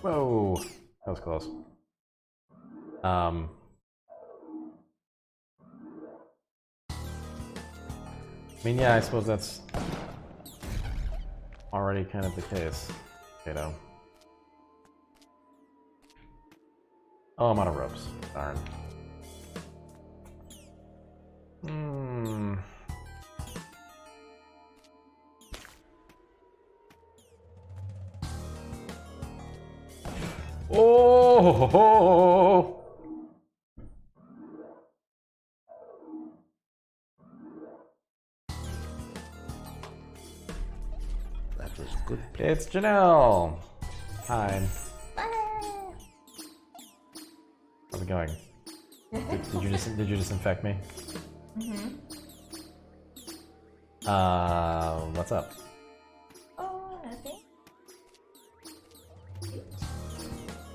Whoa, that was close. I mean, yeah, I suppose that's already kind of the case, you know. Oh, I'm out of ropes. Darn. Oh! Ho, ho. That was good play. It's Janelle. Hi. How's it going? Did you disinfect me? Mm-hmm. What's up? Oh, nothing.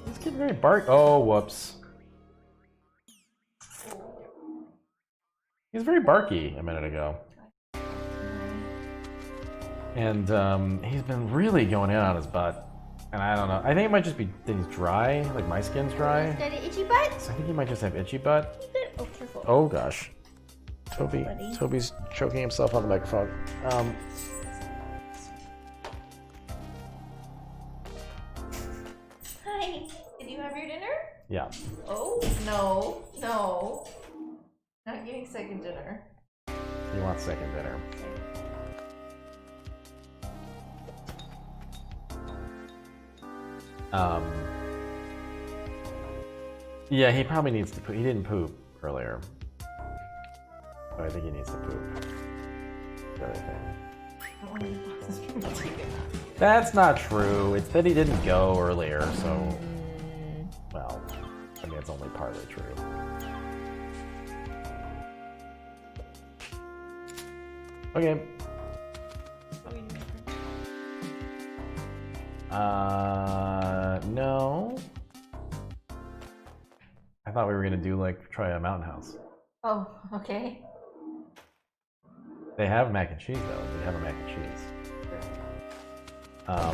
This kid very bark. Oh, whoops. He's very barky a minute ago. And he's been really going in on his butt. And I don't know. I think it might just be things dry, like my skin's dry. Got an itchy butt? So I think he might just have itchy butt. Oh, careful. Oh gosh. Buddy. Toby's choking himself on the microphone. Hi. Did you have your dinner? Yeah. Oh, no. No. Not getting second dinner. He wants second dinner. Yeah, he probably needs to poop. He didn't poop earlier. So I think he needs to poop. The other thing. That's not true. It's that he didn't go earlier, so... Well, I mean, it's only partly true. Okay. No. I thought we were gonna do like try a mountain house. Oh, okay. They have mac and cheese though. They have a mac and cheese. I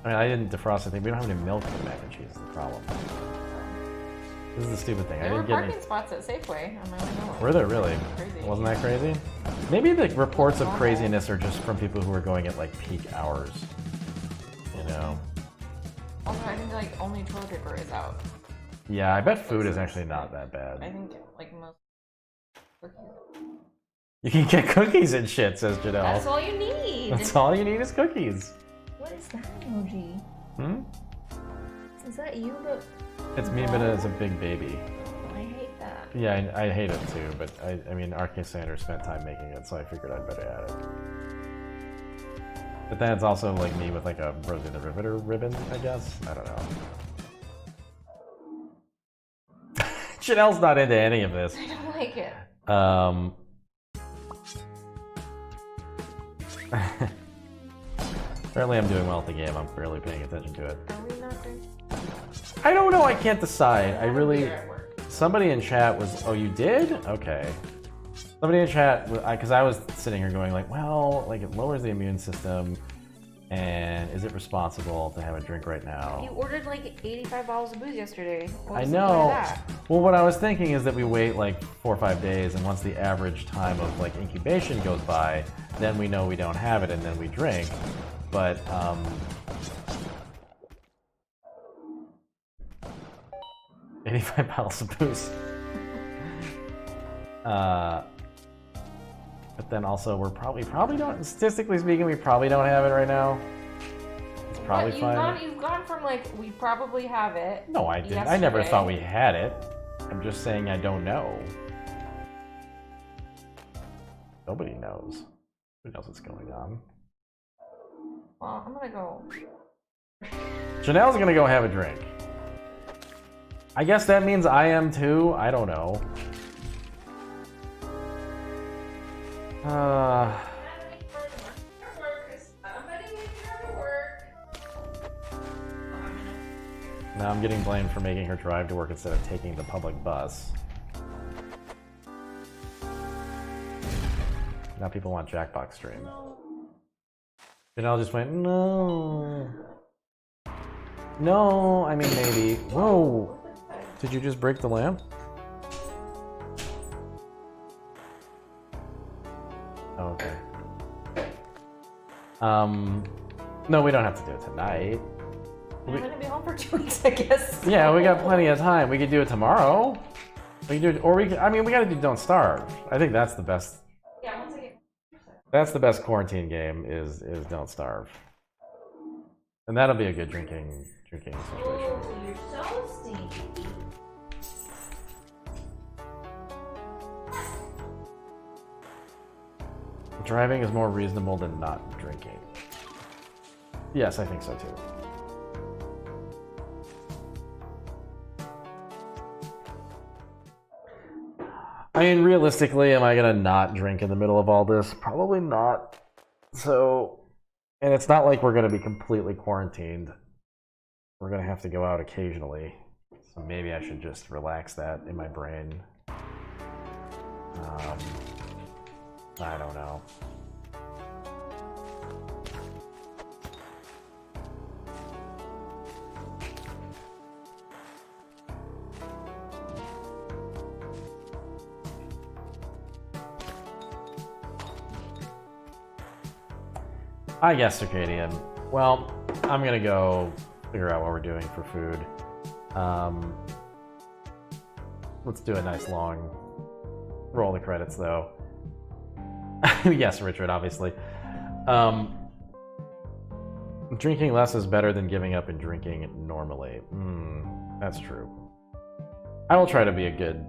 mean, I didn't defrost the thing. We don't have any milk in the mac and cheese. Is the problem. This is the stupid thing. There I were didn't get parking any. spots at Safeway on my way home. Were there really? Crazy. Wasn't that crazy? Maybe the reports of craziness are just from people who are going at like peak hours. You know. Also, I think like only toilet paper is out. Yeah, I bet food is actually not that I bad. think like most cookies. You can get cookies and shit, says Janelle. That's all you need. That's all you need is cookies. What is that emoji? Hmm? Is that you? But It's me, but as a big baby. I hate that. Yeah, I hate it too, but I mean, RK Sanders spent time making it, so I figured I'd better add it. But then it's also like me with like a Rosie the Riveter ribbon, I guess. I don't know. Janelle's not into any of this. I don't like it. Apparently I'm doing well at the game. I'm barely paying attention to it. Are we not doing? I don't know. I can't decide. I really... Beer at work. Somebody in chat was... Oh, you did? Okay. Somebody in chat... Because I was sitting here going like, well, like it lowers the immune system. And is it responsible to have a drink right now? You ordered like 85 bottles of booze yesterday. What I was the point of know. that? Well, what I was thinking is that we wait like 4 or 5 days, and once the average time of like incubation goes by, then we know we don't have it, and then we drink. But 85 bottles of booze. But then also we probably don't. Statistically speaking, we probably don't have it right now. It's probably fine. You've gone from like, we probably have it. No, I didn't. I never yesterday. thought we had it. I'm just saying I don't know. Nobody knows. Who knows what's going on? Well, I'm gonna go. Janelle's gonna go have a drink. I guess that means I am too. I don't know. Now I'm getting blamed for making her drive to work instead of taking the public bus. Now people want Jackbox stream. Janelle just went, no. No, I mean maybe. Whoa! Did you just break the lamp? Oh, okay. No, we don't have to do it tonight. I'm gonna be home for 2 weeks, I guess. Yeah, we got plenty of time. We could do it tomorrow. We can do it, or we could, I mean, we gotta do Don't Starve. I think that's the best. Yeah, once I get. That's the best quarantine game is Don't Starve. And that'll be a good drinking situation. Oh, you're so stinky. Driving is more reasonable than not drinking. Yes, I think so too. I mean, realistically, am I gonna not drink in the middle of all this? Probably not. So, and it's not like we're gonna be completely quarantined. We're gonna have to go out occasionally. So maybe I should just relax that in my brain. I don't know. I guess circadian. Well, I'm gonna go figure out what we're doing for food. Let's do a nice long roll the credits though. Yes, Richard, obviously. Drinking less is better than giving up and drinking normally. That's true. I will try to be a good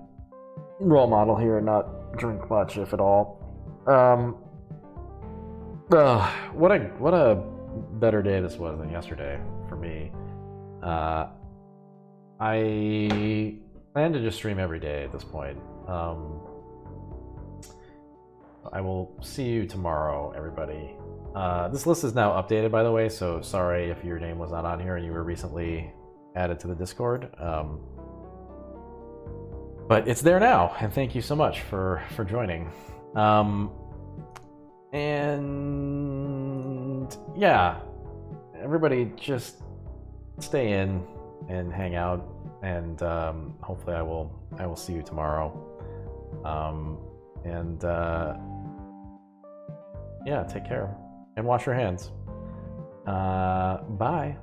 role model here and not drink much, if at all. What a better day this was than yesterday for me. I plan to just stream every day at this point. I will see you tomorrow, everybody. This list is now updated, by the way, so sorry if your name was not on here and you were recently added to the Discord. But it's there now, and thank you so much for joining. And yeah, everybody just stay in and hang out, and hopefully I will see you tomorrow. Yeah, take care and wash your hands. Bye.